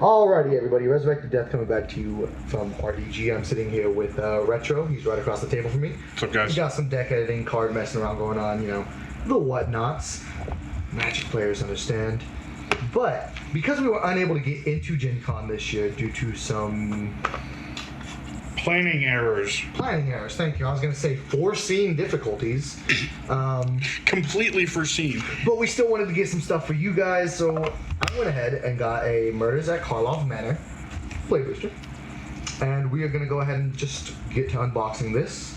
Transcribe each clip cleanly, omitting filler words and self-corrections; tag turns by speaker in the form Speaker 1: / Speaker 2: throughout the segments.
Speaker 1: Alrighty, everybody. Resurrected Death coming back to you from RDG. I'm sitting here with Retro. He's right across the table from me.
Speaker 2: What's up, guys?
Speaker 1: We got some deck editing, card messing around going on, you know, the whatnots. Magic players understand. But because we were unable to get into Gen Con this year due to some
Speaker 2: Planning errors.
Speaker 1: Thank you. I was going to say foreseen difficulties.
Speaker 2: Completely foreseen.
Speaker 1: But we still wanted to get some stuff for you guys, so I went ahead and got a Murders at Karlov Manor play booster. And we are going to go ahead and just get to unboxing this.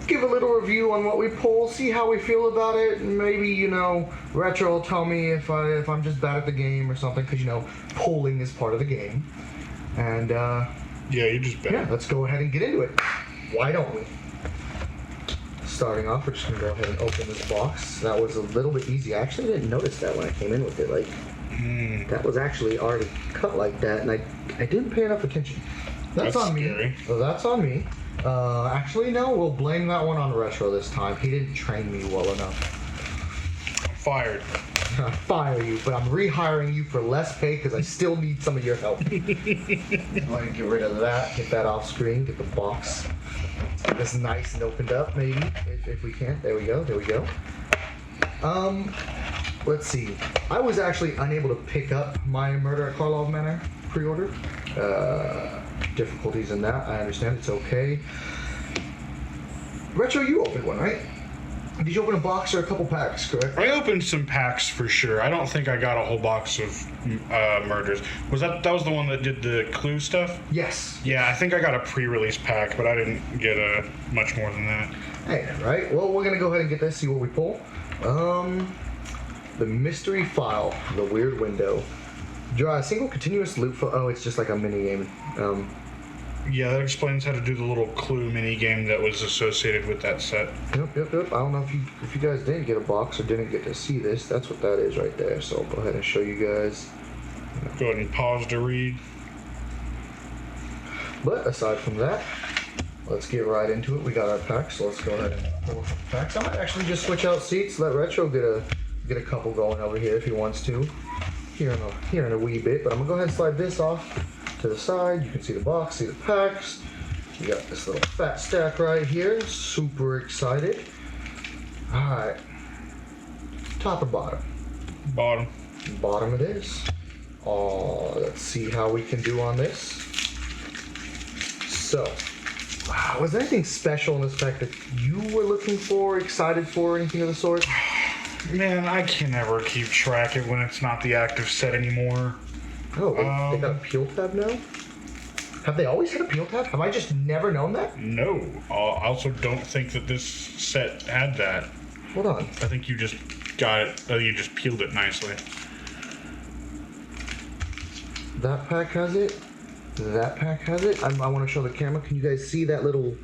Speaker 1: Give a little review on what we pull, see how we feel about it, and maybe, you know, Retro will tell me if I'm just bad at the game or something, because, you know, pulling is part of the game. And,
Speaker 2: yeah, you just bet.
Speaker 1: yeah, let's go ahead and get into it. Why don't we? Starting off, we're just going to go ahead and open this box. That was a little bit easy. I actually didn't notice that when I came in with it. Like, that was actually already cut like that, and I didn't pay enough attention. That's on
Speaker 2: scary.
Speaker 1: me. Well, that's on me. Actually, no, we'll blame that one on Retro this time. He didn't train me well enough.
Speaker 2: Fired.
Speaker 1: I fire you, but I'm rehiring you for less pay because I still need some of your help. I'm going to get rid of that, get that off screen, get the box this nice and opened up, maybe, if we can. There we go, there we go. Let's see. I was actually unable to pick up my Murder at Karlov Manor pre-order. Difficulties in that, I understand, it's okay. Retro, you opened one, right? Did you open a box or a couple packs, correct?
Speaker 2: I opened some packs for sure. I don't think I got a whole box of murders. That was the one that did the clue stuff?
Speaker 1: Yes.
Speaker 2: Yeah, I think I got a pre-release pack, but I didn't get much more than that.
Speaker 1: Hey, right. Well, we're gonna go ahead and get this, see what we pull. The mystery file, the weird window. Draw a single continuous loop for. Oh, it's just like a mini game.
Speaker 2: Yeah, that explains how to do the little clue mini game that was associated with that set.
Speaker 1: Yep. I don't know if you guys didn't get a box or didn't get to see this. That's what that is right there. So I'll go ahead and show you guys.
Speaker 2: Go ahead and pause to read.
Speaker 1: But aside from that, let's get right into it. We got our packs, so let's go ahead and pull some packs. I might actually just switch out seats. Let Retro get a couple going over here if he wants to. Here in a wee bit, but I'm gonna go ahead and slide this off to the side. You can see the box, see the packs. You got this little fat stack right here. Super excited. Alright. Top or bottom?
Speaker 2: Bottom.
Speaker 1: Bottom it is. Let's see how we can do on this. So, was there anything special in this pack that you were looking for, excited for, anything of the sort?
Speaker 2: Man, I can never keep track of when it's not the active set anymore.
Speaker 1: Oh, they got a peel tab now? Have they always had a peel tab? Have I just never known that?
Speaker 2: No. I also don't think that this set had that.
Speaker 1: Hold on.
Speaker 2: I think you just got it, you just peeled it nicely.
Speaker 1: That pack has it. That pack has it. I want to show the camera. Can you guys see that little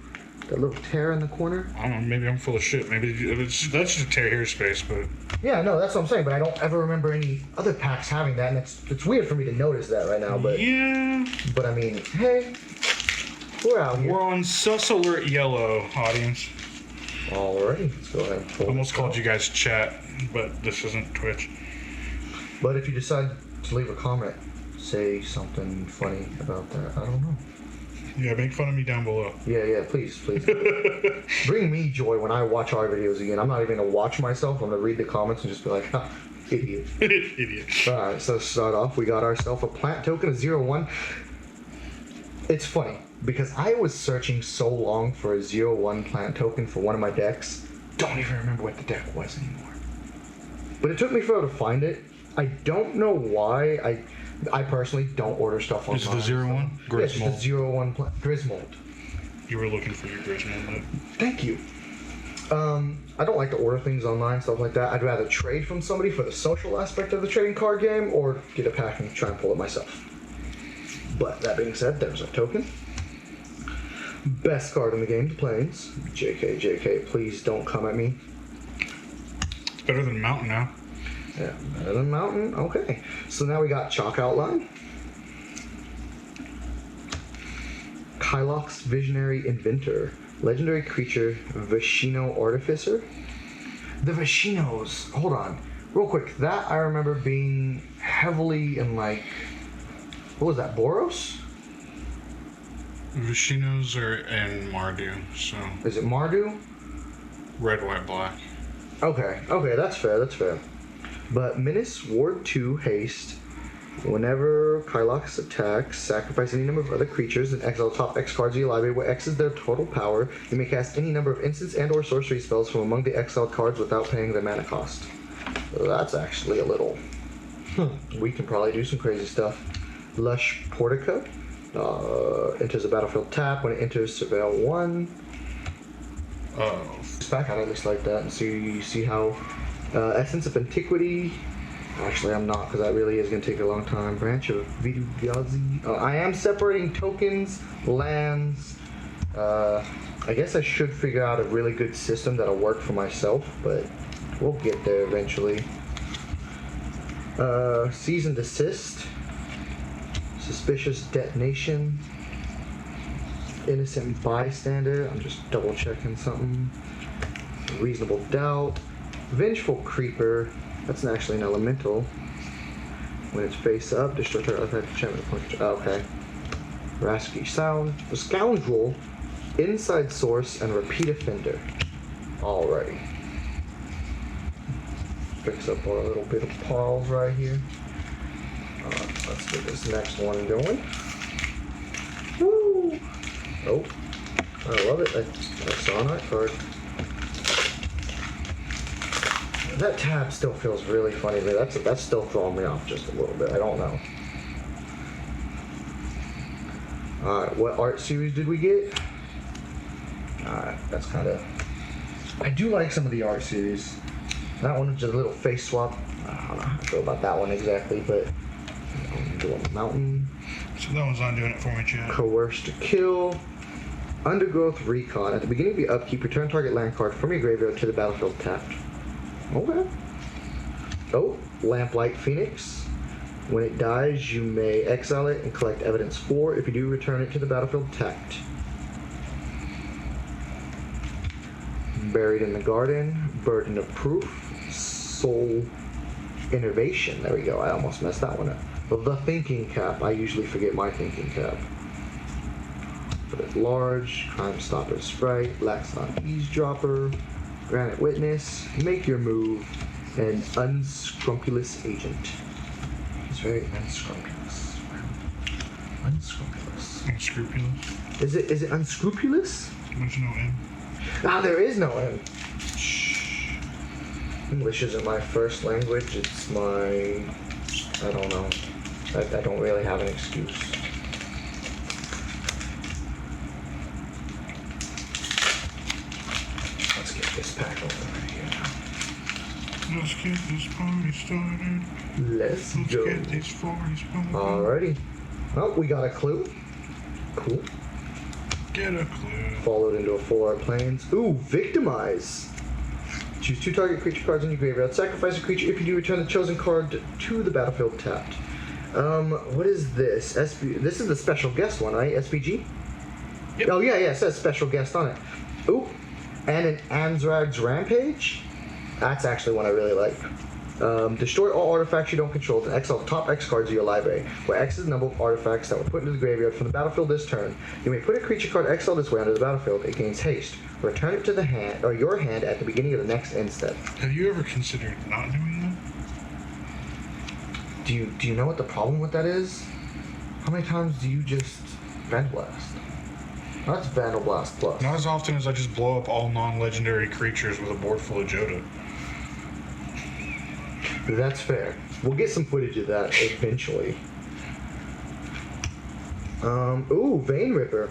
Speaker 1: tear in the corner?
Speaker 2: I don't know, maybe I'm full of shit. Maybe that's just a tear here space, but...
Speaker 1: Yeah, no, that's what I'm saying, but I don't ever remember any other packs having that, and it's weird for me to notice that right now, but...
Speaker 2: Yeah...
Speaker 1: But, I mean, hey, we're out here.
Speaker 2: We're on Sus Alert Yellow, audience.
Speaker 1: Alrighty, let's go ahead and pull
Speaker 2: Almost called you guys chat, but this isn't Twitch.
Speaker 1: But if you decide to leave a comment, say something funny about that. I don't know.
Speaker 2: Yeah, make fun of me down below.
Speaker 1: Yeah, please. Bring me joy when I watch our videos again. I'm not even going to watch myself. I'm going to read the comments and just be like, ha, idiot.
Speaker 2: Idiot.
Speaker 1: Alright, so to start off, we got ourselves a plant token of 0-1. It's funny, because I was searching so long for a 0-1 plant token for one of my decks. Don't even remember what the deck was anymore. But it took me forever to find it. I don't know why. I personally don't order stuff online.
Speaker 2: Is it the 0-1?
Speaker 1: Yes, the 0-1 Grismold.
Speaker 2: You were looking for your Grismold, though.
Speaker 1: Thank you. I don't like to order things online, stuff like that. I'd rather trade from somebody for the social aspect of the trading card game, or get a pack and try and pull it myself. But that being said, there's a token. Best card in the game, the Plains. JK, please don't come at me.
Speaker 2: It's better than Mountain now.
Speaker 1: Yeah, better than Mountain. Okay. So now we got Chalk Outline. Kylox Visionary Inventor. Legendary creature, Vashino Artificer. The Vashinos. Hold on. Real quick. That I remember being heavily in, like, What was that, Boros?
Speaker 2: Vishinos are in Mardu, so
Speaker 1: Is it Mardu?
Speaker 2: red, white, black.
Speaker 1: Okay, that's fair. But Menace, Ward 2, Haste. Whenever Karlov attacks, sacrifice any number of other creatures and exile top X cards of your library where X is their total power. You may cast any number of instants and or sorcery spells from among the exiled cards without paying the mana cost. So that's actually a little... We can probably do some crazy stuff. Lush Portico. Enters the battlefield tap. When it enters, surveil 1.
Speaker 2: Oh.
Speaker 1: Back at it looks like that and see how... Essence of Antiquity. Actually, I'm not, because that really is going to take a long time. Branch of Vidugazi. I am separating tokens, lands. I guess I should figure out a really good system that'll work for myself, but we'll get there eventually. Cease and Desist. Suspicious Detonation. Innocent Bystander. I'm just double checking something. Reasonable Doubt. Vengeful Creeper. That's actually an elemental. When it's face up, destroy target effect enchantment point. Okay. Rasky Sound. The Scoundrel, Inside Source, and Repeat Offender. Alrighty. Fix up our little bit of piles right here. Let's get this next one going. Woo! Oh, I love it. I saw an art card. That tab still feels really funny to me. That's still throwing me off just a little bit. I don't know. Alright, what art series did we get? Alright, that's kind of... I do like some of the art series. That one is just a little face swap. I don't know how I feel about that one exactly, but... Do a mountain.
Speaker 2: So that one's not doing it for me, Chad.
Speaker 1: Coerce to Kill. Undergrowth Recon. At the beginning of your upkeep, return target land card from your graveyard to the battlefield tapped. Okay. Oh, Lamplight Phoenix. When it dies, you may exile it and collect evidence 4. If you do, return it to the battlefield tapped. Buried in the Garden. Burden of Proof. Soul Innervation. There we go. I almost messed that one up. The Thinking Cap. I usually forget my Thinking Cap. Put it large. Crime Stopper Sprite. Laxon Eavesdropper. Granite Witness, Make Your Move, and Unscrupulous Agent. He's very unscrupulous. Unscrupulous.
Speaker 2: Unscrupulous?
Speaker 1: Is it unscrupulous?
Speaker 2: There's no N.
Speaker 1: Ah, there is no N. Shh. English isn't my first language. It's my... I don't know. I don't really have an excuse. This pack over right here now.
Speaker 2: Let's get this party started.
Speaker 1: Let's go.
Speaker 2: Get these 40s pumping.
Speaker 1: Alrighty. Oh, we got a clue. Cool.
Speaker 2: Get a clue.
Speaker 1: Followed into a 4 planes. Ooh, Victimize. Choose 2 target creature cards in your graveyard. Sacrifice a creature. If you do, return the chosen card to the battlefield tapped. What is this? This is the special guest one, right? SPG?
Speaker 2: Yep.
Speaker 1: Oh, yeah, it says special guest on it. Ooh. And an Anzrag's Rampage. That's actually one I really like. Destroy all artifacts you don't control and exile the top X cards of your library, where X is the number of artifacts that were put into the graveyard from the battlefield this turn. You may put a creature card exiled this way onto the battlefield. It gains haste. Return it to the hand or your hand at the beginning of the next end step.
Speaker 2: Have you ever considered not doing that?
Speaker 1: Do you know what the problem with that is? How many times do you just Vandal Blast? That's Vandal Blast plus.
Speaker 2: Not as often as I just blow up all non-legendary creatures with a board full of Joda.
Speaker 1: That's fair. We'll get some footage of that eventually. Ooh, Vein Ripper.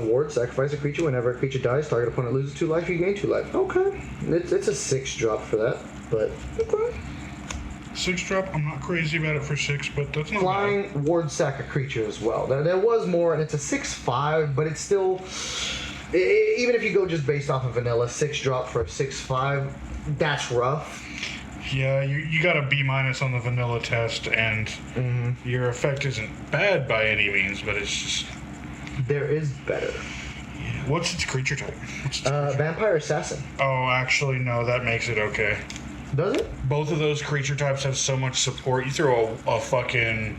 Speaker 1: Ward, sacrifice a creature. Whenever a creature dies, target opponent loses 2 life, you gain 2 life. Okay. It's a 6 drop for that, but okay.
Speaker 2: 6 drop, I'm not crazy about it for 6, but that's not
Speaker 1: Flying
Speaker 2: bad.
Speaker 1: Ward sack a creature as well. There was more, and it's a 6/5, but it's still... Even if you go just based off of vanilla, 6 drop for a 6/5, that's rough.
Speaker 2: Yeah, you got a B- on the vanilla test, and your effect isn't bad by any means, but it's just...
Speaker 1: There is better.
Speaker 2: Yeah. What's its creature type?
Speaker 1: Vampire Assassin.
Speaker 2: Oh, actually, no, that makes it okay.
Speaker 1: Does it?
Speaker 2: Both of those creature types have so much support. You throw a fucking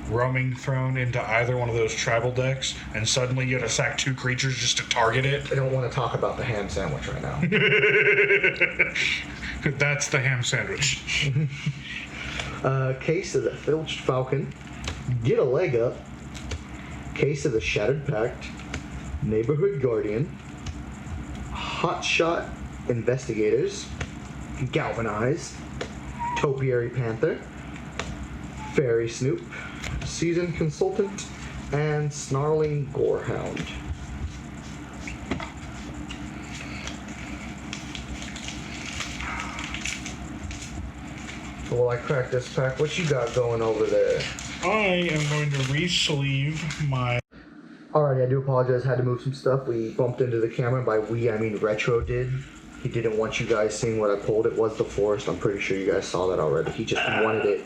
Speaker 2: roaming thrown into either one of those tribal decks, and suddenly you had to sack 2 creatures just to target it.
Speaker 1: I don't want to talk about the ham sandwich right now.
Speaker 2: That's the ham sandwich.
Speaker 1: Case of the Filched Falcon. Get a leg up. Case of the Shattered Pact. Neighborhood Guardian. Hotshot Investigators. Galvanized. Topiary Panther. Fairy Snoop. Seasoned Consultant. And Snarling Gorehound. Well, I cracked this pack. What you got going over there?
Speaker 2: I am going to re-sleeve my...
Speaker 1: Alrighty, I do apologize. Had to move some stuff. We bumped into the camera. By we, I mean Retro did. He didn't want you guys seeing what I pulled. It was the forest. I'm pretty sure you guys saw that already. He just wanted it.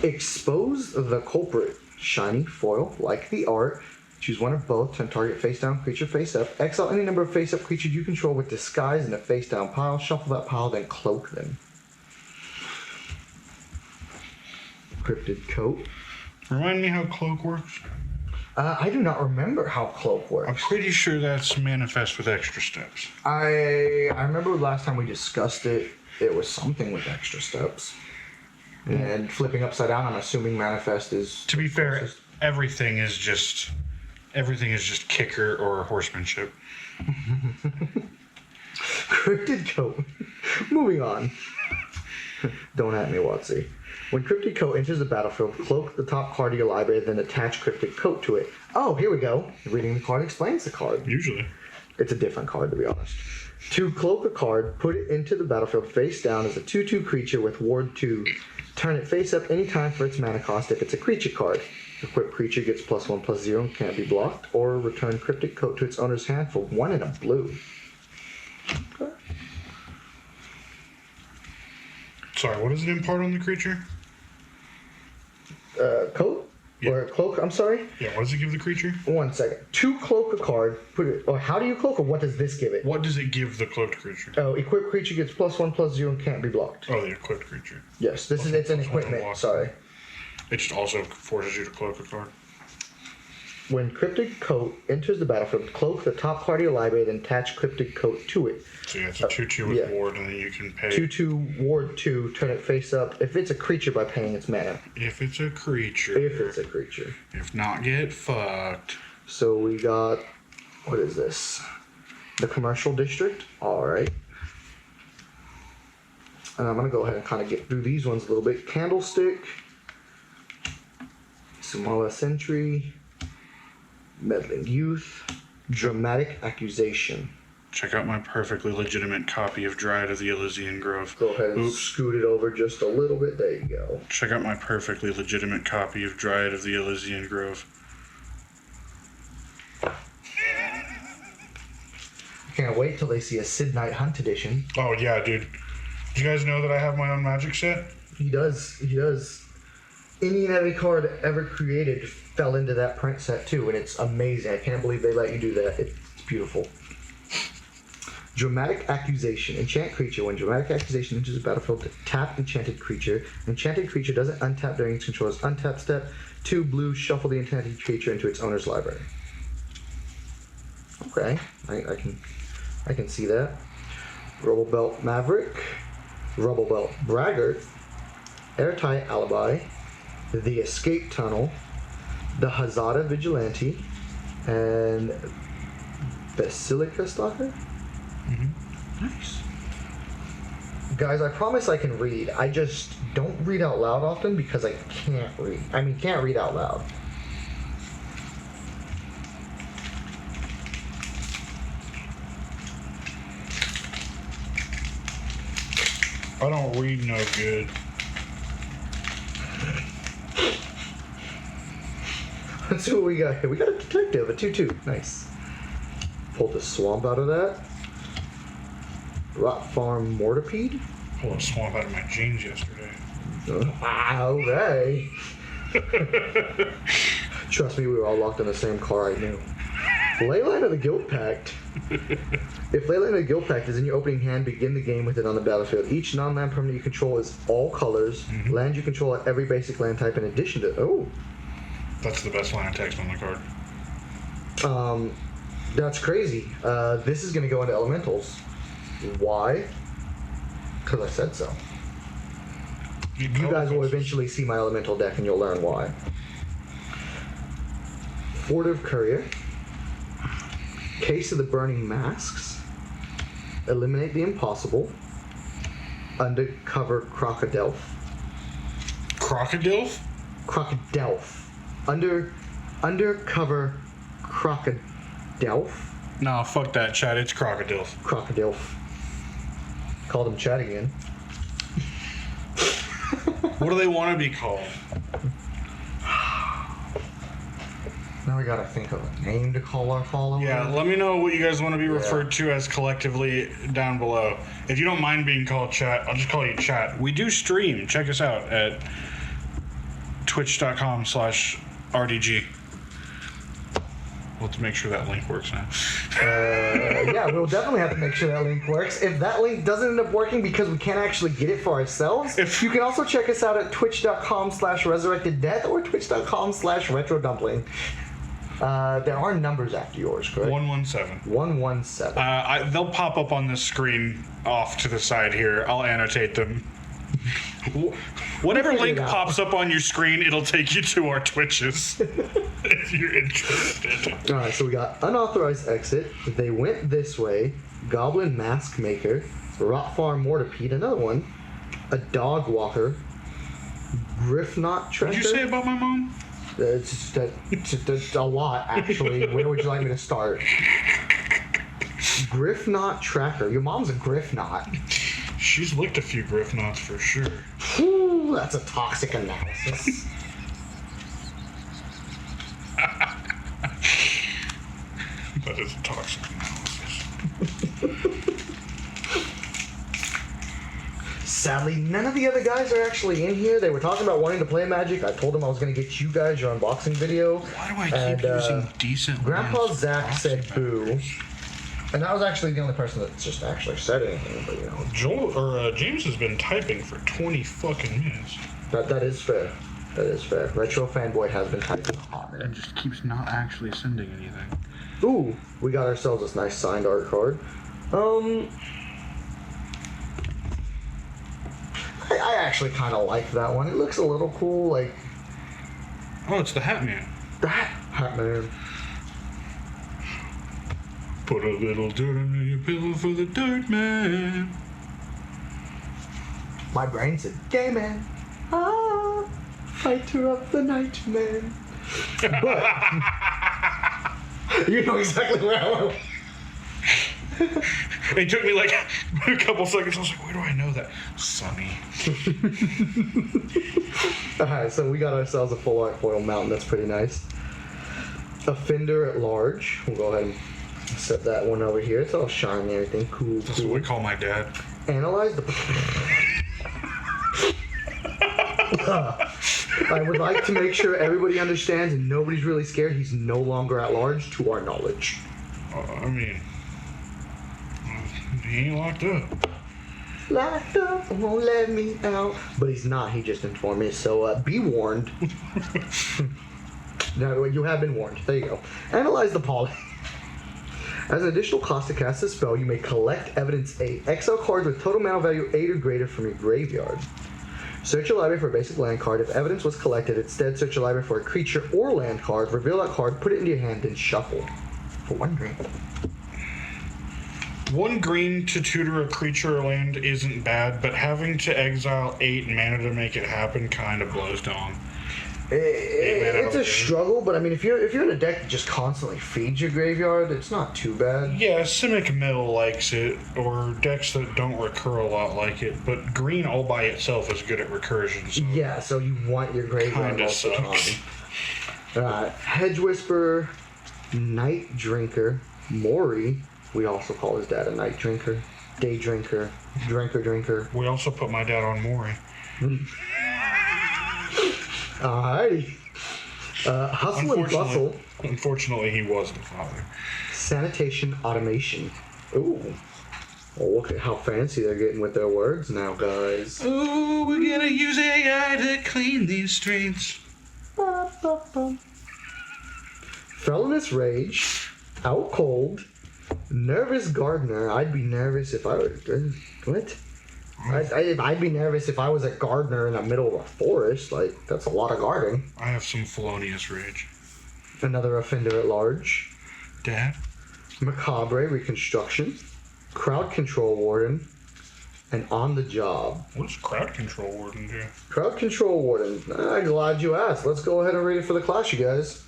Speaker 1: Expose the culprit. Shiny foil, like the art. Choose one of both. Turn target face down, creature face up. Exile any number of face up creatures you control with disguise in a face down pile. Shuffle that pile, then cloak them. Cryptid Coat.
Speaker 2: Remind me how cloak works?
Speaker 1: I do not remember how cloak works.
Speaker 2: I'm pretty sure that's manifest with extra steps.
Speaker 1: I remember last time we discussed it, it was something with extra steps. And flipping upside down, I'm assuming manifest is...
Speaker 2: To be fair, everything is just kicker or horsemanship.
Speaker 1: Cryptid Coat. Moving on. Don't at me, Watsy. When Cryptid Coat enters the battlefield, cloak the top card of your library, then attach Cryptid Coat to it. Oh, here we go. Reading the card explains the card.
Speaker 2: Usually.
Speaker 1: It's a different card, to be honest. To cloak a card, put it into the battlefield face down as a 2/2 creature with Ward 2. Turn it face up anytime for its mana cost if it's a creature card. Equipped creature gets +1/+0 and can't be blocked, or return Cryptic Coat to its owner's hand for 1 and a blue. Okay.
Speaker 2: Sorry, what does it impart on the creature?
Speaker 1: Coat?
Speaker 2: Yeah.
Speaker 1: Or cloak, I'm sorry?
Speaker 2: Yeah, what does it give the creature?
Speaker 1: 1 second. To cloak a card, put it... Or how do you cloak, or what does this give it?
Speaker 2: What does it give the cloaked creature?
Speaker 1: Oh, equipped creature gets +1/+0 and can't be blocked.
Speaker 2: Oh, the equipped creature.
Speaker 1: Yes, this is it's an equipment, sorry.
Speaker 2: It just also forces you to cloak a card.
Speaker 1: When Cryptic Coat enters the battlefield, cloak the top card of your library, then attach Cryptic Coat to it.
Speaker 2: So yeah, it's a 2/2 with ward, and then you can pay...
Speaker 1: 2/2 Ward 2, turn it face up. If it's a creature, by paying its mana.
Speaker 2: If it's a creature.
Speaker 1: If it's a creature.
Speaker 2: If not, get fucked.
Speaker 1: So we got... What is this? The Commercial District? Alright. And I'm going to go ahead and kind of get through these ones a little bit. Candlestick. Sumala Sentry. Meddling Youth. Dramatic Accusation.
Speaker 2: Check out my perfectly legitimate copy of Dryad of the Elysian Grove.
Speaker 1: Go ahead and scoot it over just a little bit. There you go.
Speaker 2: Check out my perfectly legitimate copy of Dryad of the Elysian Grove.
Speaker 1: Can't wait till they see a Sid Knight Hunt edition.
Speaker 2: Oh yeah, dude. Do you guys know that I have my own Magic set?
Speaker 1: He does. He does. Any and every card ever created fell into that print set too, and it's amazing. I can't believe they let you do that. It's beautiful. Dramatic Accusation. Enchant creature. When Dramatic Accusation enters the battlefield, tap enchanted creature. Enchanted creature doesn't untap during its controller's untap step. 2 blue, shuffle the enchanted creature into its owner's library. Okay, I can see that. Rubble Belt Maverick. Rubble Belt Braggart. Airtight Alibi. The Escape Tunnel. The Hazada Vigilante. And Basilica Stalker? Mm-hmm. Nice. Guys, I promise I can read. I just don't read out loud often because I can't read. I mean, can't read out loud.
Speaker 2: I don't read no good.
Speaker 1: Let's see what we got here. We got a detective, a 2/2. Nice. Pulled the swamp out of that. Rot Farm Mortipede.
Speaker 2: Pulled a swamp out of my jeans yesterday.
Speaker 1: Alright. Trust me, we were all locked in the same car. I knew. Leyline of the Guild Pact. If Leyland or Guild Pact is in your opening hand, begin the game with it on the battlefield. Each non-land permanent you control is all colors. Land you control at every basic land type in addition to... Oh.
Speaker 2: That's the best land text on the card.
Speaker 1: That's crazy. This is going to go into elementals. Why? Because I said so. You guys will eventually see my elemental deck and you'll learn why. Furtive Courier. Case of the Burning Masks. Eliminate the Impossible. Undercover Crocodile.
Speaker 2: Crocodile?
Speaker 1: Crocodile. Undercover Crocodile.
Speaker 2: No, fuck that, Chad. It's Crocodile.
Speaker 1: Crocodile. Called him Chad again.
Speaker 2: What do they want to be called?
Speaker 1: Now we gotta think of a name to call our followers.
Speaker 2: Yeah, let me know what you guys want to be referred to as collectively down below. If you don't mind being called Chat, I'll just call you Chat. We do stream. Check us out at twitch.com/RDG. We'll have to make sure that link works now.
Speaker 1: Yeah, we'll definitely have to make sure that link works. If that link doesn't end up working because we can't actually get it for ourselves, you can also check us out at twitch.com/resurrecteddeath or twitch.com/retrodumpling. There are numbers after yours, correct?
Speaker 2: 117.
Speaker 1: 117.
Speaker 2: They'll pop up on the screen off to the side here. I'll annotate them. Whatever link pops up on your screen, it'll take you to our Twitches if you're interested.
Speaker 1: Alright, so we got Unauthorized Exit, They Went This Way, Goblin Mask Maker, Rotfarm Mortipede, another one, a Dog Walker, Griffknot Treasure.
Speaker 2: What did you say about my mom?
Speaker 1: It's just a lot, actually. Where would you like me to start? Griffknot Tracker. Your mom's a Griffknot.
Speaker 2: She's licked a few Griffknots for sure.
Speaker 1: Whew, that's a toxic analysis.
Speaker 2: That is a toxic analysis.
Speaker 1: Sadly, none of the other guys are actually in here. They were talking about wanting to play Magic. I told them I was going to get you guys your unboxing video.
Speaker 2: Why do I keep using decent
Speaker 1: Grandpa Zach said boo. And that was actually the only person that just actually said anything, but you know.
Speaker 2: James has been typing for 20 fucking minutes.
Speaker 1: That is fair. That is fair. Retro Fanboy has been typing a hot minute.
Speaker 2: And just keeps not actually sending anything.
Speaker 1: Ooh, we got ourselves this nice signed art card. I actually kind of like that one. It looks a little cool, like...
Speaker 2: Oh, it's the Hat Man.
Speaker 1: The Hat Man.
Speaker 2: Put a little dirt under your pillow for the Dirt Man.
Speaker 1: My brain said, gay man. Ah, fighter of the night man. But... you know exactly where I went.
Speaker 2: It took me like a couple seconds. I was like, where do I know that? Sunny.
Speaker 1: Alright, so we got ourselves a full art foil mountain. That's pretty nice. Offender at Large. We'll go ahead and set that one over here. It's all shiny and everything. Cool.
Speaker 2: That's what we call my dad.
Speaker 1: Analyze the... I would like to make sure everybody understands and nobody's really scared. He's no longer at large, to our knowledge.
Speaker 2: I mean... He ain't locked up.
Speaker 1: Locked up, won't let me out. But he's not, he just informed me, so be warned. No, you have been warned. There you go. Analyze the poly. As an additional cost to cast a spell, you may collect Evidence 8. Exile cards with total mana value 8 or greater from your graveyard. Search your library for a basic land card. If evidence was collected, instead search your library for a creature or land card. Reveal that card, put it into your hand, and shuffle. For 1 green.
Speaker 2: 1 green to tutor a creature or land isn't bad, but having to exile 8 mana to make it happen kind of blows down.
Speaker 1: It's a struggle, but I mean, if you're in a deck that just constantly feeds your graveyard, it's not too bad.
Speaker 2: Yeah, Simic Mill likes it, or decks that don't recur a lot like it, but green all by itself is good at recursion. So
Speaker 1: yeah, so you want your graveyard most of the time. Hedge Whisperer, Night Drinker, Mori. We also call his dad a Night Drinker, Day Drinker, Drinker.
Speaker 2: We also put my dad on Mori.
Speaker 1: Alrighty. Hustle and Bustle.
Speaker 2: Unfortunately, he was the father.
Speaker 1: Sanitation Automation. Ooh. Oh, look at how fancy they're getting with their words now, guys.
Speaker 2: Oh, we're gonna use AI to clean these streets.
Speaker 1: Felonious rage, out cold, nervous gardener. I'd be nervous if I were... What? I'd be nervous if I was a gardener in the middle of a forest. Like, that's a lot of gardening.
Speaker 2: I have some felonious rage.
Speaker 1: Another offender at large.
Speaker 2: Dad?
Speaker 1: Macabre reconstruction. Crowd control warden. And on the job.
Speaker 2: What does crowd control warden do?
Speaker 1: Crowd control warden. I'm glad you asked. Let's go ahead and read it for the class, you guys.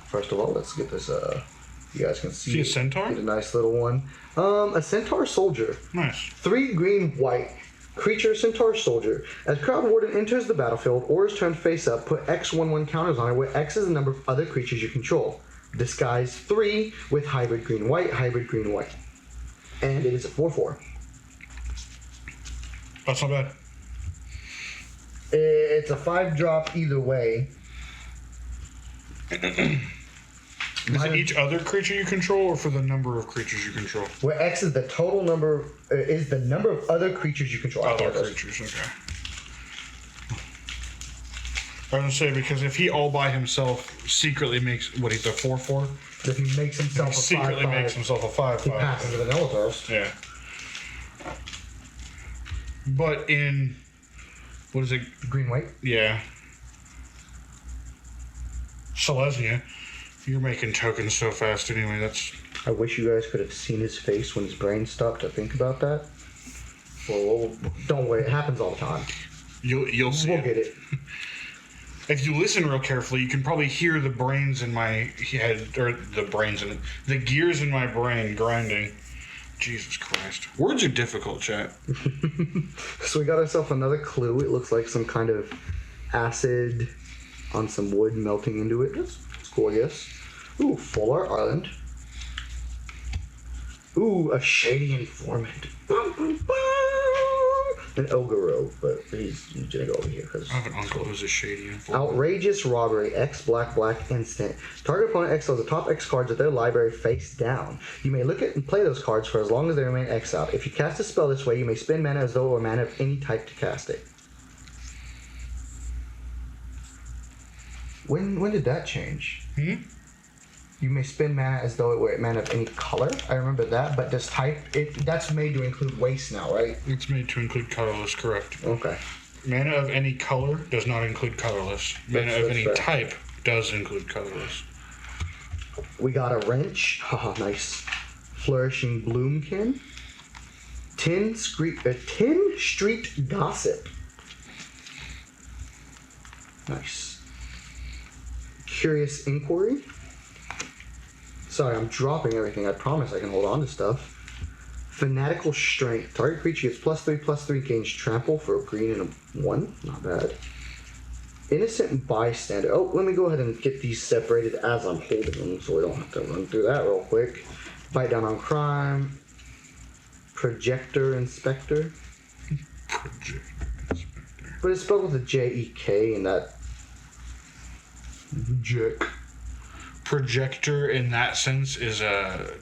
Speaker 1: First of all, let's get this, you guys can see.
Speaker 2: See a centaur?
Speaker 1: Get a nice little one. A centaur soldier.
Speaker 2: Nice.
Speaker 1: 3 green, white. Creature, centaur soldier. As crowd warden enters the battlefield or is turned face up, put X11 counters on it, where X is the number of other creatures you control. Disguise 3 with hybrid green, white, hybrid green, white. And it is a 4/4.
Speaker 2: That's not bad.
Speaker 1: It's a 5-drop either way.
Speaker 2: Is it each other creature you control, or for the number of creatures you control?
Speaker 1: Where X is the total number, is the number of other creatures you control.
Speaker 2: Other creatures, okay. I was gonna say, because if he all by himself secretly makes, what, he's a 4/4?
Speaker 1: If he makes himself a 5/5,
Speaker 2: Secretly makes himself a 5/5.
Speaker 1: he passes to the Nullitos.
Speaker 2: Yeah. But in, what is it?
Speaker 1: Green, white?
Speaker 2: Yeah. Silesia, you're making tokens so fast anyway, that's...
Speaker 1: I wish you guys could have seen his face when his brain stopped to think about that. Well, don't worry, it happens all the time.
Speaker 2: You'll see
Speaker 1: We'll
Speaker 2: it.
Speaker 1: get it.
Speaker 2: If you listen real carefully, you can probably hear the brains in my head, or the gears in my brain grinding. Jesus Christ. Words are difficult, chat.
Speaker 1: So we got ourselves another clue. It looks like some kind of acid on some wood melting into it. That's cool, I guess. Ooh, Full Art Island. Ooh, a shady informant. An Ogre, but he's gonna go over here because
Speaker 2: I have an uncle who's a shady info.
Speaker 1: outrageous robbery. X black instant. Target opponent exils the top X cards of their library face down. You may look at and play those cards for as long as they remain X out. If you cast a spell this way, you may spend mana as though it were mana of any type to cast it. When did that change? You may spend mana as though it were mana of any color. I remember that, but does type that's made to include waste now, right?
Speaker 2: It's made to include colorless, correct.
Speaker 1: Okay.
Speaker 2: Mana of any color does not include colorless. Mana of any
Speaker 1: fair.
Speaker 2: type does include colorless.
Speaker 1: We got a wrench. Haha, nice. Flourishing Bloomkin. 10 Street Gossip. Nice. Curious Inquiry. Sorry, I'm dropping everything. I promise I can hold on to stuff. Fanatical Strength. Target creature gets +3/+3, gains trample for a green and a 1. Not bad. Innocent Bystander. Oh, let me go ahead and get these separated as I'm holding them so we don't have to run through that real quick. Bite down on crime. Projector Inspector. But it's spelled with a J-E-K and that... Jack.
Speaker 2: Projector, in that sense, is a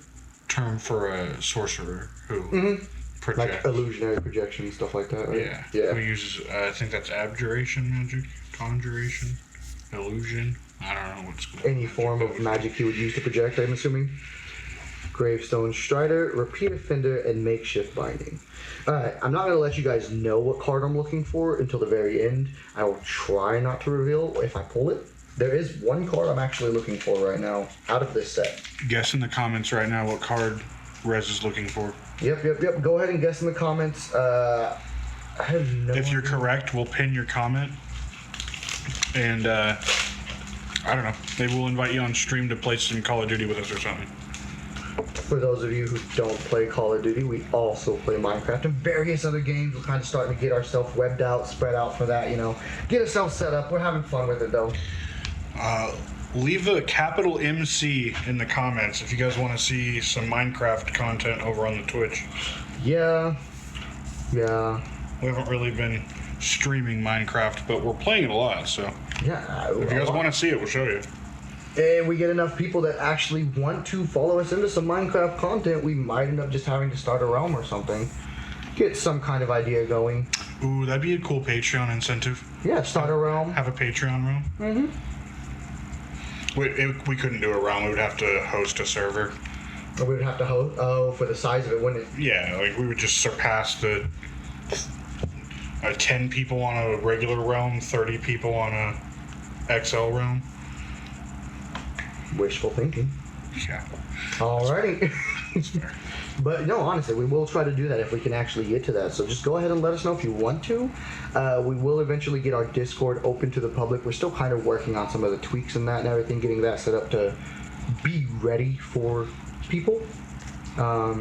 Speaker 2: term for a sorcerer who projects.
Speaker 1: Like illusionary projection, stuff like that, right?
Speaker 2: Yeah. Who uses, I think that's abjuration magic, conjuration, illusion. I don't know what's called.
Speaker 1: Any form of magic he would use to project, I'm assuming. Gravestone Strider, Repeat Offender, and Makeshift Binding. Alright, I'm not going to let you guys know what card I'm looking for until the very end. I will try not to reveal if I pull it. There is one card I'm actually looking for right now out of this set.
Speaker 2: Guess in the comments right now what card Rez is looking for.
Speaker 1: Yep. Go ahead and guess in the comments. I have no
Speaker 2: If you're
Speaker 1: idea.
Speaker 2: correct, we'll pin your comment. And, I don't know. Maybe we'll invite you on stream to play some Call of Duty with us or something.
Speaker 1: For those of you who don't play Call of Duty, we also play Minecraft and various other games. We're kind of starting to get ourselves webbed out, spread out for that, Get ourselves set up. We're having fun with it, though.
Speaker 2: Leave a capital MC in the comments if you guys want to see some Minecraft content over on the Twitch.
Speaker 1: Yeah.
Speaker 2: We haven't really been streaming Minecraft, but we're playing it a lot, so
Speaker 1: Yeah.
Speaker 2: if you guys want to see it, we'll show you.
Speaker 1: and we get enough people that actually want to follow us into some Minecraft content, we might end up just having to start a realm or something. Get some kind of idea going.
Speaker 2: Ooh, that'd be a cool Patreon incentive.
Speaker 1: Yeah, start a realm.
Speaker 2: Have a Patreon realm.
Speaker 1: Mm-hmm.
Speaker 2: We couldn't do a realm. We would have to host a server.
Speaker 1: Or we would have to host. Oh, for the size of it, wouldn't it?
Speaker 2: Yeah, like we would just surpass the 10 people on a regular realm, 30 people on a XL realm.
Speaker 1: Wishful thinking.
Speaker 2: Yeah.
Speaker 1: Alrighty. But no, honestly, we will try to do that if we can actually get to that. So just go ahead and let us know if you want to. We will eventually get our Discord open to the public. We're still kind of working on some of the tweaks and that and everything, getting that set up to be ready for people.
Speaker 2: By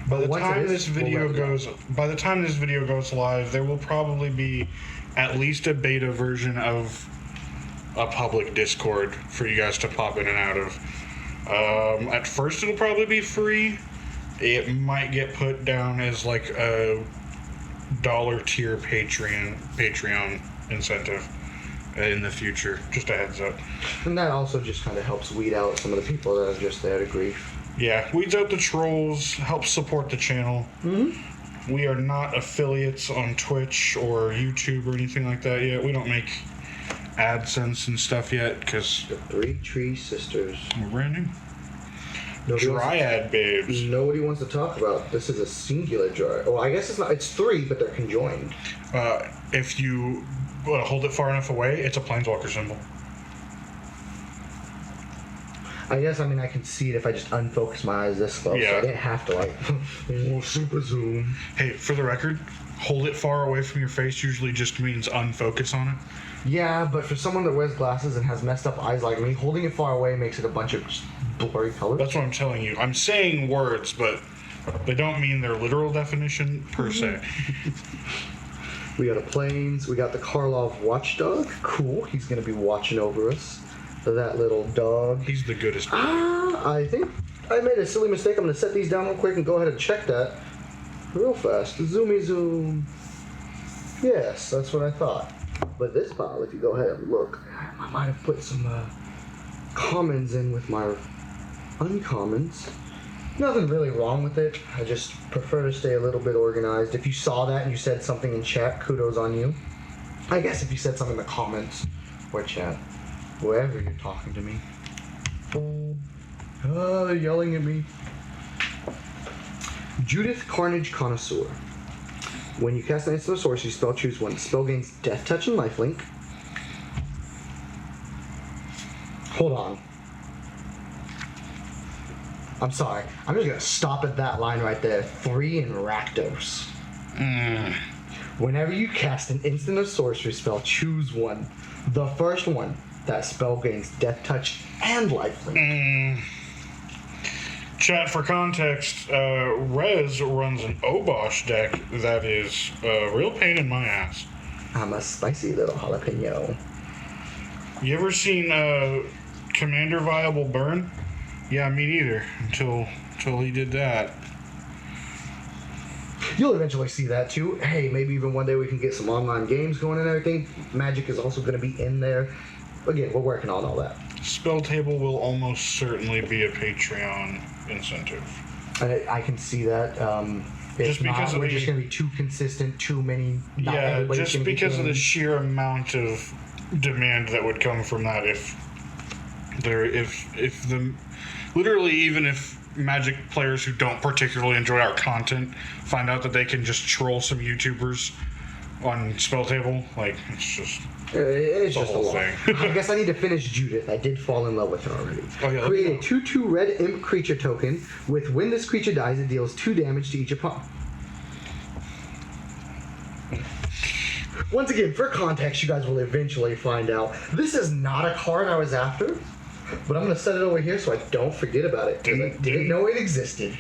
Speaker 2: the time this video goes live, there will probably be at least a beta version of a public Discord for you guys to pop in and out of. At first, it'll probably be free. It might get put down as like a $1 tier Patreon incentive in the future. Just a heads up.
Speaker 1: And that also just kind of helps weed out some of the people that are just there to grief.
Speaker 2: Yeah, weeds out the trolls, helps support the channel. Mm-hmm. We are not affiliates on Twitch or YouTube or anything like that yet. We don't make AdSense and stuff yet because
Speaker 1: the Three Tree Sisters.
Speaker 2: We're brand new. Dryad babes.
Speaker 1: Nobody wants to talk about. This is a singular dryad. Oh, I guess it's not. It's 3, but they're conjoined.
Speaker 2: If you hold it far enough away, it's a planeswalker symbol.
Speaker 1: I guess, I can see it if I just unfocus my eyes this close.
Speaker 2: Yeah.
Speaker 1: So I didn't have to, super zoom.
Speaker 2: Hey, for the record, hold it far away from your face usually just means unfocus on it.
Speaker 1: Yeah, but for someone that wears glasses and has messed up eyes like me, holding it far away makes it a bunch of blurry colors.
Speaker 2: That's what I'm telling you. I'm saying words, but they don't mean their literal definition per se.
Speaker 1: We got a plains. We got the Karlov watchdog. Cool. He's going to be watching over us. That little dog.
Speaker 2: He's the goodest.
Speaker 1: I think I made a silly mistake. I'm going to set these down real quick and go ahead and check that real fast. Zoomy zoom. Yes, that's what I thought. But this pile, if you go ahead and look, I might have put some commons in with my uncommons. Nothing really wrong with it. I just prefer to stay a little bit organized. If you saw that and you said something in chat, kudos on you. I guess if you said something in the comments or chat, wherever you're talking to me. Oh, they're yelling at me. Judith Carnage Connoisseur. When you cast an instant or sorcery spell, choose one. The spell gains Death Touch and Lifelink. Hold on. I'm sorry. I'm just going to stop at that line right there. 3 in Rakdos. Whenever you cast an instant or sorcery spell, choose one. The first one, that spell gains Death Touch and Lifelink.
Speaker 2: Chat, for context, Rez runs an Obosh deck that is a real pain in my ass.
Speaker 1: I'm a spicy little jalapeno.
Speaker 2: You ever seen Commander Viable burn? Yeah, me neither. Until he did that.
Speaker 1: You'll eventually see that too. Hey, maybe even one day we can get some online games going and everything. Magic is also going to be in there. Again, we're working on all that.
Speaker 2: Spell Table will almost certainly be a Patreon incentive.
Speaker 1: I can see that. Just because we're just going to be too consistent, too many.
Speaker 2: Yeah, just because of the sheer amount of demand that would come from that. Even if Magic players who don't particularly enjoy our content find out that they can just troll some YouTubers on Spell Table, like
Speaker 1: it's just a
Speaker 2: whole
Speaker 1: lot.
Speaker 2: thing.
Speaker 1: I guess I need to finish Judith. I did fall in love with her already.
Speaker 2: Oh, yeah,
Speaker 1: Create a 2/2 red imp creature token with when this creature dies, it deals 2 damage to each opponent. Once again, for context, you guys will eventually find out. This is not a card I was after, but I'm going to set it over here so I don't forget about it. I didn't know it existed.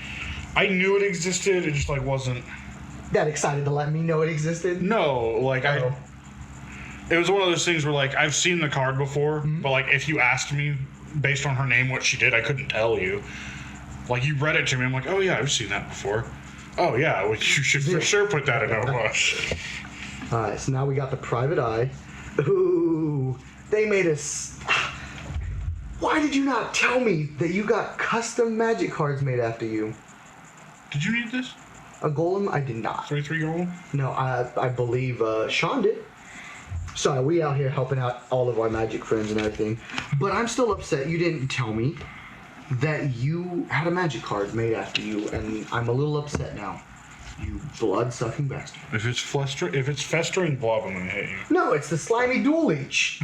Speaker 2: I knew it existed, it just wasn't
Speaker 1: that excited to let me know it existed.
Speaker 2: No, it was one of those things where I've seen the card before, but if you asked me based on her name what she did, I couldn't tell you. You read it to me, I'm like, oh yeah, I've seen that before. Oh yeah, well, you should for sure put that in Obosh.
Speaker 1: Alright, so now we got the Private Eye. Ooh, they made us. Why did you not tell me that you got custom magic cards made after you?
Speaker 2: Did you need this?
Speaker 1: A golem? I did not.
Speaker 2: 33 golem?
Speaker 1: No, I believe Sean did. Sorry, we out here helping out all of our magic friends and everything. But I'm still upset you didn't tell me that you had a magic card made after you, and I'm a little upset now. You blood-sucking bastard.
Speaker 2: If it's festering blob, I'm gonna hit you.
Speaker 1: No, it's the slimy dual leech.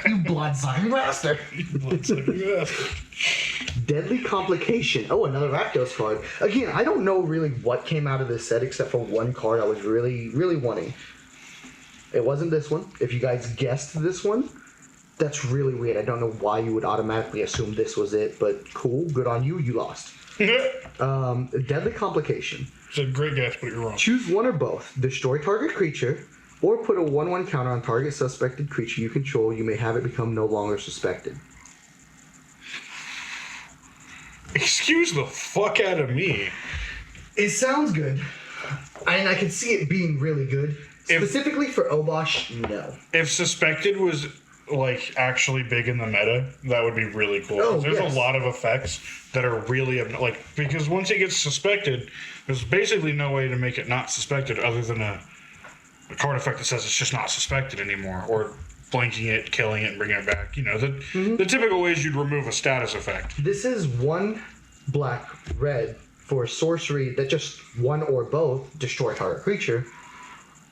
Speaker 1: You blood-sucking bastard.
Speaker 2: Blood-sucking bastard.
Speaker 1: Deadly Complication. Oh, another Rakdos card. Again, I don't know really what came out of this set except for one card I was really, really wanting. It wasn't this one. If you guys guessed this one, that's really weird. I don't know why you would automatically assume this was it, but cool. Good on you. You lost. Deadly Complication.
Speaker 2: It's a great guess, but you're wrong.
Speaker 1: Choose one or both. Destroy target creature, or put a 1/1 counter on target suspected creature you control. You may have it become no longer suspected.
Speaker 2: Excuse the fuck out of me.
Speaker 1: It sounds good. And I can see it being really good. Specifically for Obosh, no.
Speaker 2: If suspected was like actually big in the meta, that would be really cool.
Speaker 1: Oh,
Speaker 2: There's
Speaker 1: yes.
Speaker 2: a lot of effects that are really like, because once it gets suspected, there's basically no way to make it not suspected other than a card effect that says it's just not suspected anymore, or blinking it, killing it, and bringing it back. You know, the typical ways you'd remove a status effect.
Speaker 1: This is 1 black red for sorcery that just one or both destroy target creature.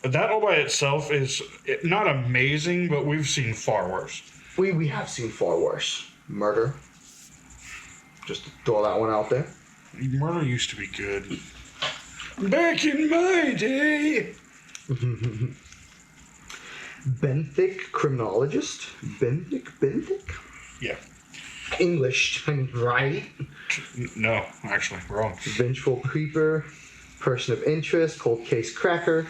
Speaker 2: That all by itself is not amazing, but we've seen far worse.
Speaker 1: We have seen far worse. Murder. Just to throw that one out there.
Speaker 2: Murder used to be good. Back in my day.
Speaker 1: Benthic Criminologist. Benthic?
Speaker 2: Yeah.
Speaker 1: English, I mean, right?
Speaker 2: No, actually, wrong.
Speaker 1: Vengeful Creeper. Person of Interest. Cold Case Cracker.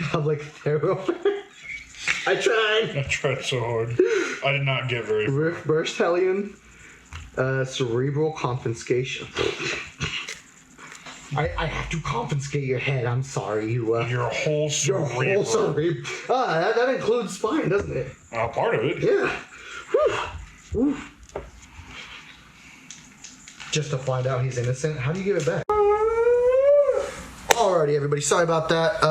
Speaker 1: Public Therapist. I tried
Speaker 2: so hard. I did not get very far.
Speaker 1: Rift Burst Hellion. Cerebral Confiscation. I have to confiscate your head. I'm sorry.
Speaker 2: Your whole cerebral.
Speaker 1: Your whole cerebral. That includes spine, doesn't it?
Speaker 2: Part of it.
Speaker 1: Yeah. Whew. Whew. Just to find out he's innocent. How do you give it back? Alrighty, everybody. Sorry about that.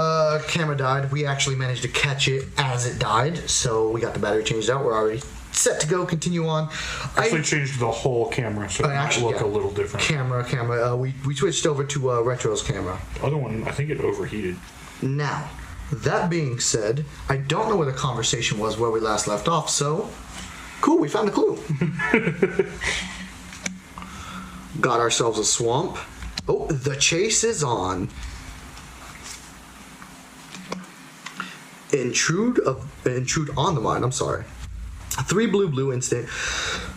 Speaker 1: Camera died. We actually managed to catch it as it died, so we got the battery changed out. We're already set to go. Continue on.
Speaker 2: Actually changed the whole camera, so it might look a little different.
Speaker 1: Camera. We switched over to Retro's camera.
Speaker 2: The other one, I think it overheated.
Speaker 1: Now, that being said, I don't know where the conversation was where we last left off, so cool, we found a clue. Got ourselves a swamp. Oh, the chase is on. Intrude on the mind, I'm sorry. 3 blue instant.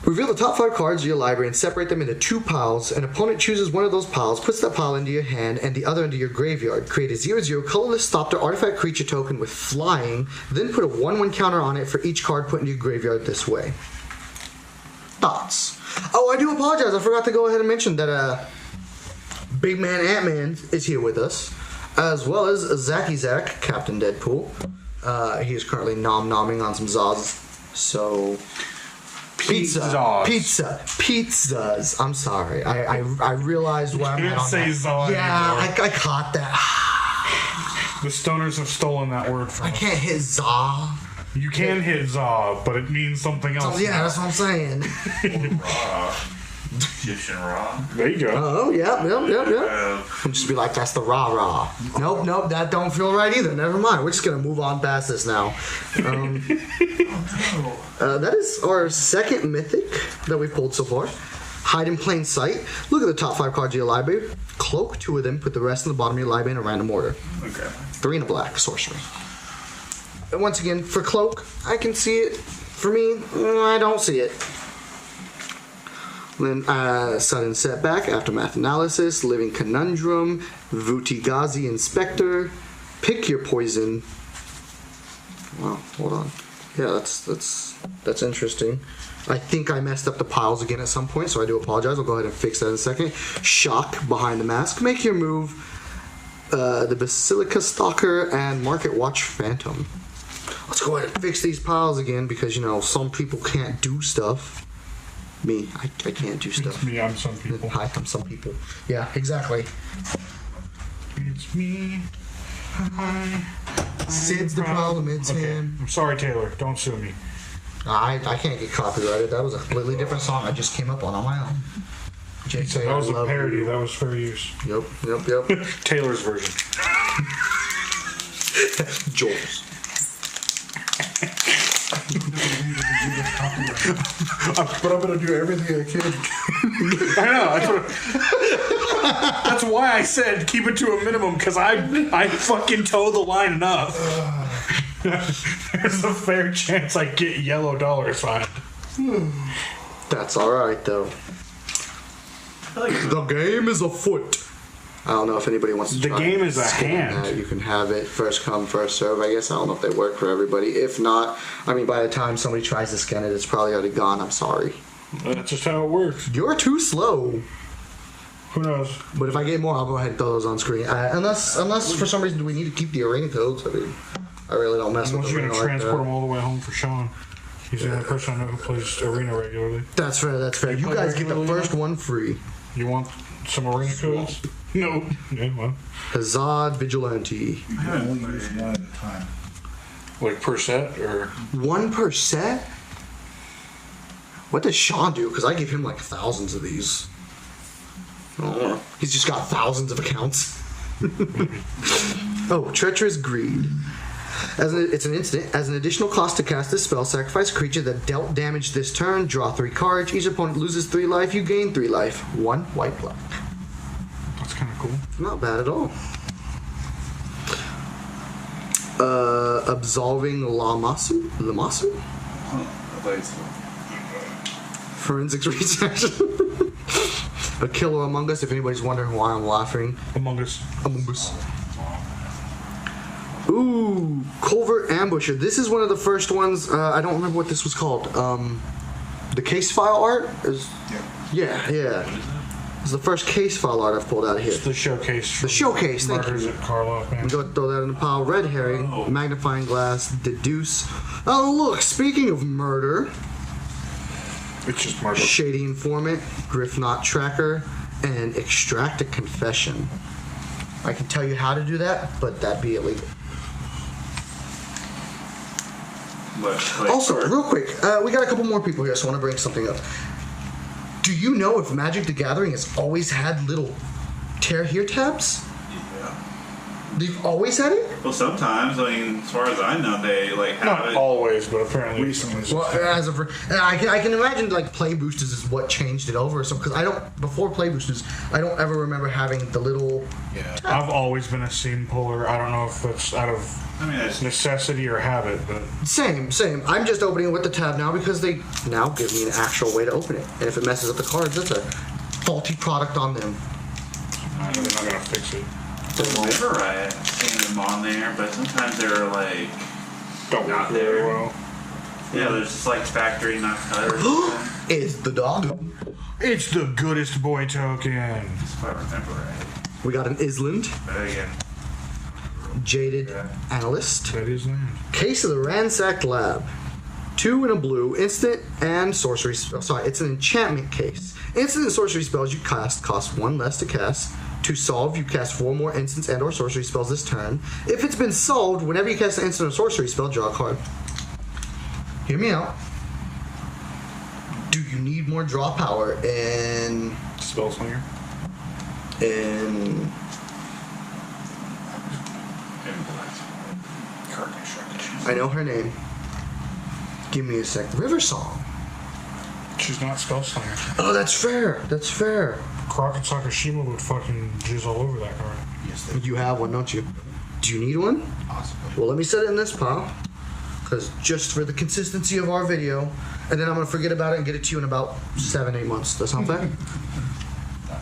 Speaker 1: Reveal the top 5 cards of your library and separate them into 2 piles. An opponent chooses one of those piles, puts that pile into your hand and the other into your graveyard. Create a 0/0 colorless Thopter artifact creature token with flying, then put a 1/1 counter on it for each card put into your graveyard this way. Thoughts? Oh, I do apologize. I forgot to go ahead and mention that Big Man Ant-Man is here with us, as well as Zacky Zack, Captain Deadpool. He is currently nom-nomming on some Zaz. So, pizzas. I'm sorry. I realized where I'm at on
Speaker 2: say
Speaker 1: that.
Speaker 2: Zaz
Speaker 1: Yeah, I caught that.
Speaker 2: The stoners have stolen that word from
Speaker 1: I
Speaker 2: us.
Speaker 1: can't hit za.
Speaker 2: You can hit za, but it means something else.
Speaker 1: Oh, yeah, that's what I'm saying.
Speaker 3: Raw. Egyptian raw.
Speaker 2: There you go.
Speaker 1: Oh, yeah. I'm just be like, that's the rah-rah. Nope, that don't feel right either. Never mind. We're just going to move on past this now. That is our second mythic that we've pulled so far. Hide in plain sight. Look at the top 5 cards of your library. Cloak 2 of them. Put the rest in the bottom of your library in a random order.
Speaker 3: Okay.
Speaker 1: 3 in a black. Sorcery. And once again, for Cloak, I can see it. For me, I don't see it. Then Sudden Setback, Aftermath Analysis, Living Conundrum, Vutigazi Inspector, Pick Your Poison. Wow, hold on. Yeah, that's interesting. I think I messed up the piles again at some point, so I do apologize. I'll go ahead and fix that in a second. Shock, Behind the Mask, Make Your Move, the Basilica Stalker, and Market Watch Phantom. Let's go ahead and fix these piles again because, you know, some people can't do stuff. Me, I can't do stuff.
Speaker 2: It's me, I'm some people.
Speaker 1: Hi, I'm some people. Yeah, exactly.
Speaker 2: It's me. Hi.
Speaker 1: Sid's the problem, it's him.
Speaker 2: I'm sorry, Taylor. Don't sue me.
Speaker 1: I can't get copyrighted. That was a completely different song I just came up on my own. Jake say
Speaker 2: That was
Speaker 1: I
Speaker 2: a
Speaker 1: love
Speaker 2: parody.
Speaker 1: you.
Speaker 2: That was fair use.
Speaker 1: Yep.
Speaker 2: Taylor's version.
Speaker 1: Joel's.
Speaker 4: But I'm gonna do everything I can.
Speaker 2: I know. That's why I said keep it to a minimum because I fucking toe the line enough. There's a fair chance I get yellow dollar sign.
Speaker 1: That's alright, though. The game is afoot. I don't know if anybody wants to
Speaker 2: The
Speaker 1: try
Speaker 2: game is a
Speaker 1: scan
Speaker 2: hand.
Speaker 1: that. You can have it first come, first serve. I guess I don't know if they work for everybody. If not, I mean, by the time somebody tries to scan it, it's probably already gone. I'm sorry.
Speaker 2: That's just how it works.
Speaker 1: You're too slow.
Speaker 2: Who knows?
Speaker 1: But if I get more, I'll go ahead and throw those on screen. Unless for some reason do we need to keep the arena codes. I mean, I really don't mess
Speaker 2: Unless
Speaker 1: with
Speaker 2: you're
Speaker 1: arena
Speaker 2: gonna
Speaker 1: like
Speaker 2: transport
Speaker 1: that.
Speaker 2: them all the way home for Sean. He's the only person I know who plays arena regularly.
Speaker 1: That's fair. That's fair. You
Speaker 2: play
Speaker 1: guys get the
Speaker 2: regularly
Speaker 1: first one free.
Speaker 2: You want some arena codes? No. Yeah, well.
Speaker 1: Hazard Vigilante.
Speaker 4: You can only use one at a time.
Speaker 2: Like per set or
Speaker 1: 1 per set? What does Sean do? Because I give him like thousands of these. Oh, he's just got thousands of accounts. Oh, Treacherous Greed. It's an instant. As an additional cost to cast this spell, sacrifice a creature that dealt damage this turn, draw 3 cards. Each opponent loses 3 life, you gain 3 life. 1 white black.
Speaker 2: that's kind of cool.
Speaker 1: Not bad at all. Absolving Lamasu? Forensics research. A killer among us, if anybody's wondering why I'm laughing.
Speaker 2: Among Us.
Speaker 1: Among Us. Ooh, Culvert Ambusher. This is one of the first ones. I don't remember what this was called. The case file art? Yeah. It's the first case file art I've pulled out of here.
Speaker 2: It's the showcase.
Speaker 1: The showcase, thank
Speaker 2: Murders
Speaker 1: you.
Speaker 2: at Karlov, man.
Speaker 1: I'm going to throw that in the pile. Red herring, magnifying glass, deduce. Oh, look, speaking of murder,
Speaker 2: It's just murder.
Speaker 1: shady informant, griff knot tracker, and extract a confession. I can tell you how to do that, but that'd be illegal. Also, real quick, we got a couple more people here, so I want to bring something up. Do you know if Magic the Gathering has always had little tear here tabs?
Speaker 3: Yeah.
Speaker 1: They've always had it?
Speaker 3: Well, sometimes, I mean, as far as I know, they like have
Speaker 2: Not
Speaker 3: it.
Speaker 2: always, but apparently
Speaker 4: Recently.
Speaker 1: Well, as of I can imagine like Play Boosters is what changed it over. So because before Play Boosters, I don't ever remember having the little.
Speaker 4: Yeah.
Speaker 2: I've always been a seam puller. I don't know if that's out of
Speaker 3: I mean, it's
Speaker 2: necessity or habit, but
Speaker 1: Same. I'm just opening it with the tab now because they now give me an actual way to open it. And if it messes up the cards, that's a faulty product on them.
Speaker 2: I know they're not gonna fix it.
Speaker 3: whenever I've seen them on there, but sometimes they're like
Speaker 2: Don't
Speaker 3: not
Speaker 2: work very
Speaker 3: there.
Speaker 2: well.
Speaker 3: Yeah, there's just like factory not cut or something.
Speaker 1: It's the dog.
Speaker 2: It's the goodest boy token.
Speaker 3: If I remember right.
Speaker 1: We got an Island,
Speaker 3: But again,
Speaker 1: Jaded Analyst,
Speaker 2: That is land.
Speaker 1: Case of the Ransacked Lab, 2 in a blue, instant and sorcery. Sorry, it's an enchantment case. Instant and sorcery spells you cast cost 1 less to cast. To solve, you cast 4 more instants and or sorcery spells this turn. If it's been solved, whenever you cast an instant or sorcery spell, draw a card. Hear me out. Do you need more draw power in
Speaker 2: Spellslinger.
Speaker 1: I know her name. Give me a sec. River Song.
Speaker 2: She's not Spellslinger.
Speaker 1: Oh, that's fair. That's fair.
Speaker 2: Crockett Sakashima would fucking jizz all over that card.
Speaker 1: You have one, don't you? Do you need one?
Speaker 4: Possibly.
Speaker 1: Well, let me set it in this pile. Because just for the consistency of our video, and then I'm going to forget about it and get it to you in about 7-8 months. That sound fair?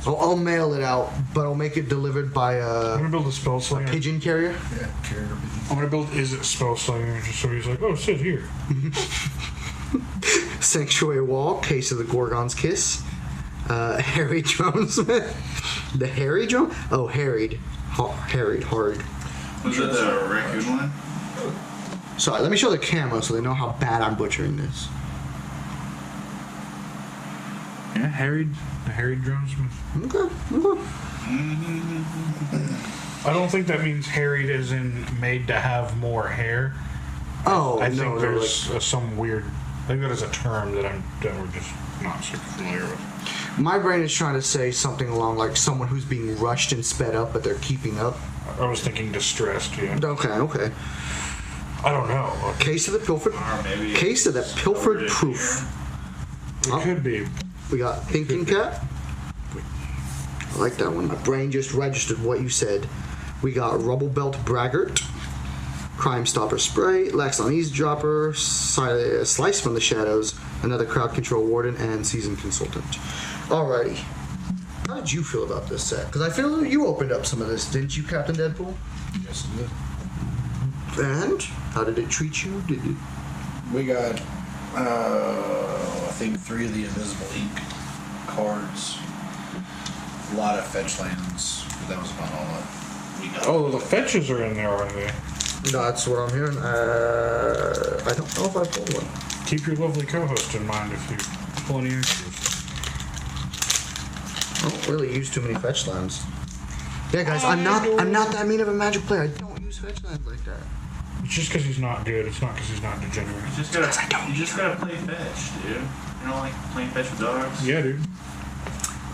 Speaker 1: I'll mail it out, but I'll make it delivered by
Speaker 2: I'm
Speaker 1: a
Speaker 2: gonna build a Spellslinger.
Speaker 1: pigeon carrier.
Speaker 4: Yeah, carrier pigeon.
Speaker 2: I'm gonna build Is It Spellslinger just so he's like, oh, sit here.
Speaker 1: Sanctuary Wall, Case of the Gorgon's Kiss. Harry Jonesmith. The Harry Jones? Oh, harried. Harried, hard.
Speaker 3: was it the raccoon one?
Speaker 1: Sorry, let me show the camera so they know how bad I'm butchering this.
Speaker 2: Yeah, harried dronesmith.
Speaker 1: Okay.
Speaker 2: I don't think that means harried as in made to have more hair.
Speaker 1: Oh,
Speaker 2: I
Speaker 1: no,
Speaker 2: think
Speaker 1: no,
Speaker 2: there's some weird. I think that is a term that we're just not super familiar with.
Speaker 1: my brain is trying to say something along like someone who's being rushed and sped up, but they're keeping up.
Speaker 2: I was thinking distressed. Yeah.
Speaker 1: Okay.
Speaker 2: I don't know.
Speaker 1: Case of the pilfered.
Speaker 3: Or maybe
Speaker 1: Case of the pilfered
Speaker 3: stored in
Speaker 1: proof.
Speaker 2: It
Speaker 1: Oh.
Speaker 2: could be.
Speaker 1: We got Thinking Cat. I like that one. My brain just registered what you said. We got Rubble Belt Braggart, Crime Stopper Spray, Lax on Eavesdropper, Slice from the Shadows, another Crowd Control Warden, and Seasoned Consultant. Alrighty. How did you feel about this set? Because I feel you opened up some of this, didn't you, Captain Deadpool?
Speaker 4: Yes, it did.
Speaker 1: And how did it treat you? Did it?
Speaker 4: We got, I think 3 of the Invisible Ink cards. A lot of fetch lands, but that was about all that we got.
Speaker 2: Oh, the fetches are in there, aren't they?
Speaker 1: No, that's what I'm hearing. I don't know if I pulled one.
Speaker 2: Keep your lovely co-host in mind if you pull any extras.
Speaker 1: I don't really use too many fetch lands. Yeah, guys, I'm not that mean of a Magic player. I don't use fetch lands like that.
Speaker 2: It's just because he's not good. It's not because he's not degenerate.
Speaker 3: You just gotta play fetch, dude. You don't like playing fetch with dogs?
Speaker 2: Yeah, dude.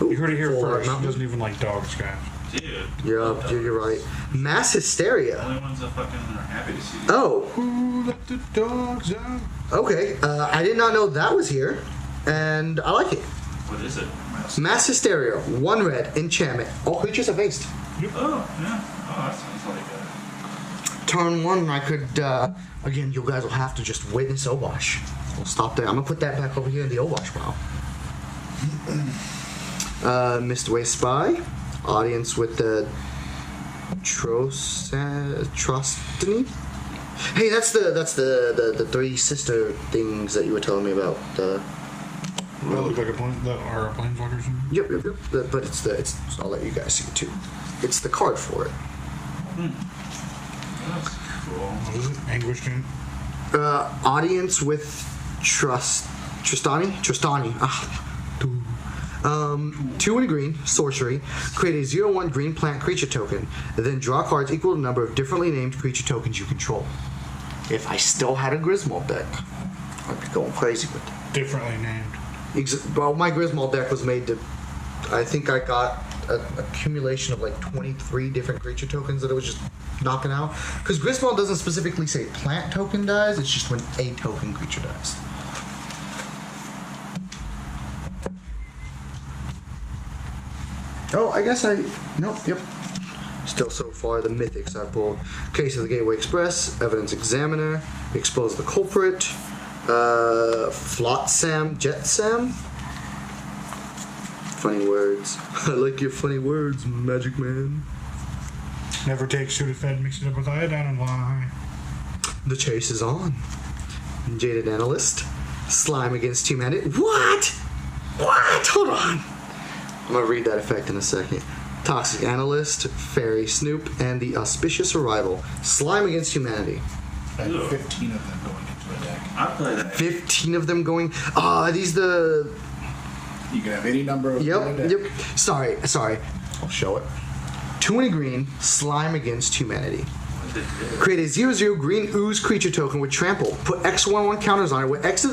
Speaker 1: Ooh,
Speaker 2: You heard it here
Speaker 1: full
Speaker 2: first. He
Speaker 1: mountain.
Speaker 2: doesn't even like dogs, guys.
Speaker 3: Dude.
Speaker 1: Yup, you're right. Mass
Speaker 3: The
Speaker 1: hysteria.
Speaker 3: only ones that fucking are happy to see you.
Speaker 1: Oh,
Speaker 2: Who let the dogs out?
Speaker 1: okay. I did not know that was here, and I like it.
Speaker 3: What is it?
Speaker 1: Mass hysteria. 1 red enchantment. All creatures have haste.
Speaker 3: Oh, yeah. Oh, that sounds like
Speaker 1: Turn 1, I could. Again, you guys will have to just witness Obosh. We'll stop there. I'm gonna put that back over here in the Obosh pile. Mistway Spy. Audience with the Trostany. Hey, that's the 3 sister things that you were telling me about. The
Speaker 2: That look like a plane, that are planeswalkers.
Speaker 1: yep. But it's. I'll let you guys see it too. It's the card for it.
Speaker 3: That's cool.
Speaker 2: What is it? Anguished in?
Speaker 1: Audience with Trostani. Ah. 2 in green, sorcery. Create a 0/1 green plant creature token. Then draw cards equal to the number of differently named creature tokens you control. If I still had a Griswold deck, I'd be going crazy with it.
Speaker 2: Differently named.
Speaker 1: Well, my Griswold deck was made to. I think I got an accumulation of like 23 different creature tokens that it was just knocking out. Because Griswold doesn't specifically say plant token dies, it's just when a token creature dies. Oh, I guess nope, yep. Still so far, the mythics I pulled. Case of the Gateway Express, Evidence Examiner, Expose the Culprit, Flotsam, Jetsam. Funny words. I like your funny words, Magic Man.
Speaker 2: Never take Sudafed, mix it up with iodine and lie.
Speaker 1: The chase is on. Jaded Analyst, Slime Against Humanity. What? Hold on. I'm gonna read that effect in a second. Toxic Analyst, Fairy Snoop, and the Auspicious Arrival. Slime Against Humanity.
Speaker 4: I had 15 of them going into a deck.
Speaker 3: I play that.
Speaker 1: 15 of them going. Are these the.
Speaker 4: You can have any number of them in a
Speaker 1: Yep.
Speaker 4: deck.
Speaker 1: Sorry. I'll show it. 2 in a green, Slime Against Humanity. Create a 0/0 green ooze creature token with trample. Put X/1/1 counters on it, where X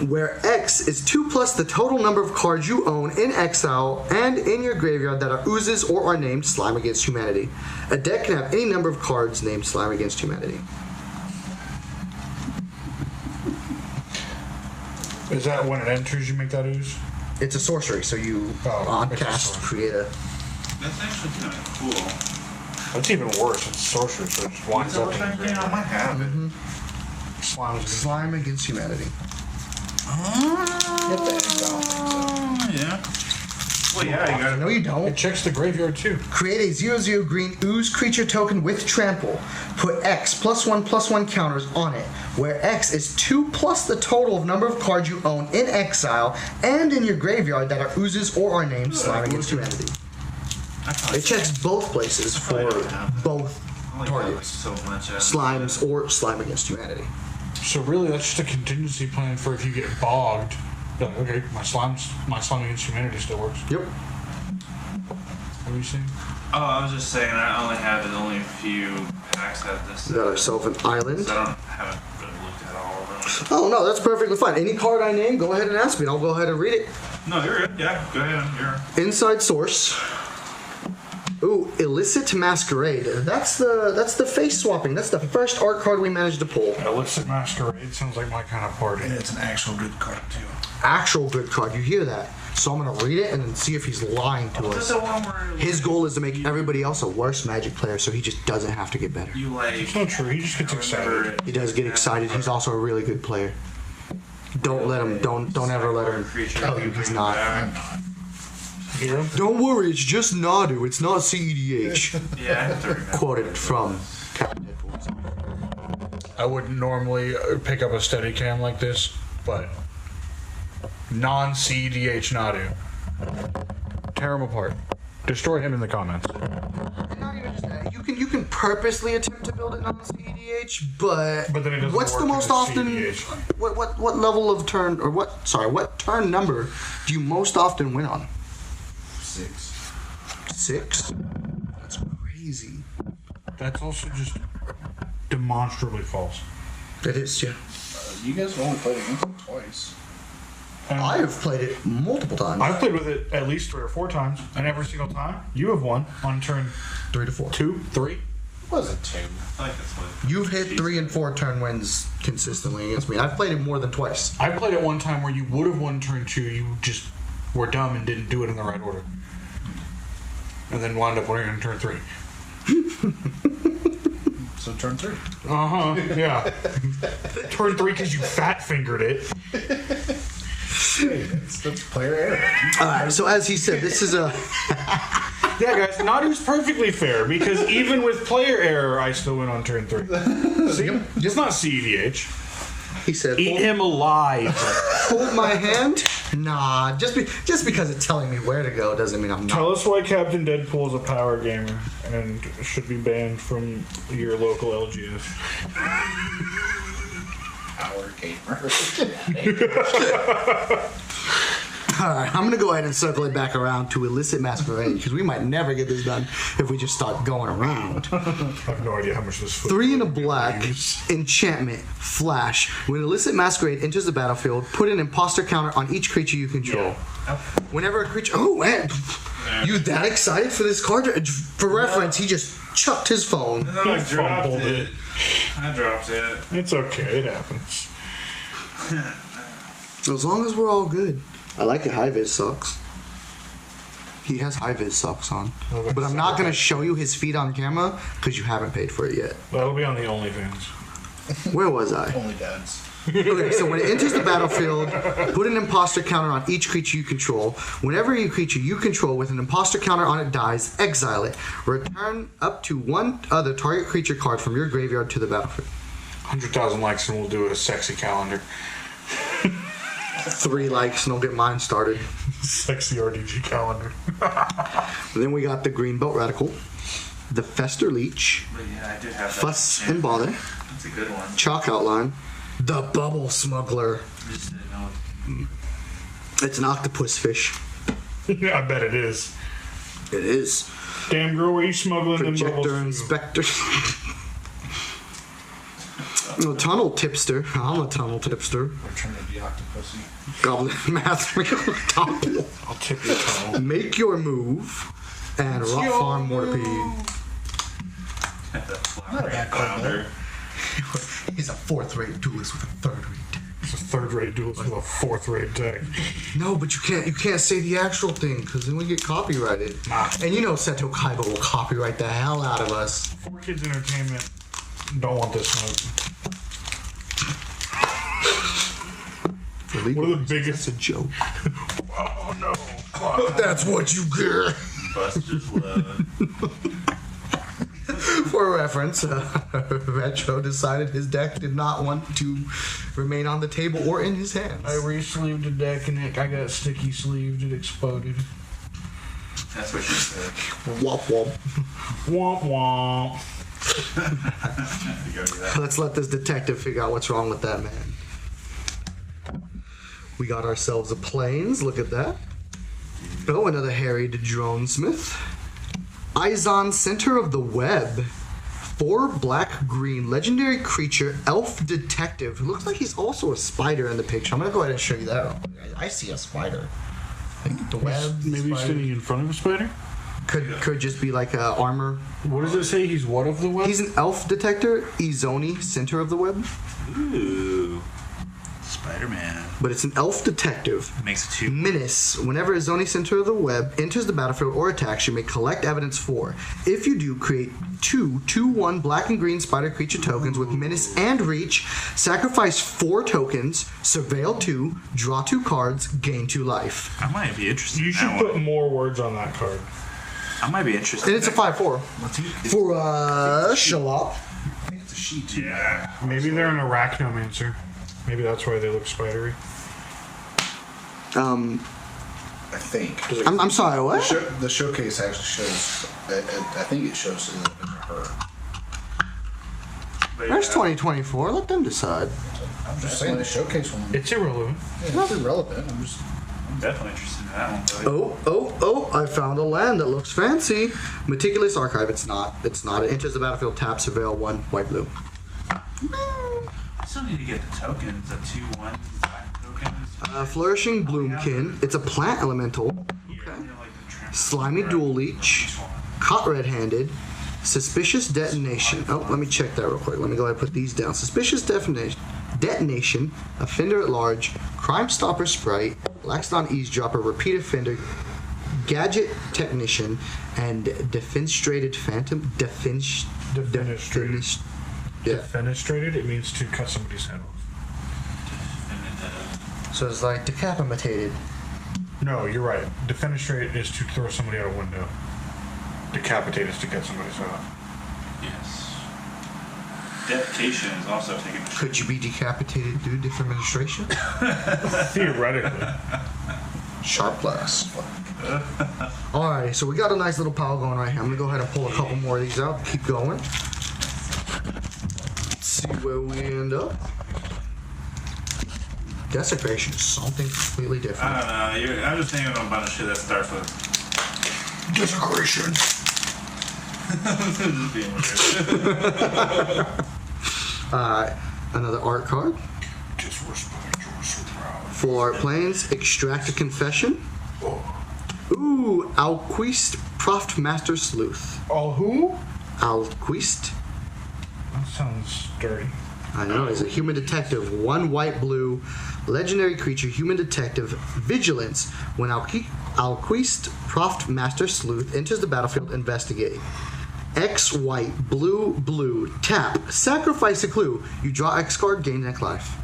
Speaker 1: where X is 2+ the total number of cards you own in exile and in your graveyard that are oozes or are named Slime Against Humanity. A deck can have any number of cards named Slime Against Humanity.
Speaker 2: Is that when it enters you make that ooze?
Speaker 1: It's a sorcery, so you on
Speaker 2: it's a
Speaker 1: cast
Speaker 2: sorcery.
Speaker 1: create a.
Speaker 3: That's actually kind of cool.
Speaker 2: That's even worse. It's sorcery, so it just winds up in your
Speaker 3: I
Speaker 2: graveyard.
Speaker 3: might have it.
Speaker 2: Slime is
Speaker 1: Slime Against Humanity.
Speaker 4: Get that egg off.
Speaker 3: Yeah. Well, yeah, you got
Speaker 1: No, you
Speaker 2: It
Speaker 1: don't.
Speaker 2: checks the graveyard too.
Speaker 1: Create a 0/0 green ooze creature token with trample. Put X +1/+1 counters on it, where X is 2+ the total of number of cards you own in exile and in your graveyard that are oozes or are named Slime Against Humanity. It checks both places for both
Speaker 3: like
Speaker 1: targets,
Speaker 3: so much.
Speaker 1: slimes, or slime against humanity.
Speaker 2: So really, that's just a contingency plan for if you get bogged. Like, okay, my slime against humanity still works.
Speaker 1: Yep.
Speaker 2: What are you saying?
Speaker 3: Oh, I was just saying I only have only a few packs have this.
Speaker 1: We got ourselves an island.
Speaker 3: So I haven't really looked at all of them.
Speaker 1: Oh no, that's perfectly fine. Any card I name, go ahead and ask me, and I'll go ahead and read it.
Speaker 3: No, you're good. Yeah, go ahead.
Speaker 1: Inside source. Ooh, illicit masquerade. That's the face swapping. That's the first art card we managed to pull.
Speaker 2: Illicit masquerade sounds like my kind of party.
Speaker 4: And it's an actual good card too.
Speaker 1: Actual good card. You hear that? So I'm gonna read it and then see if he's lying to us.
Speaker 3: The one where
Speaker 1: His goal is to make everybody else a worse Magic player, so he just doesn't have to get better.
Speaker 3: you like.
Speaker 2: It's not true. He just gets excited.
Speaker 1: He does get excited. He's also a really good player. Don't let him. Don't ever let him tell you he's not.
Speaker 4: I'm not.
Speaker 2: Hear him?
Speaker 1: Don't worry, it's just Nadu. It's not CEDH.
Speaker 3: Yeah, I have to remember.
Speaker 1: Quoted from Captain Deadpool.
Speaker 2: I wouldn't normally pick up a steady cam like this, but non-CEDH Nadu. Tear him apart. Destroy him in the comments.
Speaker 1: And not even just that. You can purposely attempt to build it non-CEDH, but
Speaker 2: But then it doesn't
Speaker 1: what's the
Speaker 2: work
Speaker 1: most
Speaker 2: in
Speaker 1: often?
Speaker 2: CEDH.
Speaker 1: What level of turn or what? Sorry, what turn number do you most often win on?
Speaker 4: 6.
Speaker 1: 6. That's crazy.
Speaker 2: That's also just demonstrably false.
Speaker 1: It is, yeah.
Speaker 4: You guys have only played against him twice.
Speaker 2: And
Speaker 1: I have played it multiple times.
Speaker 2: I've played with it at least 3 or 4 times, and every single time you have won on turn
Speaker 1: 3 to 4.
Speaker 2: 2, 3.
Speaker 4: It wasn't 2.
Speaker 3: I like this one.
Speaker 1: You've hit 3 and 4 turn wins consistently against me. I've played it more than twice.
Speaker 2: I played it one time where you would have won turn 2, you just were dumb and didn't do it in the right order. And then wound up winning on turn 3.
Speaker 4: So turn 3.
Speaker 2: Uh-huh, yeah. Turn 3 because you fat fingered it.
Speaker 4: That's player error.
Speaker 1: Alright, so as he said, this is a...
Speaker 2: Yeah, guys, Nadu's perfectly fair because even with player error, I still win on turn 3. See? It's not CEDH.
Speaker 1: He said,
Speaker 2: Eat him alive.
Speaker 1: hold my hand? Nah, just because it's telling me where to go doesn't mean I'm not.
Speaker 2: Tell us why Captain Deadpool is a power gamer and should be banned from your local LGS.
Speaker 4: Power gamer.
Speaker 1: Alright, I'm gonna go ahead and circle it back around to illicit masquerade because we might never get this done if we just start going around.
Speaker 2: I have no idea how much this food
Speaker 1: 3 and a black, enchantment, flash. When illicit masquerade enters the battlefield, put an imposter counter on each creature you control. Whenever a creature... Oh, man. You that excited for this card? For reference, he just chucked his phone.
Speaker 3: No, I dropped
Speaker 2: fumbled
Speaker 3: it. I dropped it.
Speaker 2: It's okay, it happens.
Speaker 1: As long as we're all good. I like it. High-vis socks. He has high-vis socks on. But I'm not going to show you his feet on camera because you haven't paid for it yet.
Speaker 2: That'll be on the OnlyFans.
Speaker 1: Where was I?
Speaker 4: Only dads.
Speaker 1: Okay, so when it enters the battlefield, put an imposter counter on each creature you control. Whenever a creature you control with an imposter counter on it dies, exile it. Return up to one other target creature card from your graveyard to the battlefield.
Speaker 2: 100,000 likes and we'll do a sexy calendar.
Speaker 1: 3 likes and I'll get mine started.
Speaker 2: Sexy RDG calendar.
Speaker 1: Then we got the Green Belt Radical, the Fester Leech,
Speaker 3: But yeah, I do have that.
Speaker 1: Fuss
Speaker 3: Yeah,
Speaker 1: and Bother,
Speaker 3: That's a good one.
Speaker 1: Chalk Outline, the Bubble Smuggler.
Speaker 3: I just didn't know.
Speaker 1: It's an octopus fish.
Speaker 2: Yeah, I bet it is.
Speaker 1: It is.
Speaker 2: Damn girl, where you smuggling them
Speaker 1: Projector
Speaker 2: bubbles to?
Speaker 1: Inspector. A tunnel tipster. I'm a tunnel tipster.
Speaker 4: Return of the Octopussy.
Speaker 1: Goblin Master.
Speaker 2: I'll tip your tunnel.
Speaker 1: Make your move. And Rock Farm Mortipede.
Speaker 3: The flower rate flounder.
Speaker 1: He's a 4th-rate duelist with a 3rd-rate deck.
Speaker 2: It's a 3rd-rate duelist with a 4th-rate deck.
Speaker 1: No, but you can't say the actual thing because then we get copyrighted.
Speaker 2: Nah.
Speaker 1: And you know Seto Kaiba will copyright the hell out of us.
Speaker 2: 4Kids Entertainment don't want this smoke. One of the biggest...
Speaker 1: It's a joke.
Speaker 2: Oh no.
Speaker 1: That's what you get.
Speaker 3: Buster's Love.
Speaker 1: For reference, Retro decided his deck did not want to remain on the table or in his hands.
Speaker 2: I re-sleeved the deck and I got sticky sleeved. It exploded.
Speaker 3: That's what she said.
Speaker 1: Womp womp.
Speaker 2: Womp womp.
Speaker 1: Let's let this detective figure out what's wrong with that man. We got ourselves a planes. Look at that. Oh, another harried drone smith. Izon, center of the web. 4 black-green legendary creature, elf detective. Looks like he's also a spider in the picture. I'm gonna go ahead and show you that. I see a spider. I think the web.
Speaker 2: Maybe he's standing in front of a spider?
Speaker 1: Could just be like a armor.
Speaker 2: What does it say? He's what of the web?
Speaker 1: He's an elf detector. Izoni, center of the web.
Speaker 5: Ooh. Spider-Man.
Speaker 1: But it's an elf detective.
Speaker 5: Makes it 2.
Speaker 1: Menace. Whenever a Izoni, center of the web, enters the battlefield or attacks, you may collect evidence for. If you do, create 2/2/1 black and green spider creature tokens with menace and reach. Sacrifice 4 tokens. Surveil 2. Draw 2 cards. Gain 2 life.
Speaker 5: I might be interested
Speaker 2: You
Speaker 5: in
Speaker 2: should
Speaker 5: that
Speaker 2: put
Speaker 5: one.
Speaker 2: more words on that card.
Speaker 5: I might be interested.
Speaker 1: And it's a 5/4 for Shalop.
Speaker 4: I think it's a sheet too.
Speaker 3: Yeah.
Speaker 2: Maybe they're an arachnomancer. Maybe that's why they look spidery.
Speaker 4: I think.
Speaker 1: I'm sorry. What?
Speaker 4: The showcase actually shows. I think it shows a picture of her.
Speaker 3: But
Speaker 1: There's
Speaker 3: yeah.
Speaker 1: 2024. Let them decide.
Speaker 4: I'm just saying the showcase one.
Speaker 2: It's irrelevant.
Speaker 4: It's not irrelevant.
Speaker 3: I'm definitely interested in that one. Though.
Speaker 1: Oh! I found a land that looks fancy. Meticulous Archive. It's not. It enters the battlefield. Tap. Surveil 1. White blue.
Speaker 3: I still need to get the tokens. The 2/1 black tokens.
Speaker 1: Flourishing Bloomkin. It's a plant elemental.
Speaker 3: Yeah, they're like the trans-
Speaker 1: Slimy Dual Leech. Caught red-handed. Suspicious Detonation. Oh, let me check that real quick. Let me go ahead and put these down. Suspicious Detonation. Offender at Large. Crime Stopper Sprite. Laxdon Eavesdropper. Repeat Offender. Gadget Technician. And Defenestrated Phantom.
Speaker 2: Defenestrated.
Speaker 1: Yeah.
Speaker 2: Defenestrated, it means to cut somebody's head off.
Speaker 1: So it's like decapitated.
Speaker 2: No, you're right. Defenestrate is to throw somebody out a window. Decapitate is to cut somebody's head off.
Speaker 3: Yes. Decapitation is also taken.
Speaker 1: Could you be decapitated due to defenestration?
Speaker 2: Theoretically.
Speaker 1: Sharp blast. Alright, so we got a nice little pile going right here. I'm gonna go ahead and pull a couple more of these out. Keep going. Let's see where we end up. Desecration is something completely different.
Speaker 3: I don't know. I'm just thinking of a bunch of shit that starts with.
Speaker 1: Desecration.
Speaker 3: Just being weird.
Speaker 1: Another art card.
Speaker 2: Disrespect your surprise.
Speaker 1: For planes, Extract a Confession. Ooh, Alquist Proft Master Sleuth.
Speaker 2: Oh, who?
Speaker 1: Alquist.
Speaker 2: That sounds dirty.
Speaker 1: I know, he's a human detective. 1 white blue. Legendary creature, human detective. Vigilance. When Alquist Proft Master Sleuth enters the battlefield, investigate. X white, blue, blue. Tap. Sacrifice a clue. You draw X card, gain next life.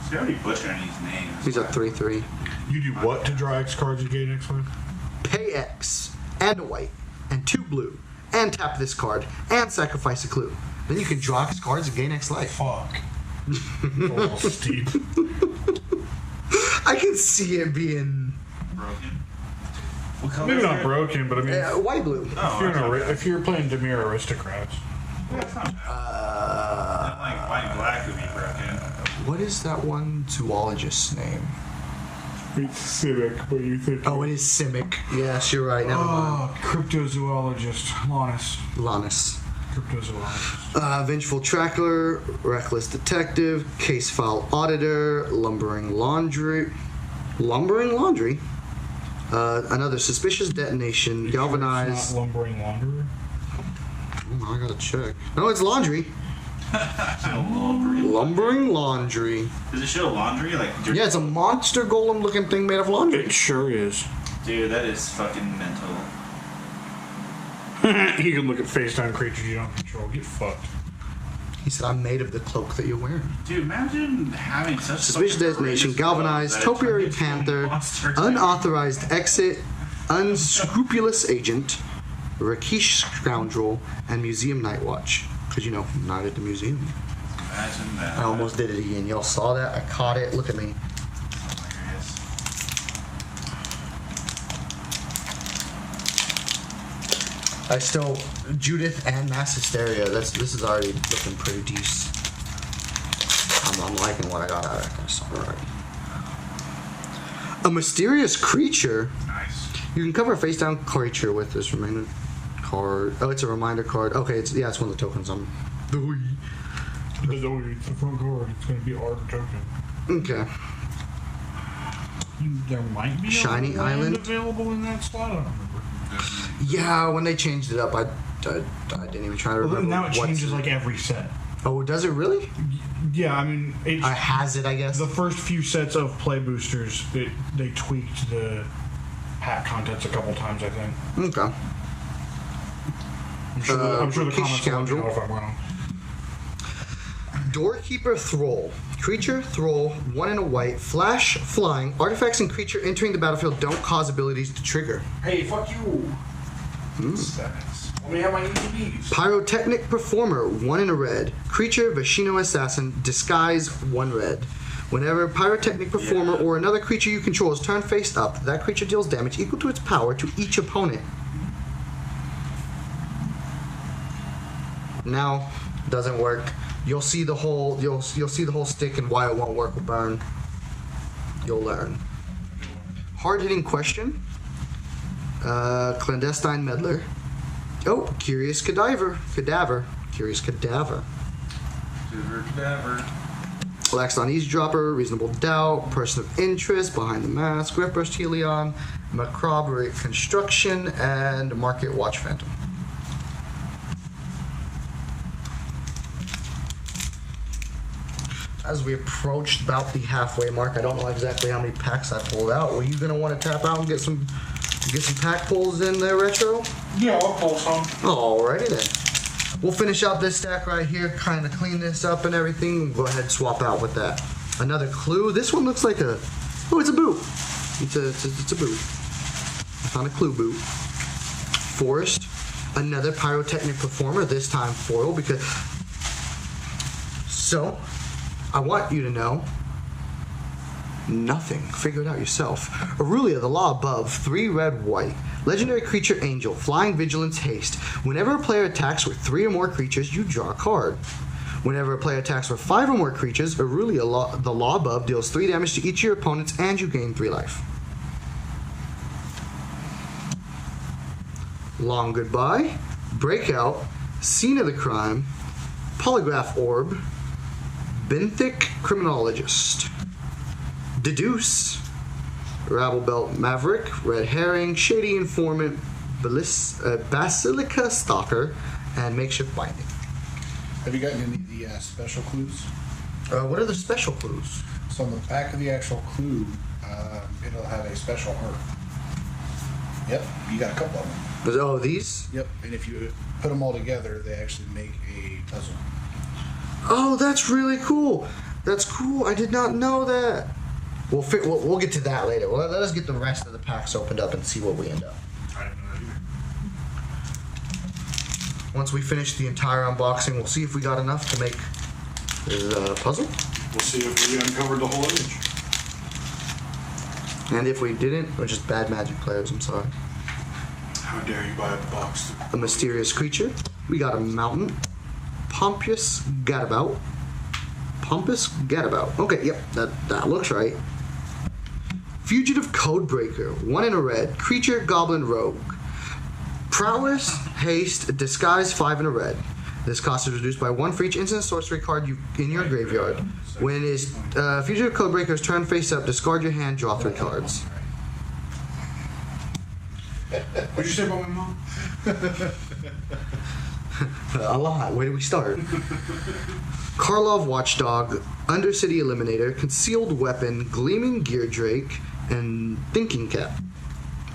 Speaker 3: So you're already butchering these names.
Speaker 1: These are 3/3.
Speaker 2: You do what to draw X cards and gain X life?
Speaker 1: Pay X and a white and 2 blue and tap this card and sacrifice a clue. Then you can draw X cards and gain X life.
Speaker 2: Fuck. A little steep.
Speaker 1: I can see it being
Speaker 3: Broken. What color
Speaker 2: Maybe
Speaker 3: is
Speaker 2: not
Speaker 3: it?
Speaker 2: broken, but I mean,
Speaker 1: white blue.
Speaker 3: Oh,
Speaker 2: if you're playing Demir Aristocrats,
Speaker 3: that's not bad. Like white and black would be broken.
Speaker 1: What is that one zoologist's name?
Speaker 2: it's Civic. What do you think?
Speaker 1: Oh, it is Simic. Yes, you're right. Never mind.
Speaker 2: Cryptozoologist,
Speaker 1: Lannis.
Speaker 2: Cryptozoologist.
Speaker 1: Vengeful Tracker, Reckless Detective, Case File Auditor, Lumbering Laundry. Another Suspicious Detonation, Galvanized.
Speaker 2: It's not lumbering launderer.
Speaker 1: I gotta check. No, it's Laundry.
Speaker 3: Laundry.
Speaker 1: Lumbering Laundry.
Speaker 3: Does it show laundry? Like,
Speaker 1: Yeah, it's a monster golem looking thing made of laundry.
Speaker 2: It sure is.
Speaker 3: dude, that is fucking mental.
Speaker 2: You can look at FaceTime creatures you don't control. Get fucked.
Speaker 1: He said, I'm made of the cloak that you're wearing.
Speaker 3: Dude, imagine having such
Speaker 1: Suspicious
Speaker 3: fucking
Speaker 1: Detonation,
Speaker 3: courageous
Speaker 1: Galvanized,
Speaker 3: love that it
Speaker 1: Topiary
Speaker 3: turns into a
Speaker 1: Panther,
Speaker 3: monster.
Speaker 1: Unauthorized Exit, Unscrupulous Agent, Rakish Scoundrel, and Museum Night Watch. Because, you know, not at the museum.
Speaker 3: Imagine that.
Speaker 1: I almost did it again. Y'all saw that? I caught it. Look at me.
Speaker 3: Hilarious.
Speaker 1: I still Judith and Mass Hysteria. This is already looking pretty decent. I'm liking what I got out of this already. A mysterious creature.
Speaker 3: Nice.
Speaker 1: You can cover a face down creature with this reminder card. Oh, it's a reminder card. Okay, it's one of the tokens.
Speaker 2: It's the front card. It's going to be our token.
Speaker 1: Okay.
Speaker 2: There might be
Speaker 1: Shiny
Speaker 2: a land
Speaker 1: Island?
Speaker 2: available in that slot. I don't remember.
Speaker 1: Yeah, when they changed it up, I didn't even try to remember.
Speaker 2: Now it
Speaker 1: what's-
Speaker 2: changes like every set.
Speaker 1: Oh, does it really?
Speaker 2: Yeah, I mean,
Speaker 1: Has it, I guess.
Speaker 2: the first few sets of play boosters, they tweaked the pack contents a couple times, I think.
Speaker 1: Okay.
Speaker 2: I'm sure the comments will let me
Speaker 1: Scoundrel.
Speaker 2: know if I'm wrong.
Speaker 1: Doorkeeper Thrall. Creature, Thrall, 1 and a white, flash, flying. Artifacts and creature entering the battlefield don't cause abilities to trigger.
Speaker 3: Hey, fuck you. Stats. Let me have my ETBs.
Speaker 1: Pyrotechnic Performer, 1 and a red. Creature, Vashino Assassin, disguise, 1 red. Whenever Pyrotechnic Performer or another creature you control is turned face up, that creature deals damage equal to its power to each opponent. Now, doesn't work. You'll see the whole see the whole stick and why it won't work with burn. You'll learn. Hard-hitting question. Clandestine Meddler. Oh, Curious Cadaver. Curious Cadaver.
Speaker 3: Cadaver.
Speaker 1: Relaxed on Eavesdropper, Reasonable Doubt, Person of Interest, Behind the Mask, Griftburst Helion, Macabre Construction, and Market Watch Phantom. As we approached about the halfway mark, I don't know exactly how many packs I pulled out. Were you gonna want to tap out and get some pack pulls in there, Retro?
Speaker 2: Yeah, I'll pull some.
Speaker 1: Alrighty then. We'll finish out this stack right here, kind of clean this up and everything. Go ahead and swap out with that. Another clue. This one looks like a... Oh, it's a boot. It's a boot. I found a clue boot. Forest. Another Pyrotechnic Performer, this time foil, because... So, I want you to know... Nothing. Figure it out yourself. Aurelia, the law above, 3 red, white. Legendary creature Angel, flying vigilance haste. Whenever a player attacks with 3 or more creatures, you draw a card. Whenever a player attacks with 5 or more creatures, Aurelia, the law above, deals 3 damage to each of your opponents and you gain 3 life. Long Goodbye, Breakout, Scene of the Crime, Polygraph Orb, Benthic Criminologist, Deduce, Rabble Belt Maverick, Red Herring, Shady Informant, Basilica Stalker, and Makeshift Binding.
Speaker 4: Have you gotten any of the special clues?
Speaker 1: What are the special clues?
Speaker 4: So on the back of the actual clue, it'll have a special art. Yep, you got a couple of them.
Speaker 1: Oh, these?
Speaker 4: Yep, and if you put them all together, they actually make a puzzle.
Speaker 1: Oh, that's really cool. That's cool. I did not know that. We'll get to that later. Well, let us get the rest of the packs opened up and see what we end up.
Speaker 2: I didn't know that either.
Speaker 1: Once we finish the entire unboxing, we'll see if we got enough to make the puzzle.
Speaker 2: We'll see if we uncovered the whole image.
Speaker 1: And if we didn't, we're just bad Magic players. I'm sorry.
Speaker 2: How dare you buy a box?
Speaker 1: A mysterious creature. We got a mountain. Pompous Gadabout. Okay, yep, that looks right. Fugitive Codebreaker. 1 in a red. Creature, Goblin, Rogue. Prowess, Haste, Disguise, 5 in a red. This cost is reduced by 1 for each instant sorcery card in your graveyard. When is Fugitive Codebreaker's turn face up, discard your hand, draw 3 cards.
Speaker 2: What'd you say about my mom?
Speaker 1: A lot. Where do we start? Karlov Watchdog, Undercity Eliminator, Concealed Weapon, Gleaming Gear Drake, and Thinking Cap.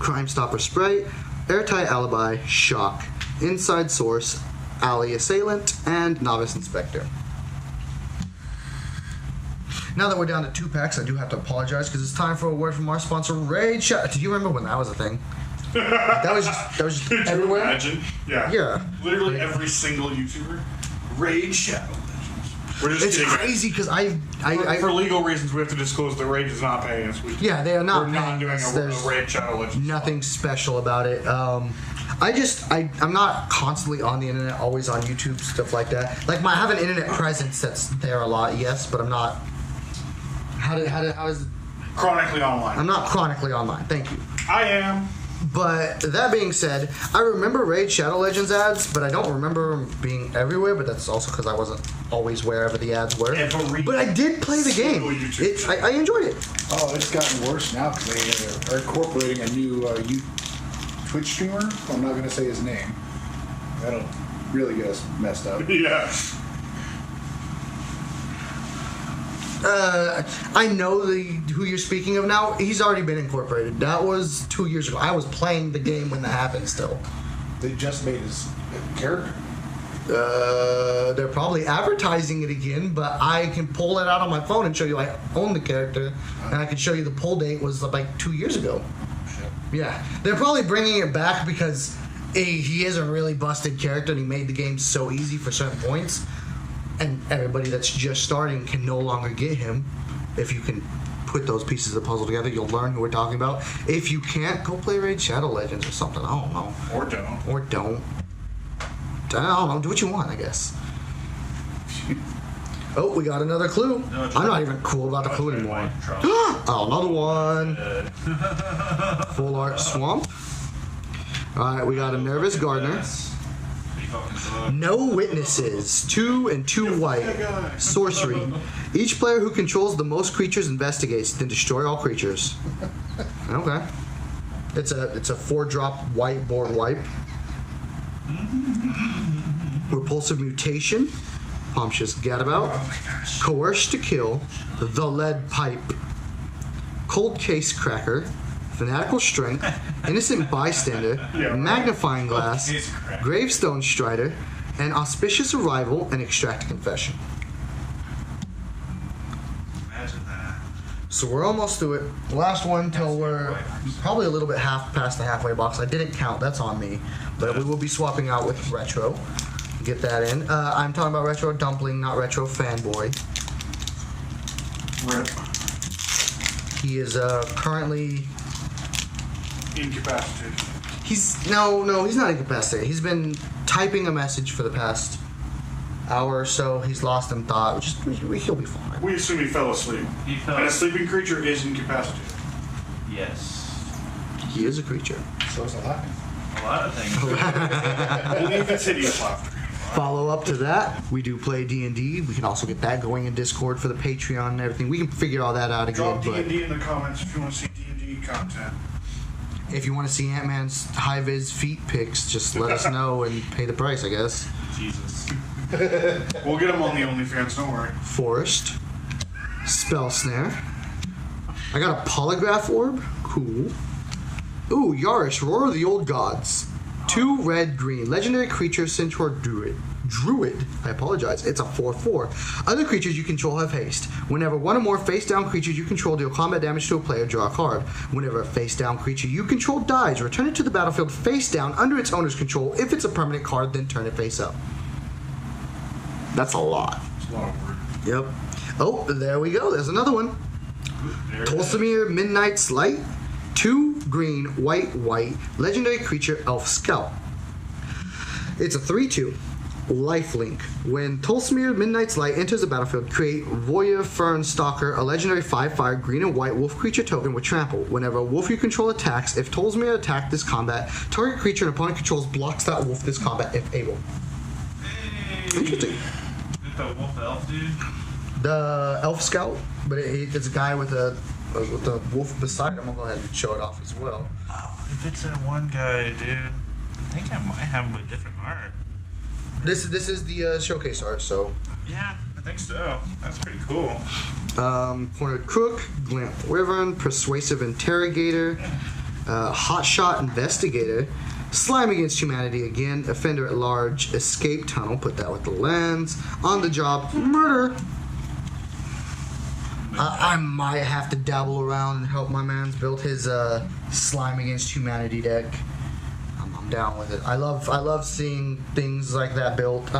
Speaker 1: Crime Stopper Sprite, Airtight Alibi, Shock, Inside Source, Alley Assailant, and Novice Inspector. Now that we're down to 2 packs, I do have to apologize because it's time for a word from our sponsor, Raid Shadow. Did you remember when that was a thing? That was just everywhere.
Speaker 2: Imagine. Yeah.
Speaker 1: Yeah.
Speaker 2: Literally every single YouTuber. Raid Shadow Legends. We're just
Speaker 1: It's
Speaker 2: kidding.
Speaker 1: crazy because
Speaker 2: For legal reasons, we have to disclose that Raid is not paying us.
Speaker 1: Yeah, they are not
Speaker 2: We're not
Speaker 1: paying
Speaker 2: doing
Speaker 1: us.
Speaker 2: a
Speaker 1: There's
Speaker 2: Raid Shadow Legends.
Speaker 1: nothing special about it. I'm not constantly on the internet, always on YouTube, stuff like that. Like I have an internet presence that's there a lot, yes, but I'm not. How is?
Speaker 2: Chronically online.
Speaker 1: I'm not chronically online. Thank you.
Speaker 2: I am.
Speaker 1: But that being said, I remember Raid Shadow Legends ads, but I don't remember them being everywhere. But that's also because I wasn't always wherever the ads were. But I did play the game. I enjoyed it.
Speaker 4: Oh, it's gotten worse now because they are incorporating a new Twitch streamer. I'm not going to say his name. That'll really get us messed up.
Speaker 2: Yeah.
Speaker 1: I know who you're speaking of now. He's already been incorporated. That was 2 years ago. I was playing the game when that happened still.
Speaker 4: They just made his character.
Speaker 1: They're probably advertising it again, but I can pull it out on my phone and show you I own the character, and I can show you the pull date was like 2 years ago.
Speaker 4: Shit.
Speaker 1: Yeah, they're probably bringing it back because he is a really busted character and he made the game so easy for certain points, and everybody that's just starting can no longer get him. If you can put those pieces of the puzzle together, you'll learn who we're talking about. If you can't, go play Raid Shadow Legends or something. I don't know.
Speaker 2: Or don't.
Speaker 1: Or don't. I don't know. Do what you want, I guess. Oh, we got another clue.
Speaker 3: No,
Speaker 1: I'm not even cool about the clue anymore. Oh, another one. Full art swamp. All right, we got a nervous gardener. No witnesses. 2 and 2 white. Sorcery. Each player who controls the most creatures investigates, then destroy all creatures. Okay. It's a 4-drop white board wipe. Repulsive mutation. Pompous gadabout. Coerced to kill. The lead pipe. Cold case cracker. Fanatical strength. Innocent bystander. Magnifying glass. Gravestone strider. And auspicious arrival and extract confession.
Speaker 3: Imagine that.
Speaker 1: So we're almost through it. Last one till we're probably a little bit past the halfway box. I didn't count. That's on me. But we will be swapping out with retro. Get that in. I'm talking about retro dumpling, not retro fanboy.
Speaker 2: Rip.
Speaker 1: He is currently.
Speaker 2: Incapacitated.
Speaker 1: He's not incapacitated. He's been typing a message for the past hour or so. He's lost in thought. He'll be fine.
Speaker 2: We assume he fell asleep.
Speaker 3: He fell
Speaker 2: And a
Speaker 3: asleep.
Speaker 2: sleeping creature is incapacitated.
Speaker 3: Yes.
Speaker 1: He is a creature.
Speaker 4: So is a lot.
Speaker 3: A lot of things.
Speaker 2: Only if it's hideous laughter.
Speaker 1: Follow up to that, we do play D&D. We can also get that going in Discord for the Patreon and everything. We can figure all that out again.
Speaker 2: Drop D&D in the comments if you want to see D&D content.
Speaker 1: If you want to see Ant-Man's high-vis feet pics, just let us know and pay the price, I guess.
Speaker 3: Jesus.
Speaker 2: We'll get them on the OnlyFans, don't worry.
Speaker 1: Forest. Spell Snare. I got a Polygraph Orb. Cool. Ooh, Yarish, Roar of the Old Gods. 2 red, green. Legendary creature, Centaur Druid. I apologize. It's a 4/4. Other creatures you control have haste. Whenever one or more face-down creatures you control deal combat damage to a player, draw a card. Whenever a face-down creature you control dies, return it to the battlefield face-down under its owner's control. If it's a permanent card, then turn it face-up. That's a lot.
Speaker 2: It's a lot of work.
Speaker 1: Yep. Oh, there we go. There's another one. Tolsimir Midnight's Light. 2 green, white, legendary creature, Elf Scout. It's a 3/2. Lifelink. When Tolsimir Midnight's Light enters the battlefield, create Voya Fern Stalker, a legendary 5/5 green and white wolf creature token with trample. Whenever a wolf you control attacks, if Tolsimir attacked this combat, target creature an opponent controls blocks that wolf this combat if able.
Speaker 3: Hey.
Speaker 1: Interesting.
Speaker 3: Is it the wolf elf dude?
Speaker 1: The Elf Scout, but it's a guy with a wolf beside him. I'll go ahead and show it off as well.
Speaker 3: Oh, if it's that one guy, dude. I think I might have him with different art.
Speaker 1: This is the showcase art, so.
Speaker 3: Yeah, I think so. That's pretty cool.
Speaker 1: Cornered Crook, Glint Wyvern, Persuasive Interrogator, Hotshot Investigator, Slime Against Humanity again, Offender at Large, Escape Tunnel, put that with the lens, On the Job, Murder. I might have to dabble around and help my man's build his Slime Against Humanity deck. I'm down with it. I love seeing things like that built.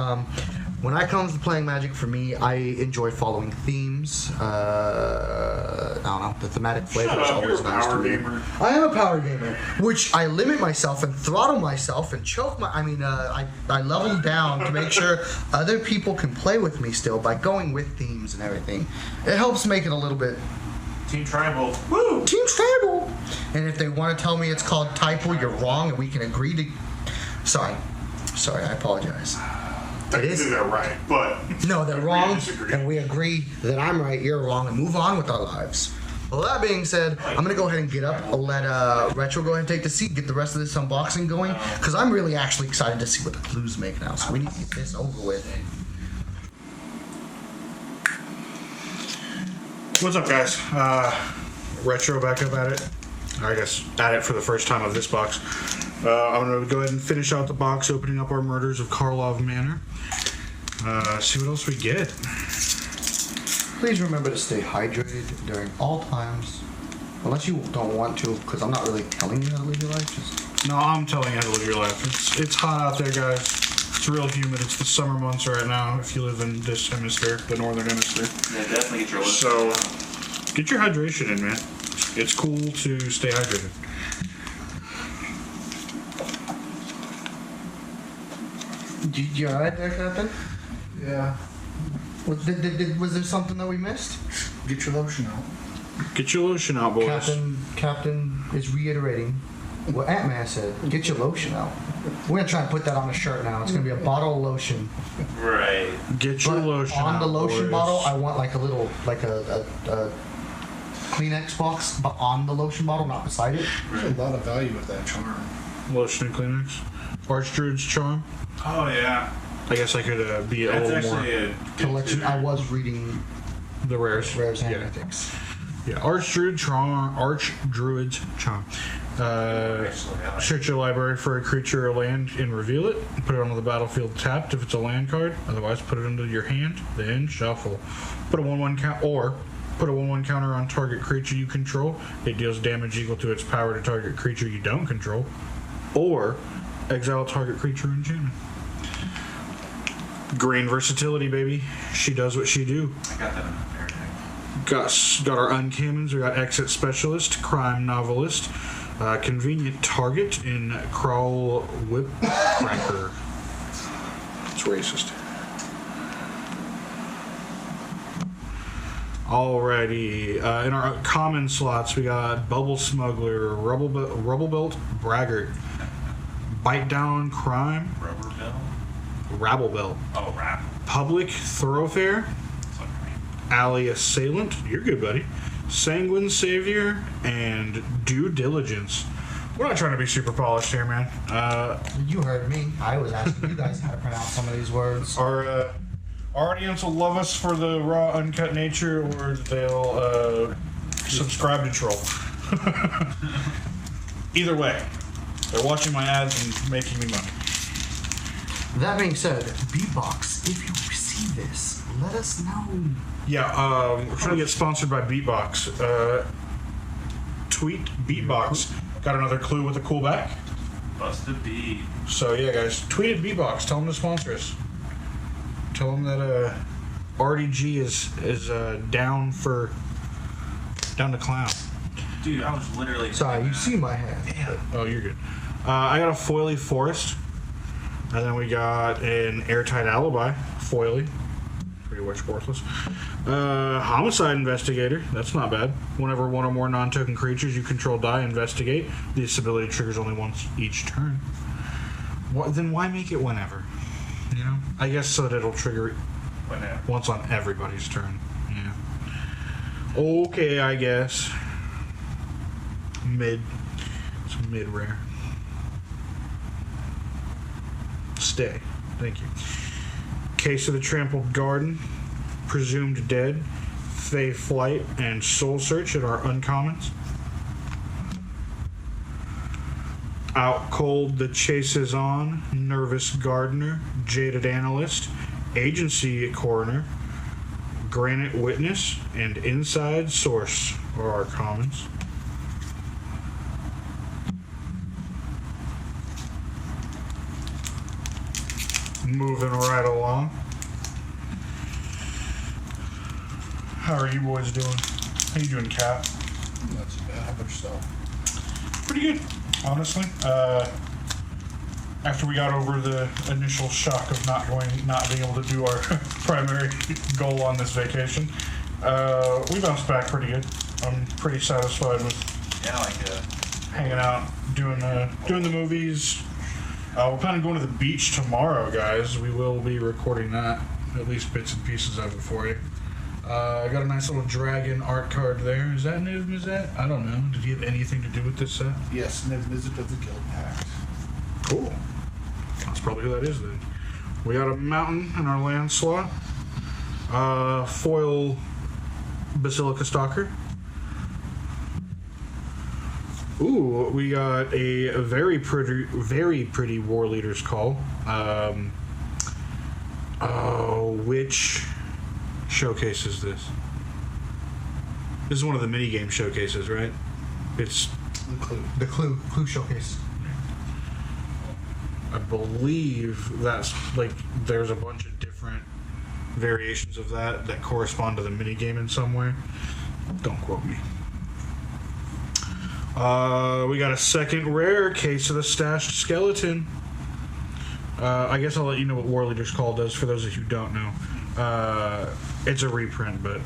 Speaker 1: When it comes to playing Magic, for me, I enjoy following themes. I don't know, the thematic flavor is always nice to me. I am a power gamer, which I limit myself and throttle myself and choke my. I level down to make sure other people can play with me still by going with themes and everything. It helps make it a little bit.
Speaker 3: Team Tribal. Woo!
Speaker 1: Team Tribal! And if they want to tell me it's called Typo, you're wrong, and we can agree to. Sorry, I apologize. It is.
Speaker 2: They're right, but
Speaker 1: No, they're wrong, and we agree that I'm right, you're wrong, and move on with our lives. Well, that being said, I'm going to go ahead and get up. I'll let Retro go ahead and take the seat, get the rest of this unboxing going, because I'm really actually excited to see what the clues make now, so we need to get this over with.
Speaker 2: what's up, guys? Retro back up at it. I guess at it for the first time of this box. I'm going to go ahead and finish out the box, opening up our Murders of Karlov Manor. See what else we get.
Speaker 1: Please remember to stay hydrated during all times. Unless you don't want to, because I'm not really telling you how to live your life. Just...
Speaker 2: No, I'm telling you how to live your life. It's hot out there, guys. It's real humid. It's the summer months right now if you live in this hemisphere, the northern hemisphere.
Speaker 3: Yeah, definitely get your
Speaker 2: So, get your hydration in, man. It's cool to stay hydrated.
Speaker 1: You alright there, Captain?
Speaker 4: Yeah.
Speaker 1: Was there something that we missed?
Speaker 4: Get your lotion out.
Speaker 2: Get your lotion out, boys.
Speaker 1: Captain is reiterating what Ant-Man said. Get your lotion out. We're gonna try and put that on a shirt now. It's gonna be a bottle of lotion.
Speaker 3: Right.
Speaker 2: Get your
Speaker 1: But
Speaker 2: lotion
Speaker 1: on
Speaker 2: out,
Speaker 1: the lotion
Speaker 2: boys.
Speaker 1: bottle, I want like a little, like a Kleenex box, but on the lotion bottle, not beside it.
Speaker 4: There's a lot of value with that charm.
Speaker 2: Lotion and Kleenex. Archdruid's Charm.
Speaker 3: Oh, yeah.
Speaker 2: I guess I could be a
Speaker 3: That's
Speaker 2: little more
Speaker 3: actually a
Speaker 1: Collection. I was reading
Speaker 2: the rares.
Speaker 1: Rares and
Speaker 2: Yeah.
Speaker 1: Antics.
Speaker 2: Yeah, Archdruid's Charm. Search your library for a creature or land and reveal it. Put it onto the battlefield tapped if it's a land card. Otherwise, put it into your hand. Then shuffle. Put a 1/1 counter on target creature you control. It deals damage equal to its power to target creature you don't control. Or exile target creature enchantment. Green versatility, baby. She does what she do.
Speaker 3: I got that in the pair tag.
Speaker 2: Got our uncommons. We got exit specialist, crime novelist, convenient target in crawl whip cracker. It's racist. Alrighty, in our common slots we got bubble smuggler, rubble belt braggart, bite down crime,
Speaker 3: Rubber bell.
Speaker 2: rabble belt,
Speaker 3: Oh, rap.
Speaker 2: public thoroughfare,
Speaker 3: Sorry.
Speaker 2: alley assailant, you're good, buddy, sanguine savior, and due diligence. We're not trying to be super polished here, man.
Speaker 1: You heard me. I was asking you guys how to pronounce some of these words.
Speaker 2: Our audience will love us for the raw, uncut nature, or they'll subscribe to troll. Either way, they're watching my ads and making me money.
Speaker 1: That being said, Beatbox, if you receive this, let us know.
Speaker 2: Yeah, we're trying to get sponsored by Beatbox. Tweet Beatbox. Got another clue with a cool back.
Speaker 3: Bust a beat.
Speaker 2: So yeah, guys, tweet at Beatbox. Tell them to sponsor us. Tell them that RDG is down to clown.
Speaker 3: Dude, I was literally.
Speaker 1: Sorry, you see my hand.
Speaker 2: Oh, you're good. I got a foily forest, and then we got an airtight alibi foily. Pretty much worthless. Homicide investigator. That's not bad. Whenever one or more non-token creatures you control die, investigate. This ability triggers only once each turn. Then why make it whenever? You know, I guess so that it'll trigger
Speaker 3: Whenever.
Speaker 2: once on everybody's turn. Yeah. Okay, I guess. It's mid rare. Stay. Thank you. Case of the Trampled Garden, Presumed Dead, Fey Flight, and Soul Search at our uncommons. Out Cold, The Chase Is On, Nervous Gardener, Jaded Analyst, Agency Coroner, Granite Witness, and Inside Source are our commons. Moving right along. How are you boys doing? How you doing, Cap?
Speaker 4: Not too bad. How about yourself?
Speaker 2: Pretty good, honestly. After we got over the initial shock of not being able to do our primary goal on this vacation, we bounced back pretty good. I'm pretty satisfied with
Speaker 3: Yeah, like
Speaker 2: hanging out, doing the movies. We're planning on going to the beach tomorrow, guys. We will be recording that, at least bits and pieces of it for you. I got a nice little dragon art card there. Is that Niv Mizzet? I don't know. Did he have anything to do with this set?
Speaker 4: Yes, Niv Mizzet of the Guild Pact.
Speaker 2: Cool. That's probably who that is then. We got a mountain in our land slot. Foil Basilica Stalker. Ooh, we got a very pretty War Leader's Call. Which showcase is this? This is one of the minigame showcases, right? It's
Speaker 1: The clue showcase.
Speaker 2: I believe that's like there's a bunch of different variations of that correspond to the minigame in some way. Don't quote me. We got a second rare case of the stashed skeleton. I guess I'll let you know what War Leader's Call does for those of you who don't know. It's a reprint, but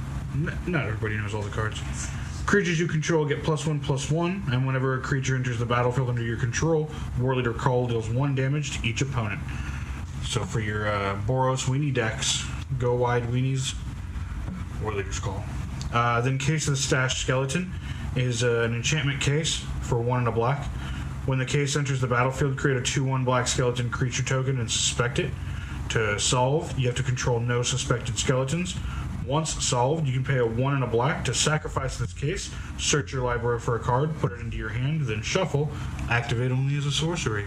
Speaker 2: not everybody knows all the cards. Creatures you control get +1/+1, and whenever a creature enters the battlefield under your control, War Leader Call deals 1 damage to each opponent. So for your Boros Weenie decks, go wide weenies, War Leader's Call. Then Case of the Stashed Skeleton is an enchantment case for 1 and a black. When the case enters the battlefield, create a 2/1 black skeleton creature token and suspect it. To solve, you have to control no suspected skeletons. Once solved, you can pay a 1 and a black to sacrifice this case, search your library for a card, put it into your hand, then shuffle, activate only as a sorcery.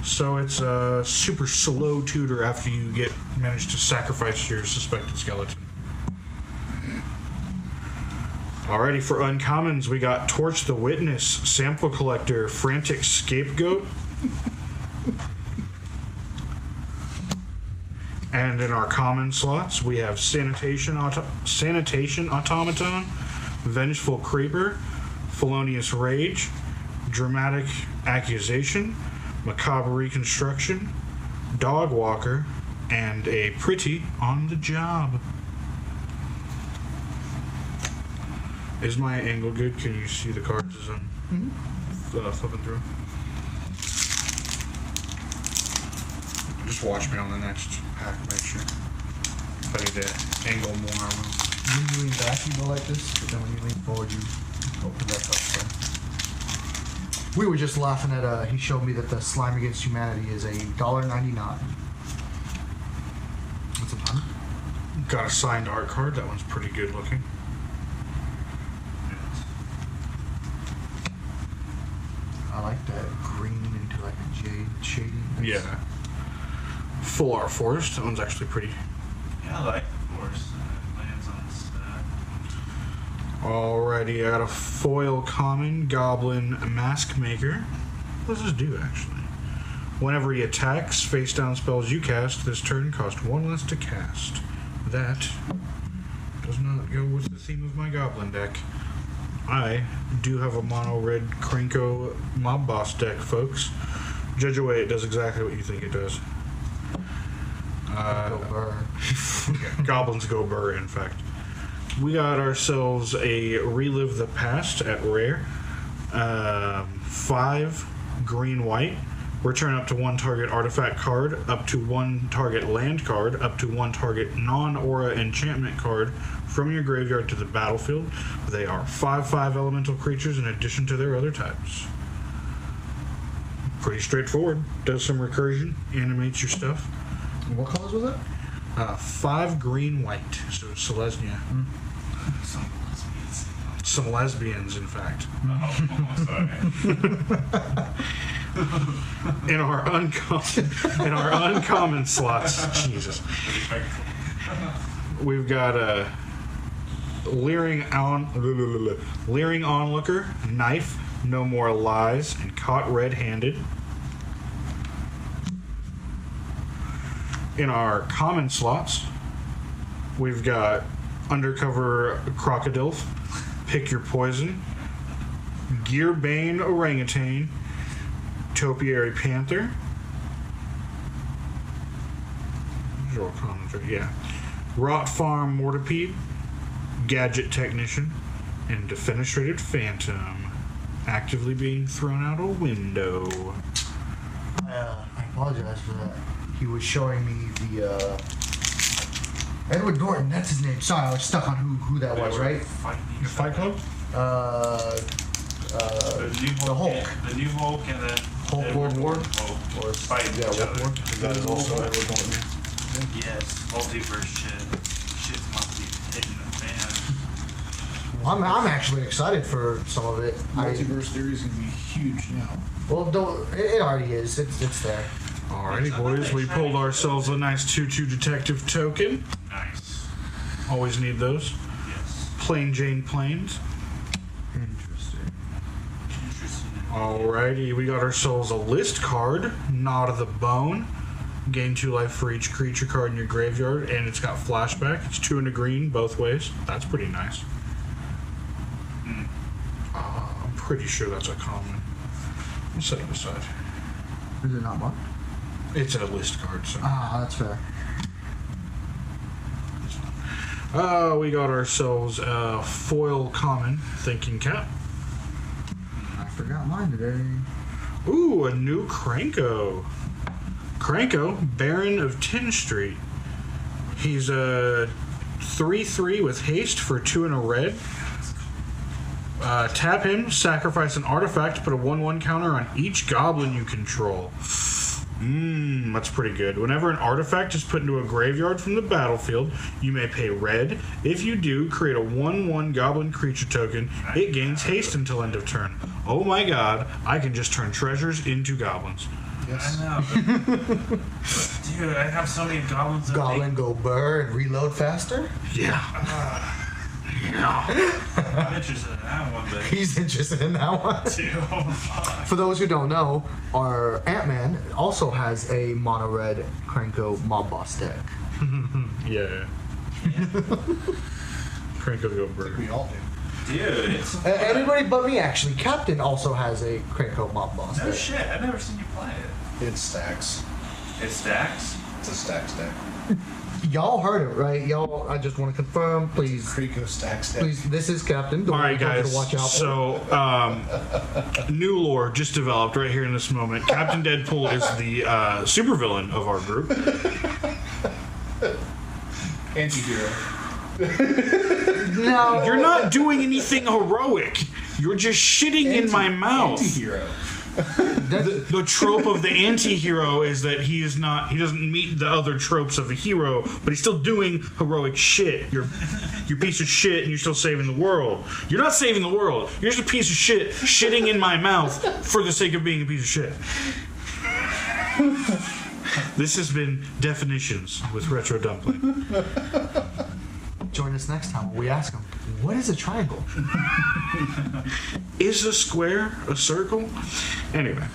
Speaker 2: So it's a super slow tutor after you manage to sacrifice your suspected skeleton. Alrighty, for uncommons, we got Torch the Witness, Sample Collector, Frantic Scapegoat. And in our common slots, we have Sanitation Automaton, Vengeful Creeper, Felonious Rage, Dramatic Accusation, Macabre Reconstruction, Dog Walker, and a Pretty on the Job. Is my angle good? Can you see the cards as I'm flipping through? Just watch me on the next pack, make sure. If I need to angle more, I will.
Speaker 1: When you lean back, you go like this, but then when you lean forward, you open that up. So. We were just laughing at, he showed me that the Slime Against Humanity is $1.99. What's a pun?
Speaker 2: Got a signed art card. That one's pretty good looking.
Speaker 1: I like that green into like a jade shading.
Speaker 2: Yeah. Full Art Forest. That one's actually pretty.
Speaker 3: Yeah, I like the forest. Lands on this.
Speaker 2: Alrighty, I got a foil common Goblin Mask Maker. What does this do actually? Whenever he attacks, face down spells you cast this turn cost 1 less to cast. That does not go with the theme of my Goblin deck. I do have a mono red Krenko Mob Boss deck, folks. Judge away, it does exactly what you think it does.
Speaker 1: Go burr.
Speaker 2: Goblins go burr, in fact. We got ourselves a Relive the Past at rare. 5 green-white. Return up to 1 target artifact card, up to 1 target land card, up to 1 target non-aura enchantment card from your graveyard to the battlefield. They are 5/5 elemental creatures in addition to their other types. Pretty straightforward. Does some recursion, animates your stuff.
Speaker 1: What colors was it?
Speaker 2: 5 green-white, so Selesnya. Some lesbians, in fact. In our uncommon slots, Jesus, we've got a leering onlooker, knife, no more lies, and caught red-handed. In our common slots, we've got Undercover Crocodile, Pick Your Poison, Gearbane Orangutan, Topiary Panther, yeah, Rot Farm Mortipede, Gadget Technician, and Defenestrated Phantom, actively being thrown out a window.
Speaker 1: I apologize for that. He was showing me the Edward Norton. That's his name. Sorry, I was stuck on who that was. Right?
Speaker 2: The Fight Club?
Speaker 1: The Hulk.
Speaker 3: The new Hulk and the
Speaker 1: Hulk World War?
Speaker 3: Or fighting
Speaker 1: Yeah,
Speaker 3: each
Speaker 1: World
Speaker 3: other.
Speaker 1: War.
Speaker 2: That is also Edward Norton.
Speaker 3: Yes, multiverse shit. Shit's must be hitting the fan.
Speaker 1: I'm actually excited for some of it.
Speaker 4: Multiverse theory is going to be huge now.
Speaker 1: Well, it already is. It's there.
Speaker 2: Alrighty, boys, we pulled ourselves a nice 2/2 detective token.
Speaker 3: Nice.
Speaker 2: Always need those.
Speaker 3: Yes.
Speaker 2: Plain Jane Plains.
Speaker 1: Interesting.
Speaker 3: Interesting.
Speaker 2: Alrighty, we got ourselves a list card, Knot of the Bone. Gain 2 life for each creature card in your graveyard, and it's got flashback. It's 2 and a green both ways. That's pretty nice. I'm pretty sure that's a common. I'll set it aside.
Speaker 1: Is it not marked?
Speaker 2: It's a list card, so.
Speaker 1: Ah, that's fair.
Speaker 2: We got ourselves a foil common thinking cap.
Speaker 1: I forgot mine today.
Speaker 2: Ooh, a new Cranko. Cranko, Baron of Tin Street. He's a 3/3 with haste for 2 and a red. Tap him, sacrifice an artifact, put a 1/1 counter on each goblin you control. That's pretty good. Whenever an artifact is put into a graveyard from the battlefield, you may pay red. If you do, create a 1/1 goblin creature token. It gains haste until end of turn. Oh my god, I can just turn treasures into goblins.
Speaker 4: Yes.
Speaker 3: I know. Dude, I have so many goblins.
Speaker 1: Goblin go burr and reload faster?
Speaker 2: Yeah.
Speaker 3: I'm interested in that one, but
Speaker 1: He's interested in that one.
Speaker 3: too.
Speaker 1: For those who don't know, our Ant-Man also has a mono red Cranko Mob Boss deck.
Speaker 2: Yeah. Cranko go bird.
Speaker 4: We all do.
Speaker 3: Dude, it's
Speaker 1: Anybody but me, actually. Captain also has a Cranko Mob Boss
Speaker 3: no
Speaker 1: deck.
Speaker 3: shit. I've never seen you play it.
Speaker 4: It stacks.
Speaker 3: It stacks.
Speaker 4: It's a stack stack.
Speaker 1: Y'all heard it, right? Y'all, I just want to confirm, please.
Speaker 4: Creco stack stack.
Speaker 1: Please, this is Captain. The
Speaker 2: All
Speaker 1: one
Speaker 2: right,
Speaker 1: you told me
Speaker 2: guys.
Speaker 1: to watch out for.
Speaker 2: So, new lore just developed right here in this moment. Captain Deadpool is the supervillain of our group.
Speaker 4: Anti-hero.
Speaker 1: No.
Speaker 2: You're not doing anything heroic. You're just shitting in my mouth.
Speaker 4: Anti-hero.
Speaker 2: The trope of the anti-hero is that he doesn't meet the other tropes of a hero, but he's still doing heroic shit. You're a piece of shit and you're still saving the world. You're not saving the world. You're just a piece of shit shitting in my mouth for the sake of being a piece of shit. This has been Definitions with Retro Dumpling.
Speaker 1: Join us next time when we ask him, what is a triangle?
Speaker 2: Is a square a circle? Anyway.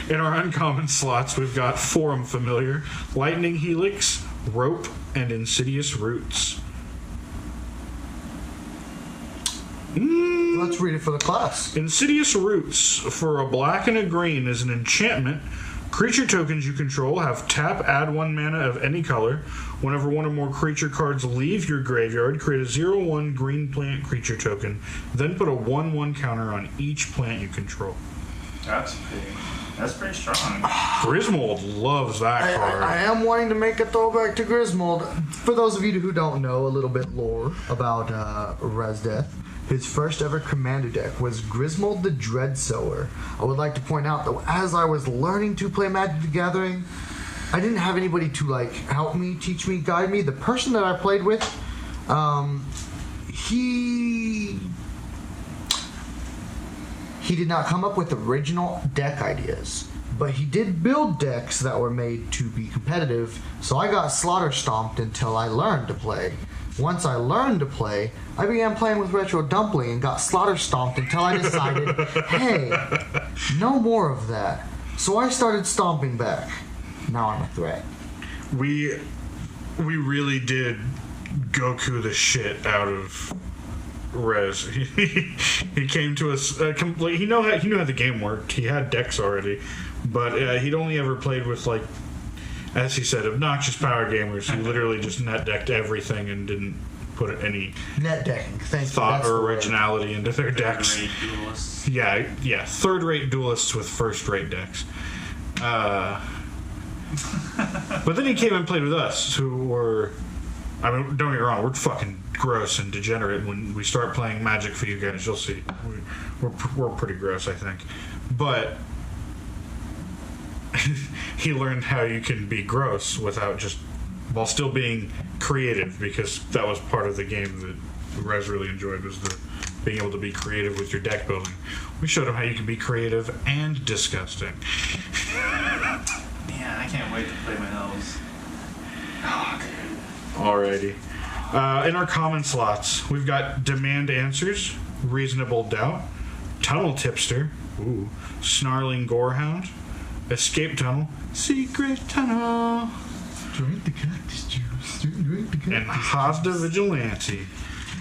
Speaker 2: In our uncommon slots, we've got Forum Familiar, Lightning Helix, Rope, and Insidious Roots.
Speaker 1: Let's read it for the class.
Speaker 2: Insidious Roots, for a black and a green, is an enchantment. Creature tokens you control have tap, add 1 mana of any color. Whenever one or more creature cards leave your graveyard, create a 0/1 green plant creature token. Then put a 1/1 counter on each plant you control.
Speaker 3: That's pretty strong.
Speaker 2: Griswold loves that card.
Speaker 1: I am wanting to make a throwback to Griswold. For those of you who don't know a little bit lore about Resdeath, his first ever commander deck was Griswold the Dreadsower. I would like to point out that as I was learning to play Magic the Gathering, I didn't have anybody to help me, teach me, guide me. The person that I played with, he did not come up with original deck ideas, but he did build decks that were made to be competitive, so I got slaughter stomped until I learned to play. Once I learned to play, I began playing with Retro Dumpling and got slaughter stomped until I decided, hey, no more of that. So I started stomping back. Now I'm a threat.
Speaker 2: We really did Goku the shit out of Rez. He came to us complete. He knew how the game worked. He had decks already, but he'd only ever played with, like, as he said, obnoxious power gamers who literally just net decked everything and didn't put any
Speaker 1: Net decking. Thank you.
Speaker 2: thought
Speaker 1: That's
Speaker 2: or
Speaker 1: the word.
Speaker 2: originality into their decks.
Speaker 3: Third-rate duelists.
Speaker 2: Yeah, third-rate duelists with first-rate decks. But then he came and played with us, who were, I mean, don't get me wrong, we're fucking gross and degenerate. When we start playing Magic for you guys, you'll see. We're pretty gross, I think. But he learned how you can be gross while still being creative, because that was part of the game that Rez really enjoyed, was the being able to be creative with your deck building. We showed him how you can be creative and disgusting.
Speaker 3: Man, I can't wait to play my elves. Oh, dude.
Speaker 2: Alrighty. In our common slots, we've got Demand Answers, Reasonable Doubt, Tunnel Tipster, Snarling Gorehound, Escape Tunnel, Secret Tunnel,
Speaker 1: Drink the cactus juice. Drink the cactus
Speaker 2: and Hazda Vigilante.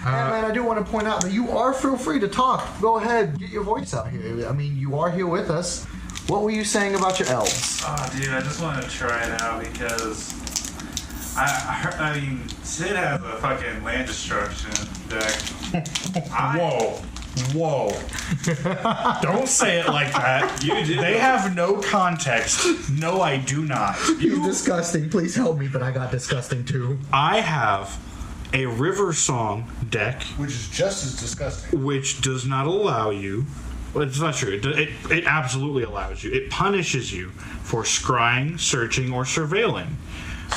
Speaker 1: Man, I do want to point out that you are feel free to talk. Go ahead, get your voice out here. I mean, you are here with us. What were you saying about your elves?
Speaker 3: Oh, dude, I just want to try it out because I mean, Sid has a fucking land destruction deck.
Speaker 2: Whoa. Don't say it like that.
Speaker 3: You do.
Speaker 2: They have no context. No, I do not.
Speaker 1: You're disgusting. Please help me, but I got disgusting too.
Speaker 2: I have a River Song deck,
Speaker 4: Which is just as disgusting.
Speaker 2: which does not allow you. Well, it's not true. It absolutely allows you. It punishes you for scrying, searching, or surveilling.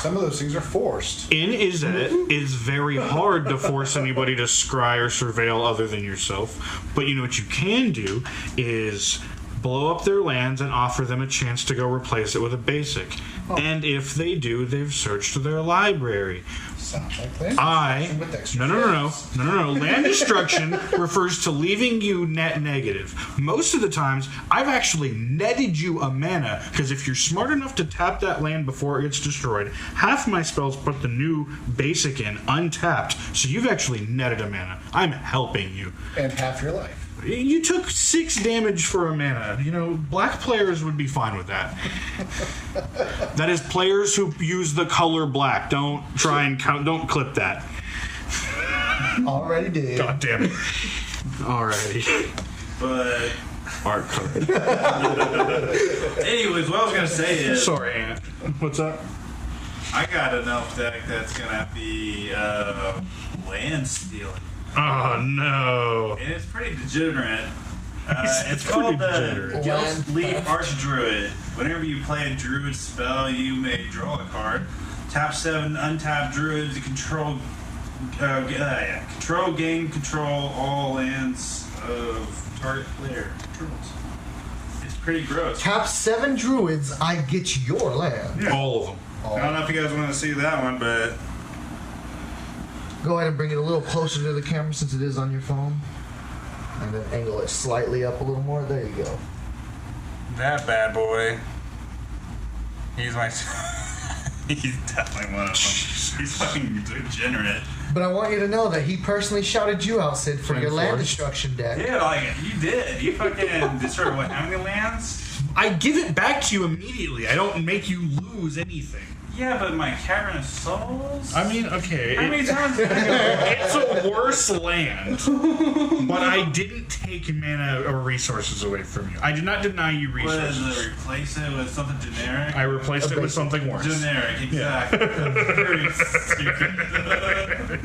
Speaker 4: Some of those things are forced.
Speaker 2: In Izzet, it's very hard to force anybody to scry or surveil other than yourself. But you know what you can do is blow up their lands and offer them a chance to go replace it with a basic. And if they do, they've searched their library.
Speaker 4: Sounds like that. With extra
Speaker 2: No.
Speaker 4: ships.
Speaker 2: Land destruction refers to leaving you net negative. Most of the times, I've actually netted you a mana, because if you're smart enough to tap that land before it gets destroyed, half my spells put the new basic in untapped, so you've actually netted a mana. I'm helping you.
Speaker 4: And half your life.
Speaker 2: You took 6 damage for a mana. You know, black players would be fine with that. That is players who use the color black. Don't try and count. Don't clip that.
Speaker 1: Already did.
Speaker 2: God damn it. Alrighty.
Speaker 3: But
Speaker 2: Art card.
Speaker 3: anyways, what I was gonna say is
Speaker 2: Sorry, Aunt. What's up?
Speaker 3: I got an elf deck that's gonna be land stealing.
Speaker 2: Oh, no.
Speaker 3: And it's pretty degenerate. It's
Speaker 2: pretty
Speaker 3: called the
Speaker 2: degenerate.
Speaker 3: Guilt Leaf Archdruid. Whenever you play a druid spell, you may draw a card. Tap 7 untapped druids to control control all lands of target player controls. It's pretty gross.
Speaker 1: Tap 7 druids, I get your land.
Speaker 2: All of them.
Speaker 3: I don't know if you guys want to see that one, but
Speaker 1: Go ahead and bring it a little closer to the camera since it is on your phone. And then angle it slightly up a little more. There you go.
Speaker 3: that bad boy, he's my. He's definitely one of them. He's fucking degenerate.
Speaker 1: But I want you to know that he personally shouted you out, Sid, for your land destruction deck.
Speaker 3: Yeah, like, you did. You fucking destroyed what, how many lands?
Speaker 2: I give it back to you immediately. I don't make you lose anything.
Speaker 3: Yeah, but my Cavern of Souls?
Speaker 2: I mean, okay.
Speaker 3: How many times
Speaker 2: It's a worse land, but I didn't take mana or resources away from you. I did not deny you
Speaker 3: What is
Speaker 2: resources.
Speaker 3: it, replace it with something generic?
Speaker 2: I replaced it with something worse.
Speaker 3: Generic, exactly. Very stupid.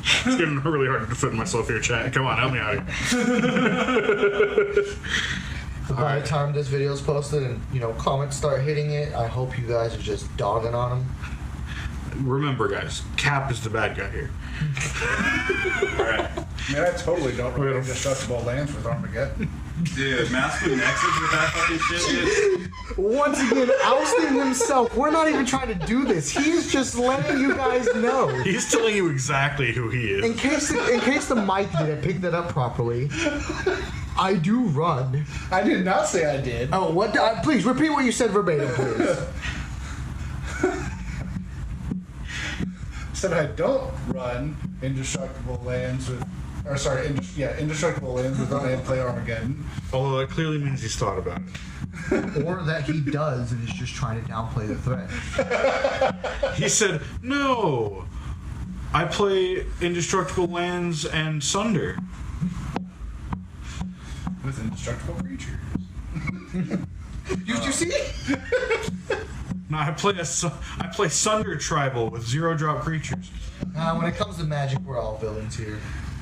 Speaker 2: It's getting really hard to defend myself here, chat. Come on, help me out here.
Speaker 1: By the time this video is posted and, comments start hitting it, I hope you guys are just dogging on him.
Speaker 2: Remember, guys, Cap is the bad guy here.
Speaker 3: Alright.
Speaker 4: Man, I totally don't really indestructible lands with Armageddon.
Speaker 3: Dude, Mouse with Nexus with that fucking shit, dude.
Speaker 1: Once again, ousting himself. We're not even trying to do this. He's just letting you guys know.
Speaker 2: He's telling you exactly who he is.
Speaker 1: In case the mic didn't pick that up properly, I do run.
Speaker 4: I did not say I did.
Speaker 1: Oh, what? Please repeat what you said verbatim, please.
Speaker 4: said I don't run Indestructible Lands with, or sorry, Indestructible Lands with Run and Play Armageddon.
Speaker 2: Although that clearly means he's thought about it.
Speaker 1: Or that he does and is just trying to downplay the threat.
Speaker 2: He said, "No, I play Indestructible Lands and Sunder."
Speaker 4: With indestructible creatures. you see?
Speaker 2: No, I play Sunder Tribal with 0-drop creatures.
Speaker 1: When it comes to Magic, we're all villains here.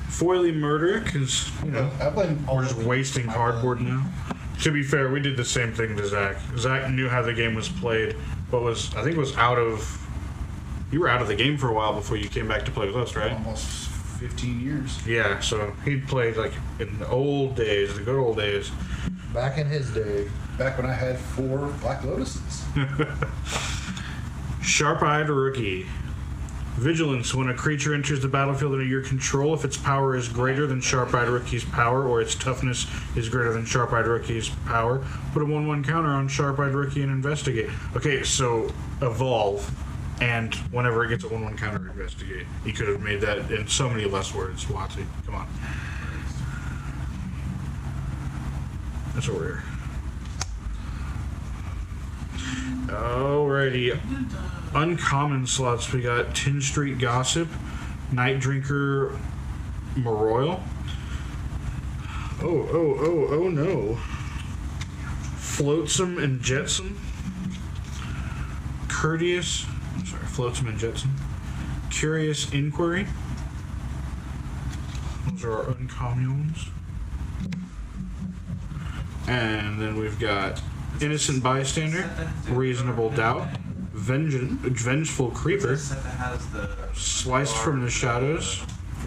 Speaker 2: Foily Murder, because, you know,
Speaker 4: I played all
Speaker 2: we're just
Speaker 4: of them.
Speaker 2: wasting cardboard now. To be fair, we did the same thing to Zach. Zach knew how the game was played, but I think was out of... You were out of the game for a while before you came back to play with us, right?
Speaker 4: Almost 15 years.
Speaker 2: Yeah, so he'd played like in the old days, the good old days.
Speaker 1: Back in his day.
Speaker 4: Back when I had 4 Black Lotuses.
Speaker 2: Sharp-Eyed Rookie. Vigilance. When a creature enters the battlefield under your control, if its power is greater than Sharp-Eyed Rookie's power, or its toughness is greater than Sharp-Eyed Rookie's power, put a 1/1 counter on Sharp-Eyed Rookie and investigate. Okay, so evolve, and whenever it gets a 1/1 counter, investigate. You could have made that in so many less words, Watsy. Come on. That's what we're here. Alrighty. Uncommon slots. We got Tin Street Gossip, Night Drinker Moroil. Oh no. Flotsam and Jetsam. Flotsam and Jetsam. Curious Inquiry. Those are our uncommon ones. And then we've got Innocent Bystander, Reasonable Doubt, Vengeful Creeper, Sliced from the Shadows,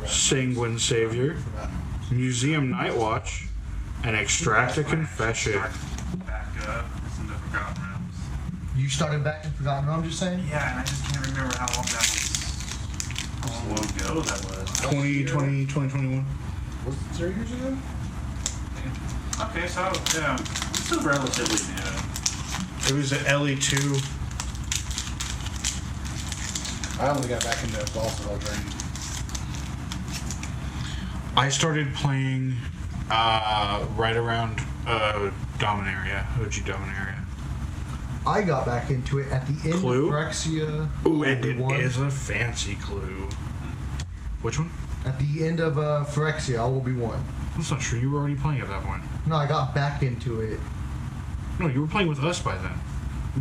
Speaker 2: Sanguine Savior, Museum Night Watch, and Extract a Confession.
Speaker 3: Back up into Forgotten Realms.
Speaker 1: You started back in Forgotten Realms, you're saying?
Speaker 3: Yeah, and I just can't remember how long ago that was.
Speaker 2: 2020, 2021.
Speaker 4: Was it 3 years ago?
Speaker 3: Okay, so yeah, it's still relatively new.
Speaker 2: It was at LE2.
Speaker 4: I only got back into Balsaville Drain.
Speaker 2: I started playing right around Dominaria, OG Dominaria.
Speaker 1: I got back into it at the end
Speaker 2: Clue?
Speaker 1: of Phyrexia.
Speaker 2: Ooh, and it
Speaker 1: one.
Speaker 2: is a fancy clue. Which one?
Speaker 1: At the end of Phyrexia, I will be one.
Speaker 2: That's not true. You were already playing at that point.
Speaker 1: No, I got back into it.
Speaker 2: No, you were playing with us by then.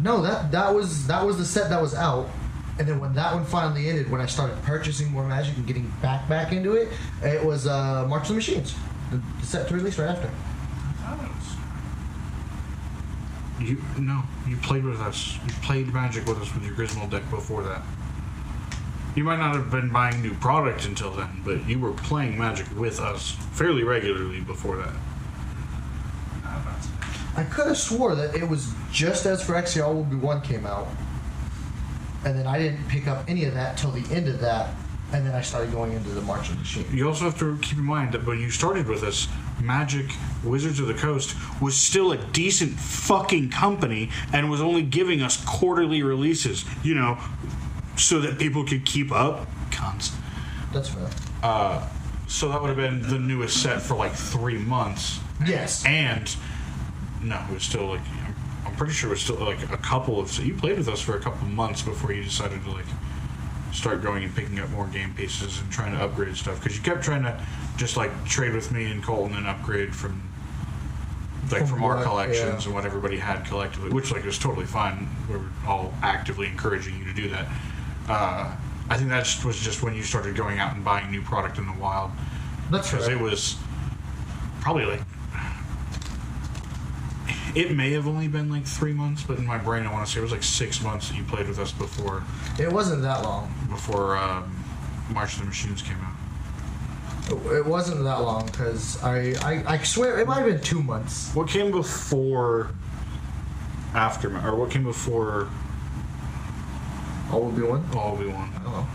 Speaker 1: No, that was the set that was out, and then when that one finally ended, when I started purchasing more Magic and getting back into it, it was March of the Machines, the set to release right after.
Speaker 2: You played with us. You played Magic with us with your Griswold deck before that. You might not have been buying new product until then, but you were playing Magic with us fairly regularly before that.
Speaker 1: I could have swore that it was just as Phyrexia All Will Be One came out, and then I didn't pick up any of that till the end of that, and then I started going into the March of the Machine.
Speaker 2: You also have to keep in mind that when you started with us, Magic Wizards of the Coast was still a decent fucking company and was only giving us quarterly releases, you know, so that people could keep up. Cons.
Speaker 1: That's fair.
Speaker 2: So that would have been the newest set for like 3 months.
Speaker 1: Yes.
Speaker 2: And no, it was still like, I'm pretty sure it was still like a couple of, so you played with us for a couple of months before you decided to like start going and picking up more game pieces and trying to upgrade stuff, because you kept trying to just like trade with me and Colton and upgrade from our
Speaker 1: what,
Speaker 2: collections
Speaker 1: yeah.
Speaker 2: and what everybody had collectively, which like was totally fine. We were all actively encouraging you to do that. I think that was just when you started going out and buying new product in the wild.
Speaker 1: That's
Speaker 2: Because
Speaker 1: fair.
Speaker 2: it was probably like, it may have only been like 3 months, but in my brain I want to say it was like 6 months that you played with us before
Speaker 1: It wasn't that long.
Speaker 2: March of the Machines came out.
Speaker 1: It wasn't that long because I swear it might have been 2 months.
Speaker 2: What came before Aftermath, or what came before
Speaker 1: All Will Be One?
Speaker 2: All Will Be One?
Speaker 1: I don't know.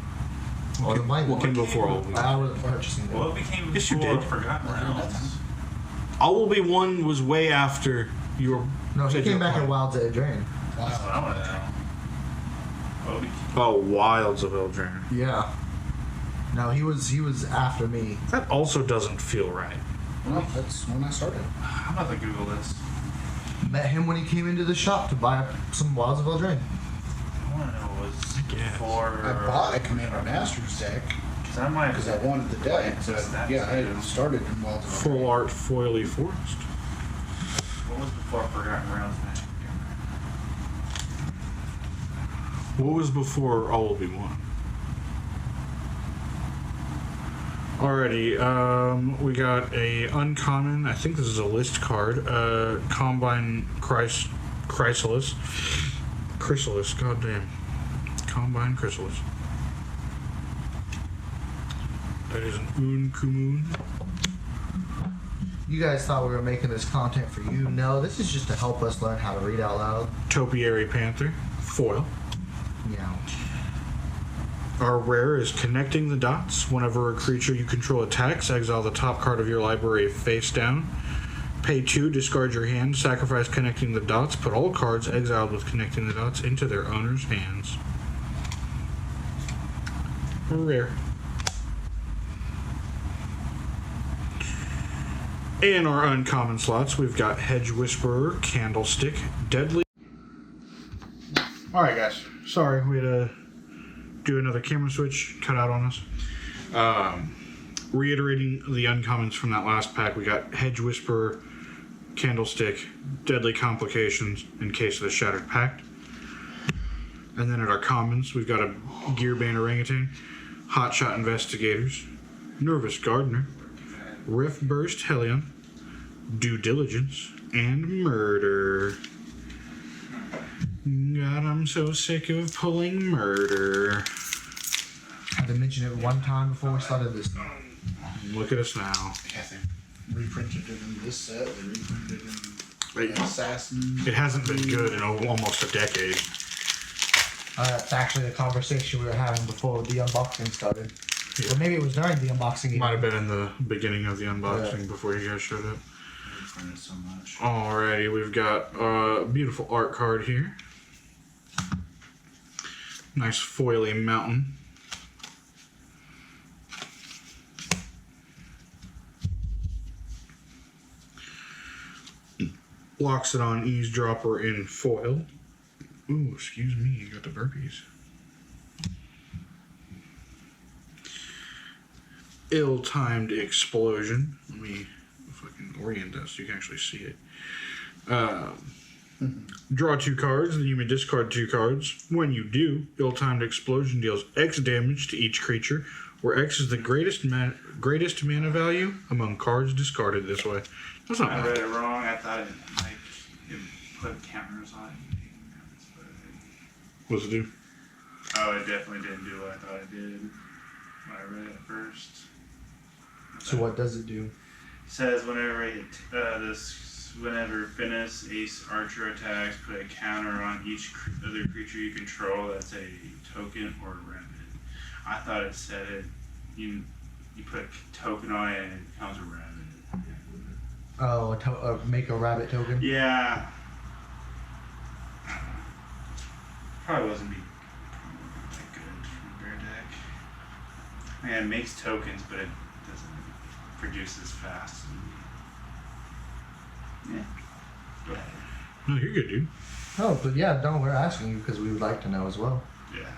Speaker 1: What
Speaker 2: came before All Will Be One?
Speaker 1: I wasn't purchasing it.
Speaker 3: Well, it became
Speaker 2: Yes, you
Speaker 3: before
Speaker 2: did.
Speaker 3: Forgotten Realms.
Speaker 2: All Will Be One was way after you were.
Speaker 1: No, he
Speaker 2: said
Speaker 1: came
Speaker 2: you were
Speaker 1: back in
Speaker 2: playing.
Speaker 1: Wild's Edge Drain.
Speaker 3: That's what I want to know. Kobe.
Speaker 2: Oh, Wilds of Eldraine.
Speaker 1: Yeah. No, he was after me.
Speaker 2: That also doesn't feel right.
Speaker 4: Well, that's when I started.
Speaker 3: I'm about to Google this.
Speaker 1: Met him when he came into the shop to buy some Wilds of Eldraine.
Speaker 3: I want to know what was
Speaker 2: guess.
Speaker 3: before.
Speaker 4: I bought a Commander Masters deck
Speaker 3: Because I might
Speaker 4: because I wanted the deck.
Speaker 3: Just that
Speaker 4: But yeah, I
Speaker 3: too.
Speaker 4: had started in Wilds of
Speaker 2: Full
Speaker 4: Eldraine.
Speaker 2: art foily forest.
Speaker 3: What was before Forgotten Realms Magic?
Speaker 2: What was before All Will Be One? Alrighty, we got a uncommon, I think this is a list card, Combine Chrysalis, goddamn. Combine Chrysalis. That is an Uncommon.
Speaker 1: You guys thought we were making this content for you. No, this is just to help us learn how to read out loud.
Speaker 2: Topiary Panther, foil.
Speaker 1: Yeah.
Speaker 2: Our rare is Connecting the Dots. Whenever a creature you control attacks, exile the top card of your library face down. Pay 2, discard your hand, sacrifice Connecting the Dots, put all cards exiled with Connecting the Dots into their owner's hands. Rare. In our uncommon slots, we've got Hedge Whisperer, Candlestick, Deadly. Alright, guys. Sorry, we had to do another camera switch, cut out on us. Reiterating the uncommons from that last pack, we got Hedge Whisperer, Candlestick, Deadly Complications, in case of the Shattered Pact. And then at our commons, we've got a Gearband Orangutan, Hotshot Investigators, Nervous Gardener, Rift Burst Hellion, Due Diligence, and Murder. God, I'm so sick of pulling Murder.
Speaker 1: Had to mention it one time before we started this.
Speaker 2: Look at us now.
Speaker 4: Yeah, they reprinted it in this set. They reprinted it in
Speaker 2: Right.
Speaker 4: Assassin.
Speaker 2: It hasn't been good in almost a decade.
Speaker 1: That's actually the conversation we were having before the unboxing started.
Speaker 2: Yeah.
Speaker 1: Or maybe it was during the unboxing. even.
Speaker 2: Might have been in the beginning of the unboxing before you guys showed up.
Speaker 4: They reprinted so much.
Speaker 2: Alrighty, we've got a beautiful art card here. Nice foily mountain. Locks it on Eavesdropper in foil. Ooh, excuse me, you got the burpees. Ill-timed explosion. Let me fucking orient this so you can actually see it. Draw 2 cards, then you may discard 2 cards. When you do, ill-timed explosion deals X damage to each creature, where X is the greatest mana value among cards discarded this way. That's not
Speaker 3: I
Speaker 2: bad.
Speaker 3: read it wrong. I thought it put counters on it.
Speaker 2: What's it do?
Speaker 3: Oh, it definitely didn't do what I thought it did when I read it first.
Speaker 1: So what does it do?
Speaker 3: It says whenever whenever Finis Ace Archer attacks, put a counter on each other creature you control that's a token or a rabbit. I thought it said it. You put a token on it and it becomes a rabbit.
Speaker 1: Oh, make a rabbit token?
Speaker 3: Yeah. Probably wasn't that good from Bear deck. Man, it makes tokens, but it doesn't produce as fast. Yeah. Go ahead.
Speaker 2: No, you're good, dude.
Speaker 1: Oh, but yeah, no, we're asking you because we would like to know as well.
Speaker 3: Yeah.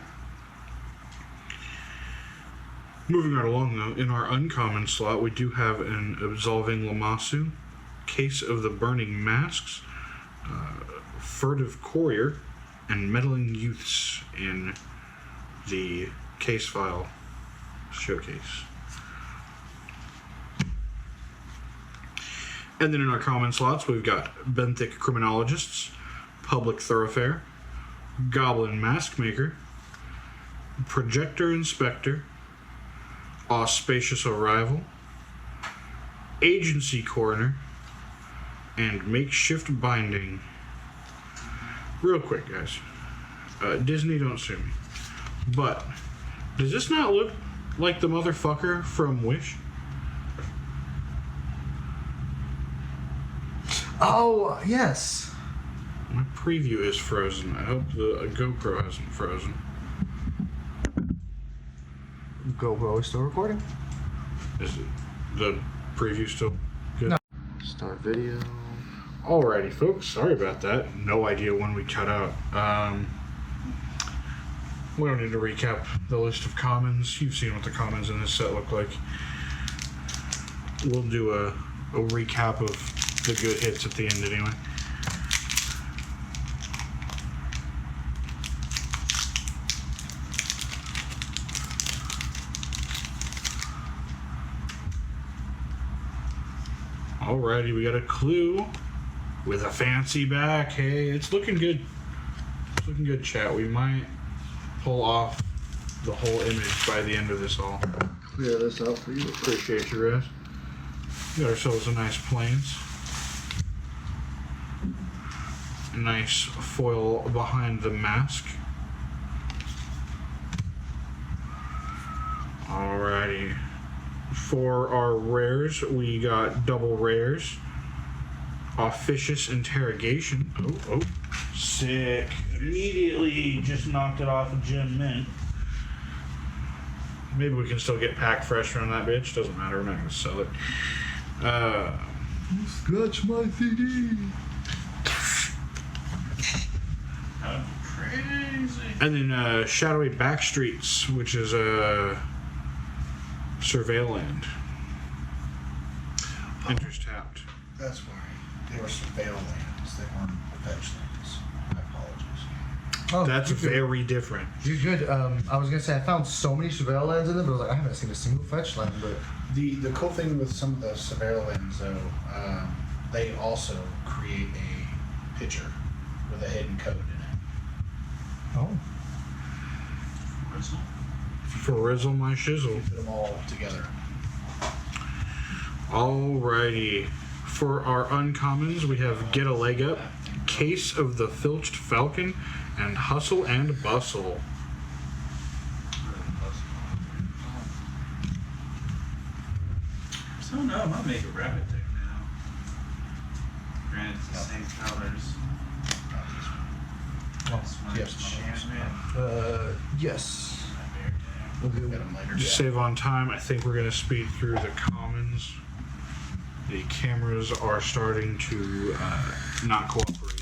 Speaker 2: Moving right along, though, in our uncommon slot, we do have an Absolving Lamassu, Case of the Burning Masks, Furtive Courier, and Meddling Youths in the case file showcase. And then in our common slots, we've got Benthic Criminologists, Public Thoroughfare, Goblin Maskmaker, Projector Inspector, Auspicious Arrival, Agency Coroner, and Makeshift Binding. Real quick, guys. Disney, don't sue me. But, does this not look like the motherfucker from Wish?
Speaker 1: Oh, yes.
Speaker 2: My preview is frozen. I hope the GoPro hasn't frozen.
Speaker 1: GoPro is still recording.
Speaker 2: Is it the preview still good?
Speaker 1: No. Start video.
Speaker 2: Alrighty, folks. Sorry about that. No idea when we cut out. We don't need to recap the list of commons. You've seen what the commons in this set look like. We'll do a recap of the good hits at the end anyway. Alrighty, we got a clue with a fancy back. Hey, it's looking good. It's looking good, chat. We might pull off the whole image by the end of this all.
Speaker 1: Clear this out for you.
Speaker 2: Appreciate you, Res. Got ourselves a nice planes. A nice foil behind the mask. Alrighty. For our rares, we got double rares. Officious Interrogation. Oh. Sick. Immediately just knocked it off of Gem Mint. Maybe we can still get pack fresh from that bitch. Doesn't matter. We're not going to sell it.
Speaker 1: Scratch my CD.
Speaker 3: Crazy.
Speaker 2: And then Shadowy Backstreets, which is a Surveilland. Interest tapped.
Speaker 4: That's why they were surveil lands. They weren't fetch lands. My apologies.
Speaker 1: Oh,
Speaker 2: That's
Speaker 1: you're good.
Speaker 2: very different.
Speaker 1: You're good. I was gonna say I found so many surveil lands in them, but I was like, I haven't seen a single fetch land. But
Speaker 4: The cool thing with some of the surveil lands, though, they also create a picture with a hidden code in it.
Speaker 1: oh,
Speaker 3: Whistle.
Speaker 2: For Rizzle my shizzle.
Speaker 4: Put them all together.
Speaker 2: Alrighty. For our uncommons, we have Get a Leg Up, Case of the Filched Falcon, and Hustle and Bustle.
Speaker 3: So no, I might make a rabbit deck now. Granted, it's the same colors. That's my
Speaker 4: Yes,
Speaker 3: enchantment.
Speaker 1: yes.
Speaker 3: My bear deck.
Speaker 1: We'll do
Speaker 4: Get them later.
Speaker 2: Just save on time. I think we're going to speed through the commons. The cameras are starting to not cooperate.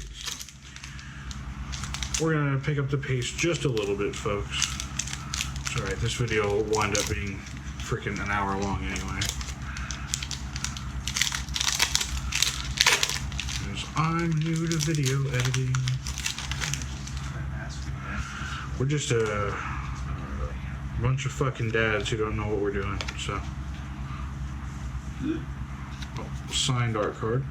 Speaker 2: So we're going to pick up the pace just a little bit, folks. It's alright, this video will wind up being freaking an hour long anyway. Because I'm new to video editing. We're just a bunch of fucking dads who don't know what we're doing, so. Oh, signed art card.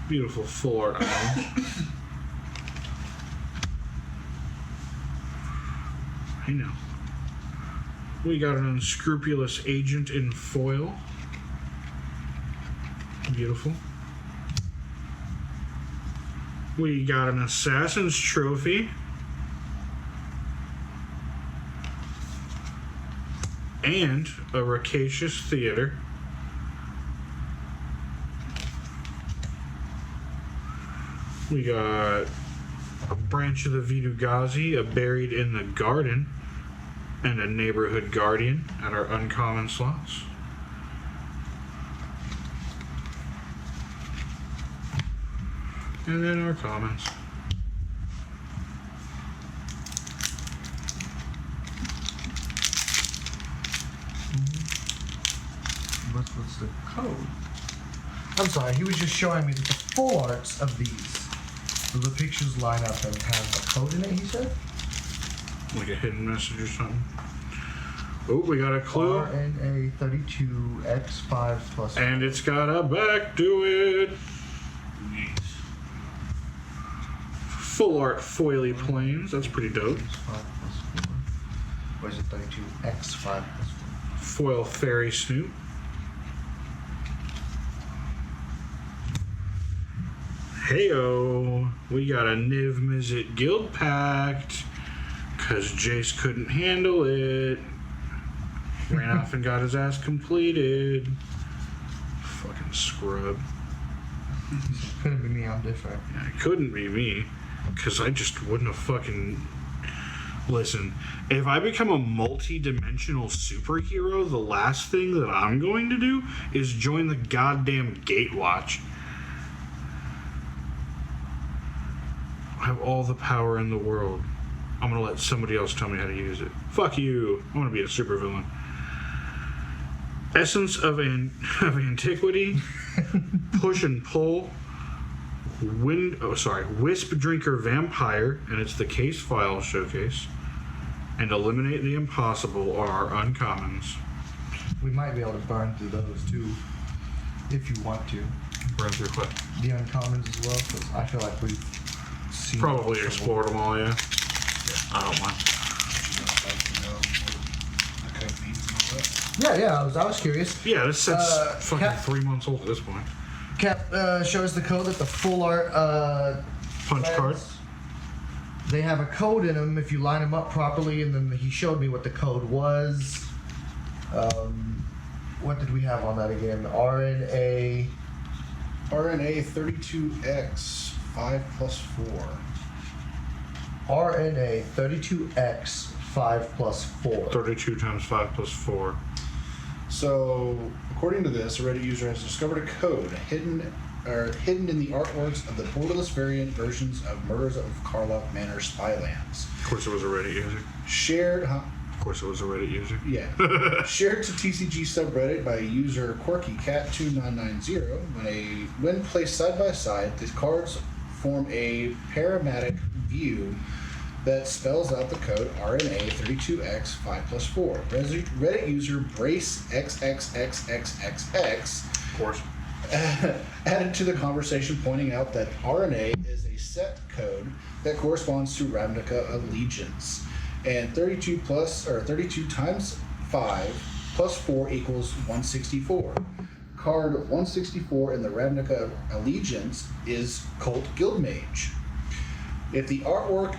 Speaker 2: Beautiful full art item. I know. We got an unscrupulous agent in foil. Beautiful. We got an assassin's trophy. And a rapacious theater. We got a branch of the Vidugazi, a buried in the garden, and a neighborhood guardian at our uncommon slots. And then our commons.
Speaker 1: What's the code? I'm sorry, he was just showing me that the full arts of these, the pictures line up and have a code in it, he said?
Speaker 2: Like a hidden message or something. Oh, we got a clue.
Speaker 1: RNA 32X5 plus.
Speaker 2: And it's got a back to it.
Speaker 3: Neat.
Speaker 2: Full art foily planes. That's pretty dope.
Speaker 1: 5 plus 4. Or is it 32X5 plus 4?
Speaker 2: Foil fairy snoop. Heyo, we got a Niv Mizzet Guild Pact, cause Jace couldn't handle it. Ran off and got his ass completed. Fucking scrub.
Speaker 1: Couldn't be me, I'm different.
Speaker 2: Yeah, it couldn't be me. because I just wouldn't have fucking... Listen, if I become a multi-dimensional superhero, the last thing that I'm going to do is join the goddamn Gatewatch. I have all the power in the world. I'm gonna let somebody else tell me how to use it. Fuck you. I want to be a supervillain. Essence of antiquity. Push and pull. Wisp Drinker Vampire, and it's the case file showcase. And Eliminate the Impossible are uncommons.
Speaker 1: We might be able to burn through those too, if you want to.
Speaker 2: Burn through what?
Speaker 1: The uncommons as well, because I feel like we've seen
Speaker 2: Probably explored them all, yeah. I don't mind.
Speaker 1: Yeah, I was curious.
Speaker 2: Yeah, this set's fucking
Speaker 1: Cap-
Speaker 2: 3 months old at this point.
Speaker 1: Cap shows the code that the full art
Speaker 2: Punch card.
Speaker 1: They have a code in them if you line them up properly, and then he showed me what the code was. What did we have on that again? RNA
Speaker 4: 32X 5+4.
Speaker 1: RNA 32X 5+4.
Speaker 2: 32 times 5 plus 4.
Speaker 4: So, according to this, a Reddit user has discovered a code hidden in the artworks of the borderless variant versions of Murders of Karlov Manor Spylands.
Speaker 2: Of course it was a Reddit user.
Speaker 4: Shared,
Speaker 2: Of course it was a Reddit user.
Speaker 4: yeah, shared to TCG subreddit by user QuirkyCat2990. When placed side by side, these cards form a parametric view that spells out the code RNA 32X 5+4. Reddit user Brace XXXXXX
Speaker 2: Of course.
Speaker 4: added to the conversation, pointing out that RNA is a set code that corresponds to Ravnica Allegiance, and 32 times 5 plus 4 equals 164. Card 164 in the Ravnica Allegiance is Cult Guildmage. If the artwork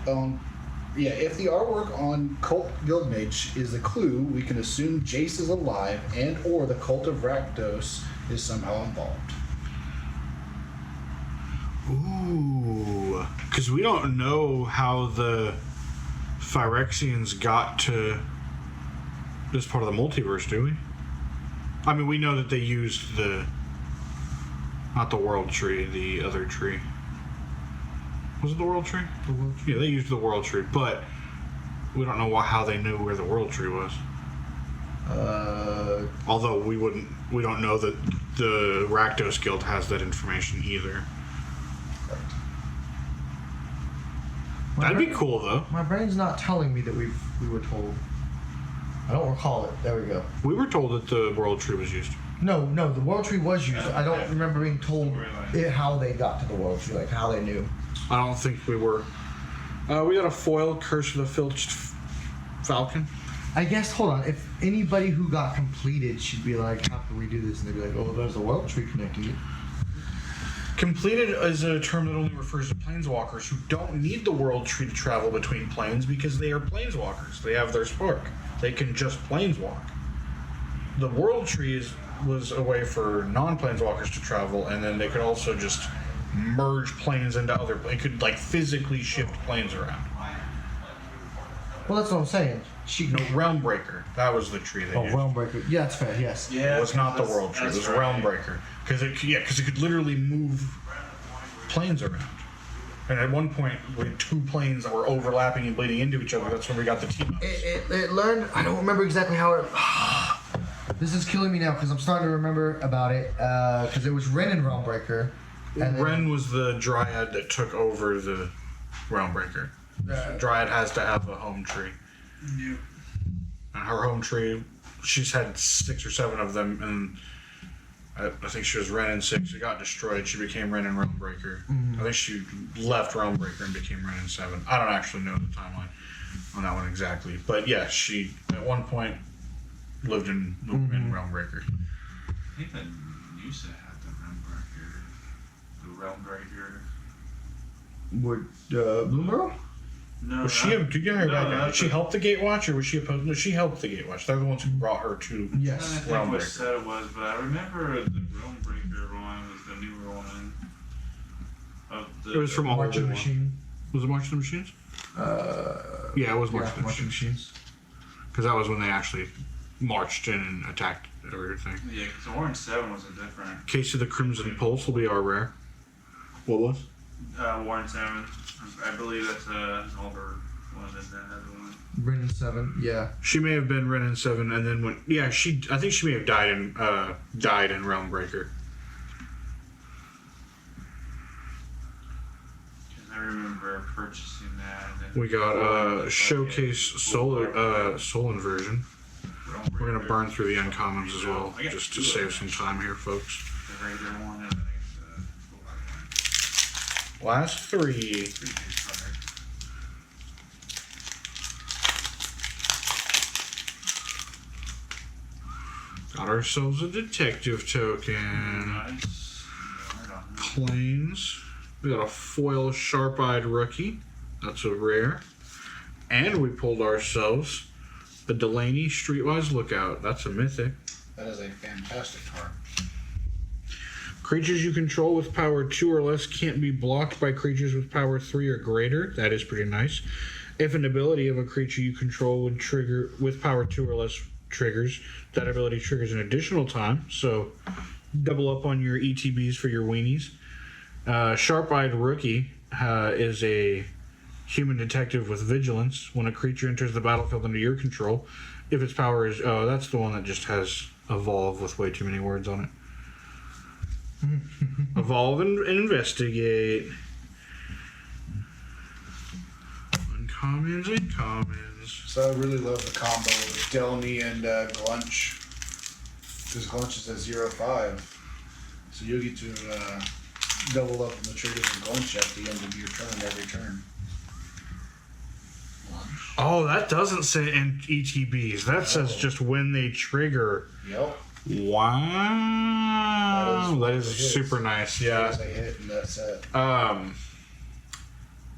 Speaker 4: on Cult Guildmage is the clue, we can assume Jace is alive and or the Cult of Rakdos is somehow involved.
Speaker 2: Ooh. Because we don't know how the Phyrexians got to this part of the multiverse, do we? I mean, we know that they used not the World Tree, the other tree. Was it the World Tree?
Speaker 1: The World Tree.
Speaker 2: Yeah, they used the World Tree, but we don't know how they knew where the World Tree was. Although we don't know that the Rakdos Guild has that information either. That'd be cool, though.
Speaker 1: My brain's not telling me that we were told. I don't recall it. There we go.
Speaker 2: We were told that the World Tree was used.
Speaker 1: No, the World Tree was used. I don't remember being told how they got to the World Tree, like how they knew.
Speaker 2: I don't think we were. We got a foil Curse of the Filched Falcon.
Speaker 1: I guess, hold on, if anybody who got completed should be like, how can we do this? And they'd be like, oh, there's a World Tree connecting it.
Speaker 2: Completed is a term that only refers to planeswalkers who don't need the World Tree to travel between planes because they are planeswalkers. They have their spark. They can just planeswalk. The World Tree was a way for non-planeswalkers to travel, and then they could also just merge planes into other. It could like physically shift planes around.
Speaker 1: Well, that's what I'm saying.
Speaker 2: No, Realmbreaker. That was the tree they used.
Speaker 1: Realmbreaker. Yeah, that's fair, yes.
Speaker 3: Yeah,
Speaker 2: It was not the World Tree. It
Speaker 3: that's
Speaker 2: was
Speaker 3: right.
Speaker 2: Realmbreaker. Because it could literally move planes around. And at one point, we had two planes that were overlapping and bleeding into each other. That's when we got the team ups.
Speaker 1: It learned, I don't remember exactly how it... This is killing me now because I'm starting to remember about it. Because it was Ren and Realmbreaker. And then-
Speaker 2: Ren was the Dryad that took over the Realmbreaker. Dryad has to have a home tree.
Speaker 3: Yep.
Speaker 2: And her home tree, she's had 6 or 7 of them, and I think she was Ren in 6. It got destroyed. She became Ren in Realmbreaker.
Speaker 1: Mm-hmm.
Speaker 2: I think she left Realmbreaker and became Ren in 7. I don't actually know the timeline on that one exactly. But yeah, she at one point lived in Realmbreaker.
Speaker 3: I think that used to have the Realmbreaker.
Speaker 1: Would Bloomberg?
Speaker 3: No.
Speaker 2: Was she? Did
Speaker 3: that's
Speaker 2: she
Speaker 3: a-
Speaker 2: help the Gatewatch, or was she opposed? No, she helped the Gatewatch. They're the ones who brought her to.
Speaker 3: I
Speaker 1: Yes.
Speaker 3: think what
Speaker 2: Realmbreaker.
Speaker 3: said it was, but I remember the Realmbreaker one was the newer one. Of the,
Speaker 2: It was from all
Speaker 1: Marching
Speaker 2: of them.
Speaker 1: Machine.
Speaker 2: Was it March of the Machines? Yeah, it was March of the Machines.
Speaker 1: Machines.
Speaker 2: Because that was when they actually marched in and attacked everything.
Speaker 3: Yeah, because Orange 7 was a different.
Speaker 2: Case of the Crimson Pulse will be our rare. What was?
Speaker 3: Warren 7. I believe that's an older one than that other one.
Speaker 1: Rin 7, yeah.
Speaker 2: She may have been Renin 7 and then went. Yeah, I think she may have died in Realmbreaker.
Speaker 3: I remember purchasing that. And then
Speaker 2: We got Showcase Soul Inversion. We're gonna burn through the uncommons as well, just to save some time here, folks.
Speaker 3: The regular one and then the
Speaker 2: Last 3.
Speaker 3: 3 card.
Speaker 2: Got ourselves a detective token.
Speaker 3: Nice.
Speaker 2: Planes. We got a foil sharp-eyed rookie. That's a rare. And we pulled ourselves a Delaney Streetwise Lookout. That's a mythic.
Speaker 4: That is a fantastic card.
Speaker 2: Creatures you control with power 2 or less can't be blocked by creatures with power 3 or greater. That is pretty nice. If an ability of a creature you control would trigger with power 2 or less triggers, that ability triggers an additional time. So double up on your ETBs for your weenies. Sharp-eyed Rookie is a human detective with vigilance. When a creature enters the battlefield under your control, if its power is... Oh, that's the one that just has evolve with way too many words on it. Evolve and investigate. Uncommons and commons.
Speaker 4: So I really love the combo with Delny and Glunch. Because Glunch is at 0-5. So you'll get to double up on the triggers and Glunch at the end of your turn every turn.
Speaker 2: Oh, that doesn't say ETBs. That says just when they trigger.
Speaker 4: Yep.
Speaker 2: Wow. That is
Speaker 4: hits.
Speaker 2: super nice. Yeah.
Speaker 4: As they hit in that set.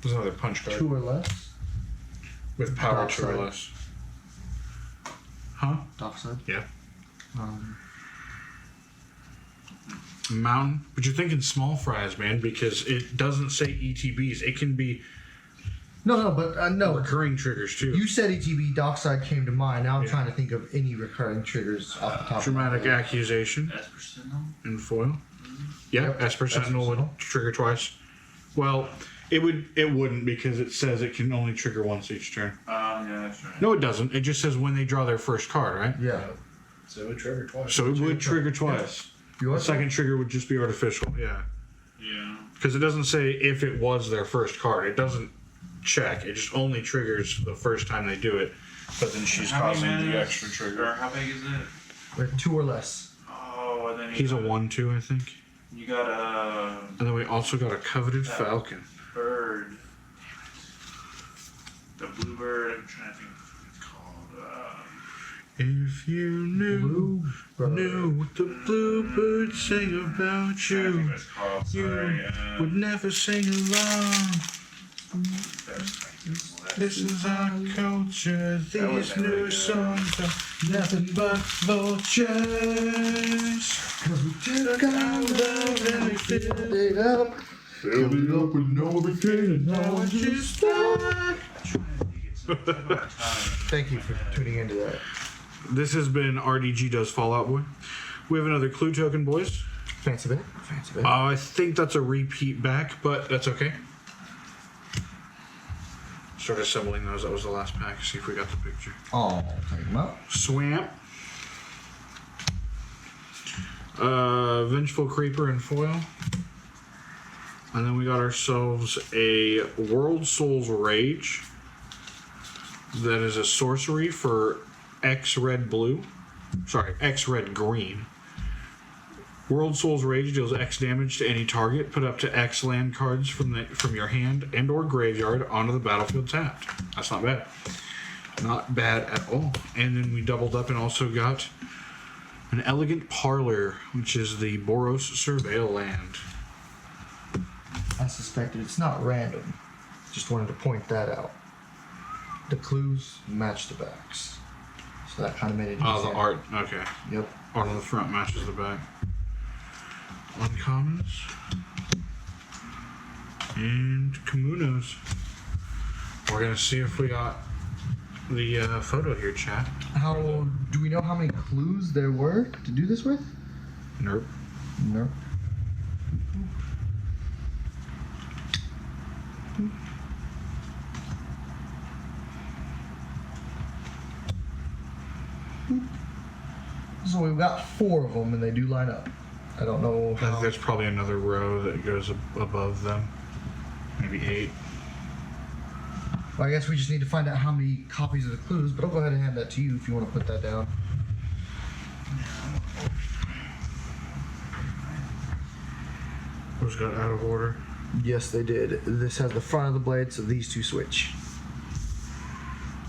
Speaker 2: There's another punch card.
Speaker 1: 2 or less.
Speaker 2: With power 2 or
Speaker 1: Dockside.
Speaker 2: less. Huh?
Speaker 1: Dockside.
Speaker 2: Yeah. Mountain. But you're thinking small fries, man, because it doesn't say ETBs. It can be
Speaker 1: No, but no.
Speaker 2: recurring triggers too.
Speaker 1: You said ETB, Dockside came to mind. Now I'm
Speaker 2: Yeah.
Speaker 1: trying to think of any recurring triggers off the top
Speaker 2: Dramatic
Speaker 1: of my head.
Speaker 2: accusation
Speaker 3: Esper Sentinel?
Speaker 2: in foil. Yeah,
Speaker 1: Yep.
Speaker 2: Esper Sentinel would
Speaker 1: Sentinel.
Speaker 2: trigger twice. Well, it wouldn't because it says it can only trigger once each turn.
Speaker 3: Yeah, that's right.
Speaker 2: No, it doesn't. It just says when they draw their first card, right?
Speaker 1: Yeah.
Speaker 4: So it would trigger twice.
Speaker 2: So it would trigger twice.
Speaker 1: You
Speaker 2: The
Speaker 1: want
Speaker 2: second trigger would just be artificial. Yeah.
Speaker 3: Yeah.
Speaker 2: Because it doesn't say if it was their first card. It doesn't check. It just only triggers the first time they do it. But then she's
Speaker 3: How many
Speaker 2: causing
Speaker 3: mana
Speaker 2: the
Speaker 3: is-
Speaker 2: extra
Speaker 3: Or
Speaker 2: trigger.
Speaker 3: how big is it?
Speaker 1: With 2 or less.
Speaker 3: Oh, and then you
Speaker 2: He's a
Speaker 3: got,
Speaker 2: 1/2, I think.
Speaker 3: You got a
Speaker 2: And then we also got a Coveted Falcon.
Speaker 3: bird. The bluebird. I'm trying to think of what it's called.
Speaker 2: If you knew what the bluebirds sing about
Speaker 3: I think
Speaker 2: you,
Speaker 3: it's called.
Speaker 2: you
Speaker 3: Sorry.
Speaker 2: would never sing along. This is our culture. These new songs are nothing but vultures.
Speaker 1: Cause we took our love and we filled it up.
Speaker 2: Filled it up with Novocaine and now it's just that.
Speaker 1: Thank you for tuning into that.
Speaker 2: This has been RDG Does Fallout Boy. We have another clue token, boys.
Speaker 1: Fancy bit? Fancy bit.
Speaker 2: I think that's a repeat back, but that's okay. Start assembling those. That was the last pack. See if we got the picture.
Speaker 1: Oh, take them out.
Speaker 2: Swamp. Vengeful Creeper and foil. And then we got ourselves a World Souls Rage. That is a sorcery for X red blue. Sorry, X red green. World Souls Rage deals X damage to any target. Put up to X land cards from your hand and or graveyard onto the battlefield tapped. That's not bad. Not bad at all. And then we doubled up and also got an Elegant Parlor, which is the Boros Surveil land.
Speaker 1: I suspected it's not random. Just wanted to point that out. The clues match the backs. So that kind of made it easier.
Speaker 2: Oh, the art. Okay.
Speaker 1: Yep.
Speaker 2: Art on the front matches the back. Uncommons. And Kamunos. We're gonna see if we got the photo here, chat.
Speaker 1: How do we know how many clues there were to do this with?
Speaker 2: Nope.
Speaker 1: No. So we've got 4 of them, and they do line up. I don't know how.
Speaker 2: There's probably another row that goes above them. Maybe 8.
Speaker 1: Well, I guess we just need to find out how many copies of the clues, but I'll go ahead and hand that to you if you want to put that down.
Speaker 2: Those got out of order.
Speaker 1: Yes, they did. This has the front of the blade, so these 2 switch.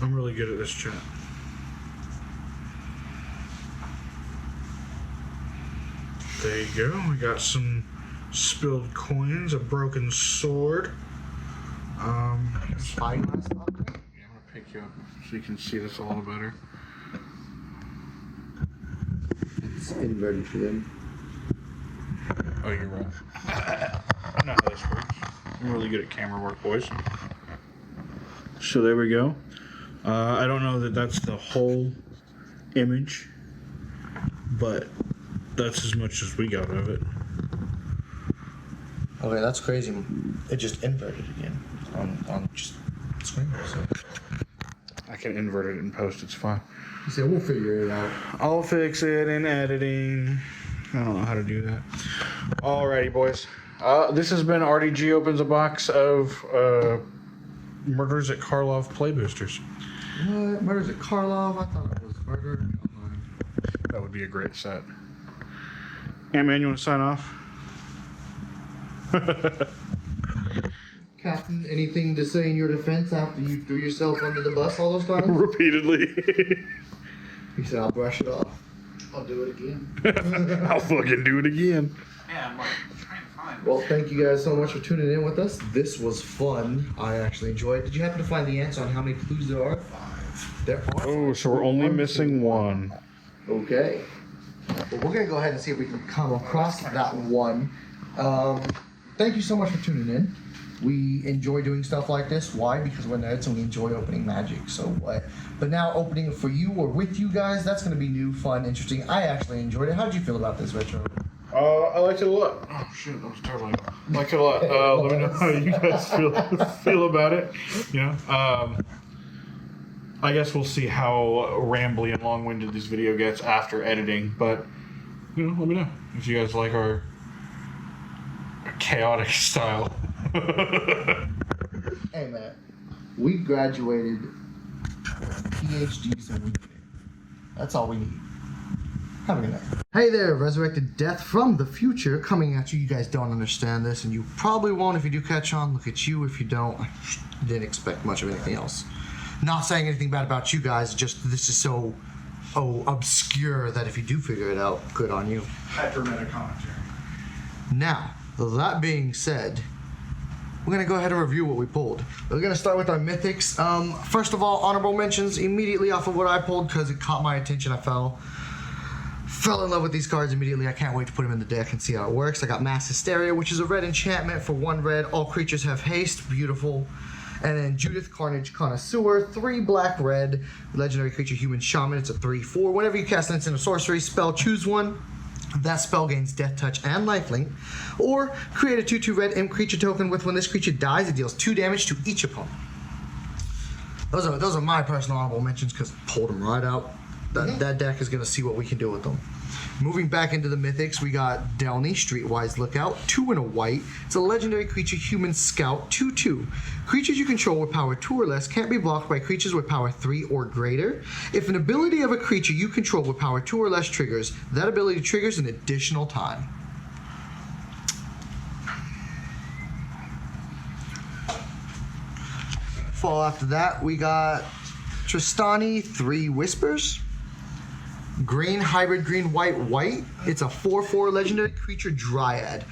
Speaker 2: I'm really good at this, chat. There you go. We got some spilled coins, a broken sword.
Speaker 1: Spyglass up there?
Speaker 2: Yeah, I'm gonna pick you up so you can see this a little better.
Speaker 1: It's inverted for them.
Speaker 2: Oh, you're right. I know how this works. I'm really good at camera work, boys. So there we go. I don't know that that's the whole image, but that's as much as we got of it.
Speaker 1: Okay, that's crazy. It just inverted again on just screen. So
Speaker 2: I can invert it in post, it's fine.
Speaker 1: you say we'll figure it out.
Speaker 2: I'll fix it in editing. I don't know how to do that. Alrighty, boys. This has been RDG opens a box of Murders at Karlov play boosters.
Speaker 1: What? Murders at Karlov? I thought it was murder. Come on.
Speaker 2: That would be a great set. Ant-Man, you want to sign off?
Speaker 1: Captain, anything to say in your defense after you threw yourself under the bus all those times?
Speaker 2: Repeatedly.
Speaker 1: He said, I'll brush it off.
Speaker 4: I'll do it again.
Speaker 2: I'll fucking do it again.
Speaker 3: Yeah, I'm like trying to find.
Speaker 1: Well, thank you guys so much for tuning in with us. This was fun. I actually enjoyed it. Did you happen to find the answer on how many clues there are? 5. There are.
Speaker 2: Oh, so we're only missing 1.
Speaker 1: Okay. Well, we're going to go ahead and see if we can come across that one. Thank you so much for tuning in. We enjoy doing stuff like this. Why? Because we're nerds and we enjoy opening magic. So what? But now opening it for you or with you guys, that's going to be new, fun, interesting. I actually enjoyed it. How did you feel about this, Retro?
Speaker 2: I liked it a lot. Oh shit, that was terrible. I liked it a lot. Let me know how you guys feel about it. You know, I guess we'll see how rambly and long-winded this video gets after editing. But you know, let me know if you guys like our chaotic style.
Speaker 1: Hey man, we graduated PhDs and we did it. That's all we need. Have a good night. Hey there, Resurrected Death from the future coming at you. You guys don't understand this, and you probably won't if you do catch on. Look at you if you don't. I didn't expect much of anything else. Not saying anything bad about you guys, just this is so obscure that if you do figure it out, good on you.
Speaker 4: Hypermeta commentary.
Speaker 1: Now, that being said, we're going to go ahead and review what we pulled. We're going to start with our mythics. First of all, honorable mentions immediately off of what I pulled because it caught my attention. I fell in love with these cards immediately. I can't wait to put them in the deck and see how it works. I got Mass Hysteria, which is a red enchantment for 1 red. All creatures have haste. Beautiful. And then Judith Carnage Connoisseur, 3 black red. Legendary creature human shaman. It's a 3/4. Whenever you cast an instant or sorcery spell, choose one. That spell gains Death Touch and Lifelink. Or create a 2/2 red imp creature token with when this creature dies, it deals 2 damage to each opponent. Those are my personal honorable mentions because I pulled them right out. That deck is going to see what we can do with them. Moving back into the mythics, we got Delny, Streetwise Lookout, 2 and a white. It's a legendary creature, Human Scout, 2/2. Creatures you control with power 2 or less can't be blocked by creatures with power 3 or greater. If an ability of a creature you control with power 2 or less triggers, that ability triggers an additional time. Fall after that, we got Tristani, 3 Whispers. Green, hybrid green, white, white. It's a 4/4 legendary creature Dryad.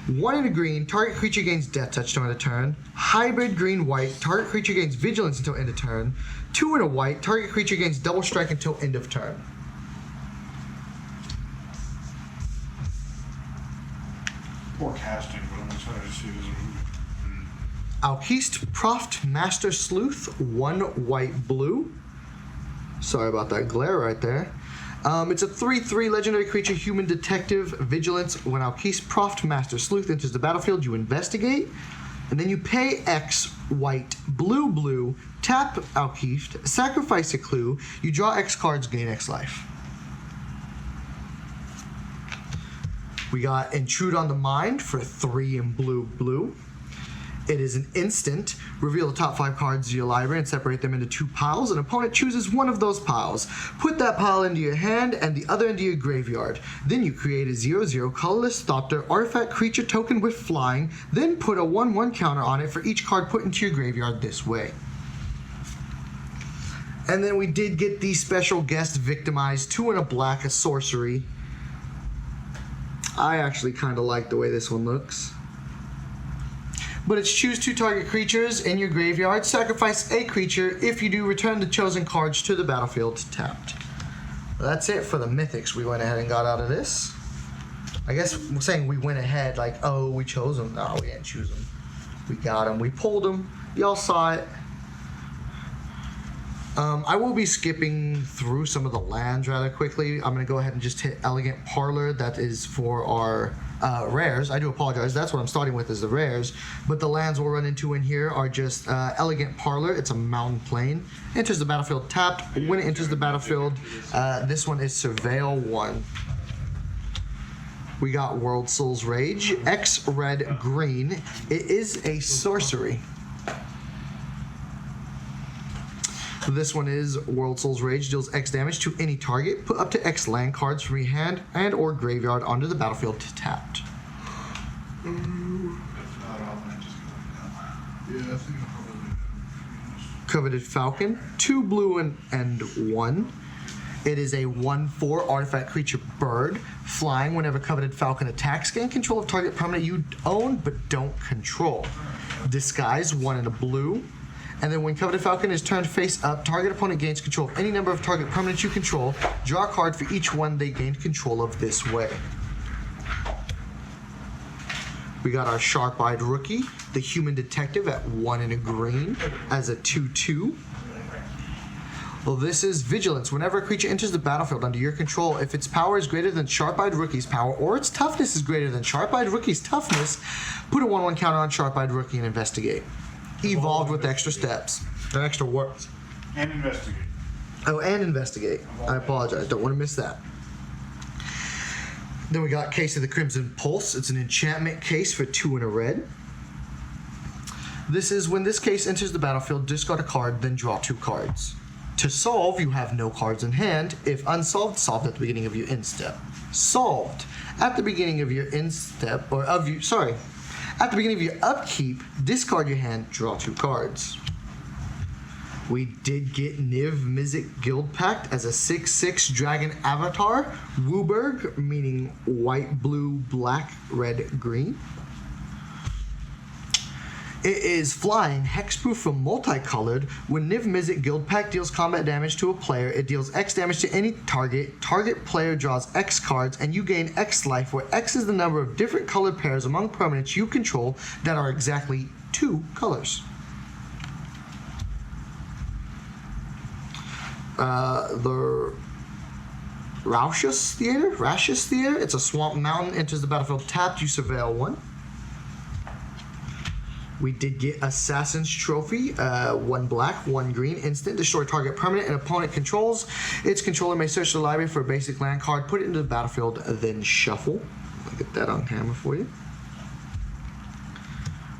Speaker 1: 1 in a green, target creature gains Death Touch till end of turn. Hybrid green, white, target creature gains Vigilance until end of turn. 2 in a white, target creature gains Double Strike until end of turn.
Speaker 2: Poor casting, but I'm excited to see this.
Speaker 1: Alkist Proft Master Sleuth, 1 white blue. Sorry about that glare right there. It's a 3/3 legendary creature, human detective, vigilance. When Alkist Proft Master Sleuth enters the battlefield, you investigate, and then you pay X white blue blue, tap Alkist, sacrifice a clue, you draw X cards, gain X life. We got Intrude on the Mind for 3 in blue blue. It is an instant. Reveal the top 5 cards of your library and separate them into 2 piles. An opponent chooses one of those piles. Put that pile into your hand and the other into your graveyard. Then you create a 0/0 colorless Thopter artifact creature token with flying. Then put a 1/1 counter on it for each card put into your graveyard this way. And then we did get the special guest Victimized, 2 and a black, a sorcery. I actually kind of like the way this one looks. But it's choose 2 target creatures in your graveyard, sacrifice a creature. If you do, return the chosen cards to the battlefield tapped. That's it for the mythics we went ahead and got out of this. I guess we're saying we went ahead like, oh, we chose them. No, we didn't choose them. We got them. We pulled them. Y'all saw it. I will be skipping through some of the lands rather quickly. I'm going to go ahead and just hit Elegant Parlor. That is for our rares. I do apologize. That's what I'm starting with is the rares. But the lands we'll run into in here are just Elegant Parlor. It's a mountain plain. Enters the battlefield tapped. When it enters the battlefield, this one is Surveil 1. We got World Soul's Rage. X red green. It is a sorcery. This one is World Soul's Rage, deals X damage to any target. Put up to X land cards from your hand and or graveyard onto the battlefield tapped. Coveted Falcon, 2 blue and 1. It is a 1/4 artifact creature bird. Flying whenever Coveted Falcon attacks. Gain control of target permanent you own but don't control. Disguise, 1 and a blue. And then when Coveted Falcon is turned face up, target opponent gains control of any number of target permanents you control. Draw a card for each one they gained control of this way. We got our Sharp-Eyed Rookie, the Human Detective at 1 and a green as a 2/2. Well, this is Vigilance. Whenever a creature enters the battlefield under your control, if its power is greater than Sharp-Eyed Rookie's power or its toughness is greater than Sharp-Eyed Rookie's toughness, put a 1/1 counter on Sharp-Eyed Rookie and investigate. Evolved with extra steps. Or extra words.
Speaker 2: And investigate.
Speaker 1: Oh, and investigate. I apologize. Don't want to miss that. Then we got Case of the Crimson Pulse. It's an enchantment case for 2 and a red. This is when this case enters the battlefield, discard a card, then draw 2 cards. To solve, you have no cards in hand. If unsolved, solved at the beginning of your end step. Solved at the beginning of your end step, or of you, sorry. At the beginning of your upkeep, discard your hand, draw 2 cards. We did get Niv Mizzet Guild Pact as a 6/6 dragon avatar. Wooburg, meaning white, blue, black, red, green. It is flying, hexproof and multicolored. When Niv Mizzet Guild Pact deals combat damage to a player, it deals X damage to any target. Target player draws X cards, and you gain X life, where X is the number of different colored pairs among permanents you control that are exactly 2 colors. The Rauschus Theater. It's a swamp mountain. Enters the battlefield tapped. You surveil 1. We did get Assassin's Trophy, 1 black, 1 green, instant, destroy target permanent and opponent controls. Its controller may search the library for a basic land card, put it into the battlefield, then shuffle. I'll get that on camera for you.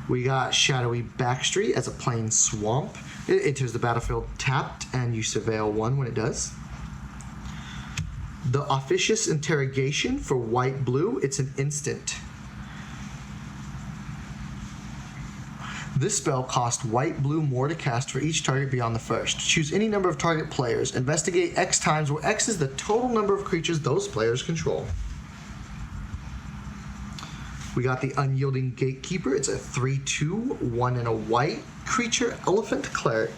Speaker 1: We got Shadowy Backstreet as a plain swamp. It enters the battlefield tapped, and you surveil 1 when it does. The Officious Interrogation for white blue, it's an instant. This spell costs white blue more to cast for each target beyond the first. Choose any number of target players. Investigate X times, where X is the total number of creatures those players control. We got the Unyielding Gatekeeper. It's a 3/2, 1 and a white creature, Elephant Cleric.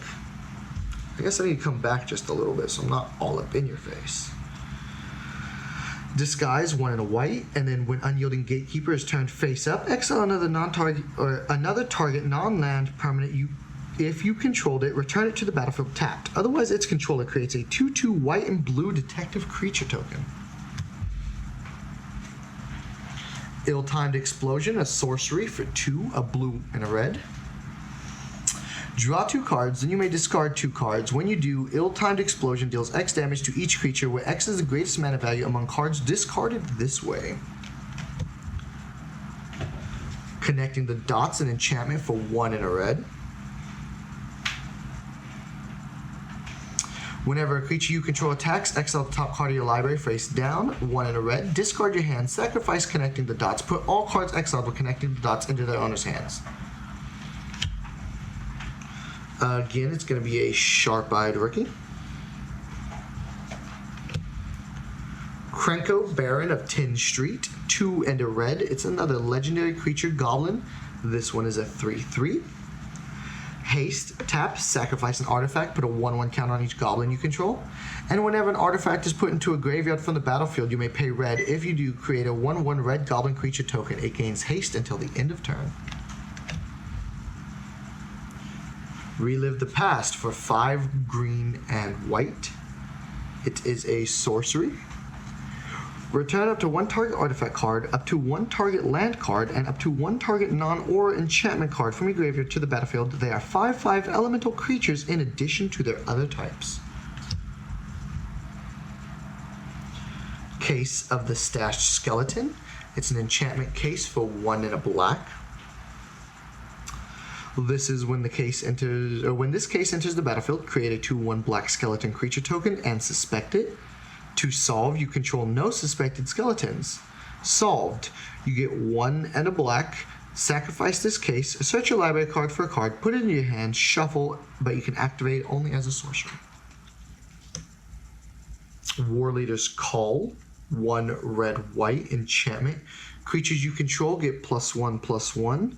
Speaker 1: I guess I need to come back just a little bit so I'm not all up in your face. Disguise, 1 and a white, and then when Unyielding Gatekeeper is turned face up, exile another non-target or another target non-land permanent if you controlled it, return it to the battlefield tapped. Otherwise, its controller creates a 2/2 white and blue detective creature token. Ill-Timed Explosion, a sorcery for 2, a blue and a red. Draw 2 cards, then you may discard 2 cards. When you do, Ill-Timed Explosion deals X damage to each creature, where X is the greatest mana value among cards discarded this way. Connecting the Dots, an enchantment for 1 and a red. Whenever a creature you control attacks, exile the top card of your library face down, 1 and a red. Discard your hand, sacrifice Connecting the Dots. Put all cards exiled with Connecting the Dots into their owner's hands. Again, it's going to be a Sharp-Eyed Rookie. Krenko, Baron of Tin Street, 2 and a red. It's another legendary creature goblin. This one is a 3/3. Haste, tap, sacrifice an artifact, put a 1/1 counter on each goblin you control. And whenever an artifact is put into a graveyard from the battlefield, you may pay red. If you do, create a 1/1 red goblin creature token. It gains haste until the end of turn. Relive the Past for 5 green and white. It is a sorcery. Return up to 1 target artifact card, up to 1 target land card, and up to 1 target non-aura enchantment card from your graveyard to the battlefield. They are 5/5 elemental creatures in addition to their other types. Case of the Stashed Skeleton. It's an enchantment case for 1 and a black. This is when when this case enters the battlefield, create a 2/1 black skeleton creature token and suspect it. To solve, you control no suspected skeletons. Solved, you get 1 and a black, sacrifice this case, search your library card for a card, put it in your hand, shuffle, but you can activate it only as a sorcery. War Leader's Call, 1 red white enchantment. Creatures you control get +1/+1.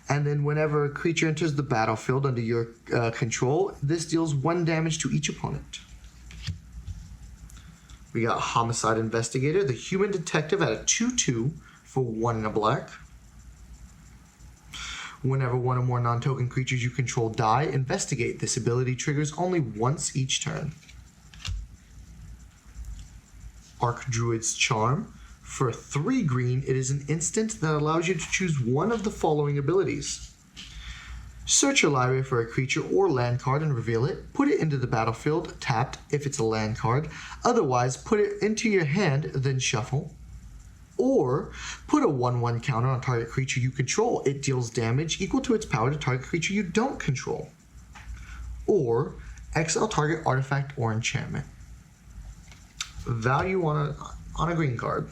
Speaker 1: And then whenever a creature enters the battlefield under your control, this deals 1 damage to each opponent. We got Homicide Investigator, the human detective at a 2/2 for 1 and a black. Whenever 1 or more non-token creatures you control die, investigate. This ability triggers only once each turn. Archdruid's Charm. For 3 green, it is an instant that allows you to choose one of the following abilities. Search your library for a creature or land card and reveal it. Put it into the battlefield, tapped if it's a land card. Otherwise, put it into your hand, then shuffle. Or put a 1/1 counter on target creature you control. It deals damage equal to its power to target creature you don't control. Or exile target artifact or enchantment. Value on a green card.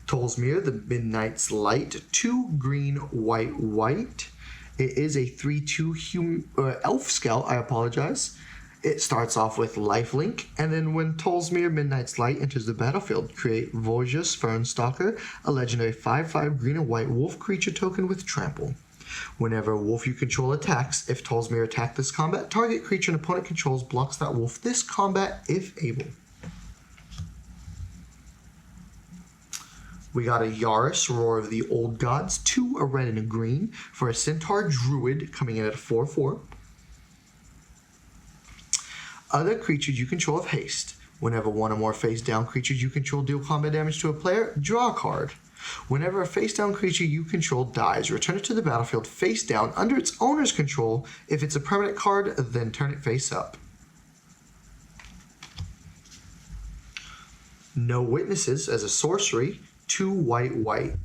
Speaker 1: Tolsmere, the Midnight's Light, 2 green, white, white. It is a 3/2 elf scout, I apologize. It starts off with lifelink, and then when Tolsmere, Midnight's Light enters the battlefield, create Volja's Fernstalker, a legendary 5/5 green and white wolf creature token with trample. Whenever a wolf you control attacks, if Tolsmere attacked this combat, target creature an opponent controls blocks that wolf this combat if able. We got a Yaris, Roar of the Old Gods, 2 a red and a green for a Centaur Druid coming in at a 4/4. Other creatures you control have haste. Whenever 1 or more face-down creatures you control deal combat damage to a player, draw a card. Whenever a face-down creature you control dies, return it to the battlefield face down under its owner's control. If it's a permanent card, then turn it face up. No Witnesses as a sorcery, 2 white, white.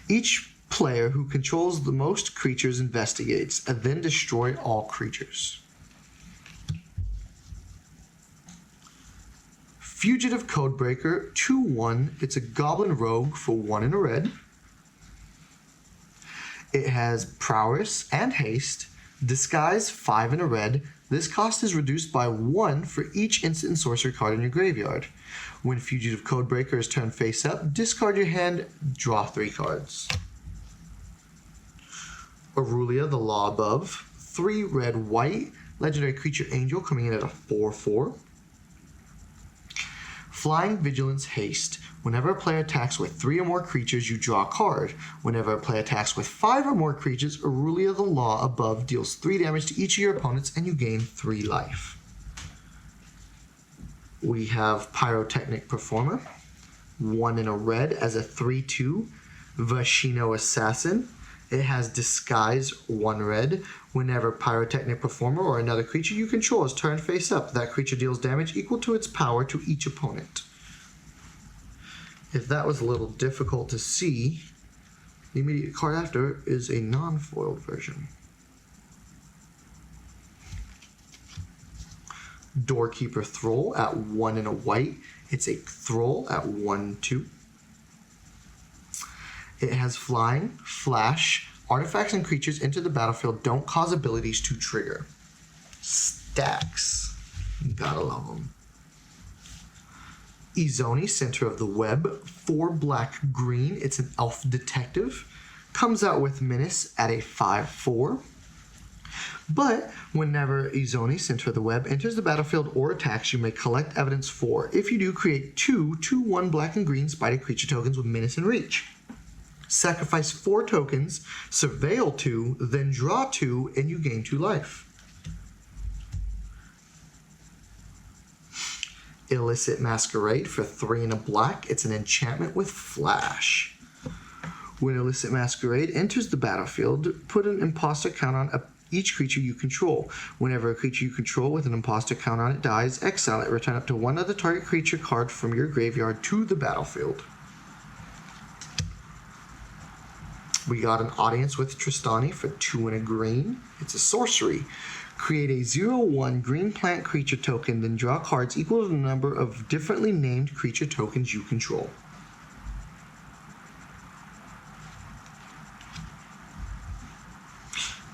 Speaker 1: Each player who controls the most creatures investigates, and then destroy all creatures. Fugitive Codebreaker, 2/1. It's a goblin rogue for 1 and a red. It has prowess and haste. Disguise, 5 and a red. This cost is reduced by 1 for each instant and sorcery card in your graveyard. When Fugitive Codebreaker is turned face up, discard your hand, draw 3 cards. Aurelia, the Law Above, 3 red, white, legendary creature angel coming in at a 4/4. Flying, Vigilance, Haste. Whenever a player attacks with 3 or more creatures, you draw a card. Whenever a player attacks with 5 or more creatures, Aurelia the Law above deals 3 damage to each of your opponents and you gain 3 life. We have Pyrotechnic Performer. 1 in a red as a 3/2 Vashino Assassin. It has Disguise, 1 red. Whenever Pyrotechnic Performer or another creature you control is turned face up, that creature deals damage equal to its power to each opponent. If that was a little difficult to see, the immediate card after is a non-foiled version. Doorkeeper Thrall at 1 in a white. It's a Thrall at 1/2. It has Flying, Flash. Artifacts and creatures enter the battlefield don't cause abilities to trigger. Stacks. Gotta love them. Izoni, Center of the Web. 4 black green. It's an elf detective. Comes out with Menace at a 5/4. But whenever Izoni, Center of the Web, enters the battlefield or attacks, you may collect evidence for. If you do, create 2 2/1 black and green spider creature tokens with Menace and Reach. Sacrifice 4 tokens, surveil 2, then draw 2, and you gain 2 life. Illicit Masquerade for 3 and a black. It's an enchantment with Flash. When Illicit Masquerade enters the battlefield, put an imposter count on each creature you control. Whenever a creature you control with an imposter count on it dies, exile it. Return up to 1 other target creature card from your graveyard to the battlefield. We got an Audience with Tristani for 2 and a green. It's a sorcery. Create a 0/1 green plant creature token, then draw cards equal to the number of differently named creature tokens you control.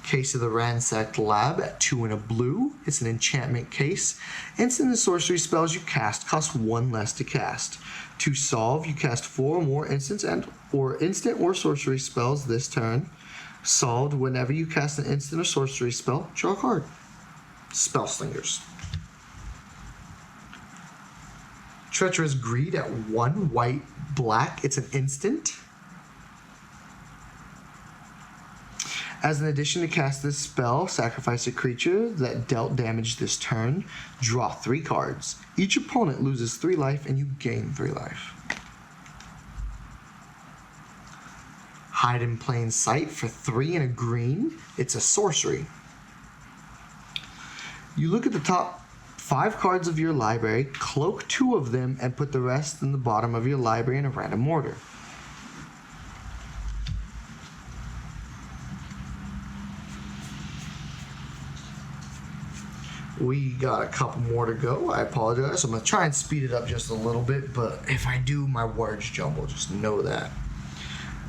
Speaker 1: Case of the Ransacked Lab at 2 and a blue. It's an enchantment case. Instant and sorcery spells you cast cost 1 less to cast. To solve, you cast 4 or more instant or sorcery spells this turn. Solved, whenever you cast an instant or sorcery spell, draw a card. Spellslingers. Treacherous Greed at 1 white black. It's an instant. As an addition to cast this spell, sacrifice a creature that dealt damage this turn. Draw 3 cards. Each opponent loses 3 life and you gain 3 life. Hide in Plain Sight for 3 and a green. It's a sorcery. You look at the top 5 cards of your library, cloak 2 of them, and put the rest in the bottom of your library in a random order. We got a couple more to go. I apologize. I'm going to try and speed it up just a little bit, but if I do, my words jumble. Just know that.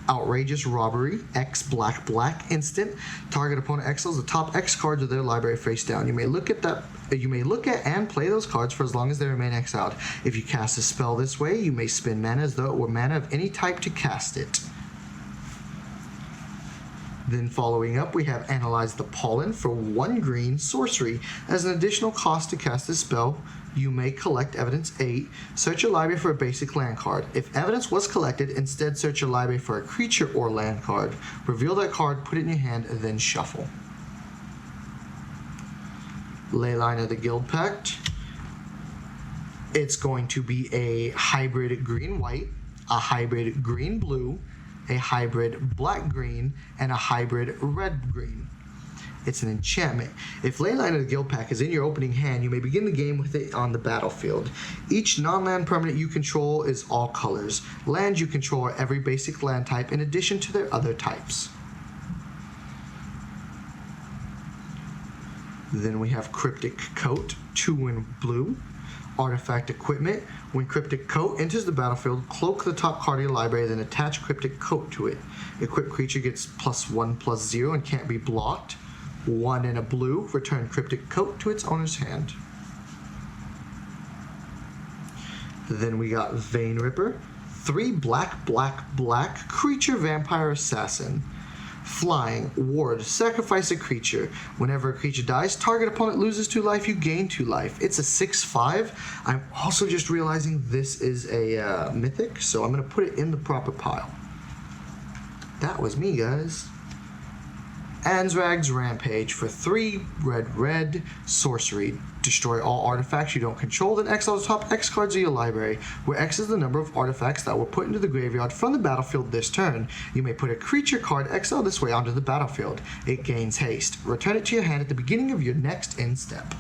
Speaker 1: Outrageous Robbery, X black black instant. Target opponent exiles the top X cards of their library face down. You may look at and play those cards for as long as they remain exiled. If you cast a spell this way, you may spend mana as though it were mana of any type to cast it. Then following up, we have Analyze the Pollen for 1 green sorcery. As an additional cost to cast this spell, you may collect evidence 8. Search your library for a basic land card. If evidence was collected, instead search your library for a creature or land card. Reveal that card, put it in your hand, and then shuffle. Leyline of the Guild Pact. It's going to be a hybrid green-white, a hybrid green-blue, a hybrid black-green, and a hybrid red-green. It's an enchantment. If Leyline of the Guild Pack is in your opening hand, you may begin the game with it on the battlefield. Each non-land permanent you control is all colors. Lands you control are every basic land type in addition to their other types. Then we have Cryptic Coat, 2 in blue. Artifact Equipment. When Cryptic Coat enters the battlefield, cloak the top card of your library, then attach Cryptic Coat to it. Equipped creature gets +1/+0 and can't be blocked. 1 in a blue. Return Cryptic Coat to its owner's hand. Then we got Vein Ripper. 3 black, black, black. Creature Vampire Assassin. Flying, ward, sacrifice a creature. Whenever a creature dies, target opponent loses 2 life, you gain 2 life. It's a 6/5. I'm also just realizing this is a mythic, so I'm going to put it in the proper pile. That was me, guys. Anzrag's Rampage for 3 red sorcery. Destroy all artifacts you don't control, then exile the top X cards of your library, where X is the number of artifacts that were put into the graveyard from the battlefield this turn. You may put a creature card exiled this way onto the battlefield. It gains haste. Return it to your hand at the beginning of your next end step.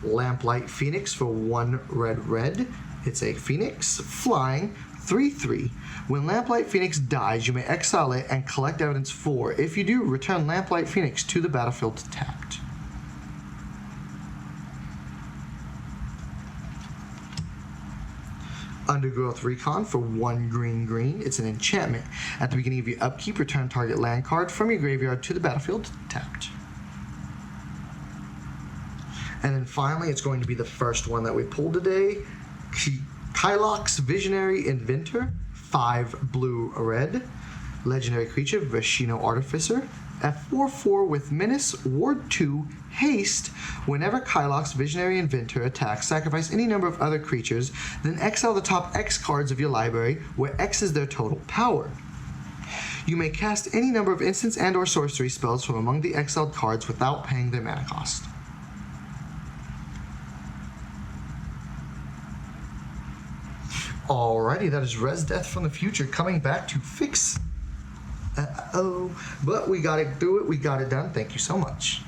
Speaker 1: Lamplight Phoenix for 1 red. It's a Phoenix, flying, 3/3. When Lamplight Phoenix dies, you may exile it and collect evidence 4. If you do, return Lamplight Phoenix to the battlefield tapped. Undergrowth Recon for 1 green. It's an enchantment. At the beginning of your upkeep, return target land card from your graveyard to the battlefield tapped. And then finally, it's going to be the first one that we pulled today. Karlov's Visionary Inventor, 5 blue-red. Legendary creature, Vashino Artificer. At 4/4 with Menace, Ward 2, Haste. Whenever Karlov's Visionary Inventor attacks, sacrifice any number of other creatures, then exile the top X cards of your library, where X is their total power. You may cast any number of instants and or sorcery spells from among the exiled cards without paying their mana cost. Alrighty, that is Res Death from the Future coming back to fix. But we got it through it. We got it done. Thank you so much.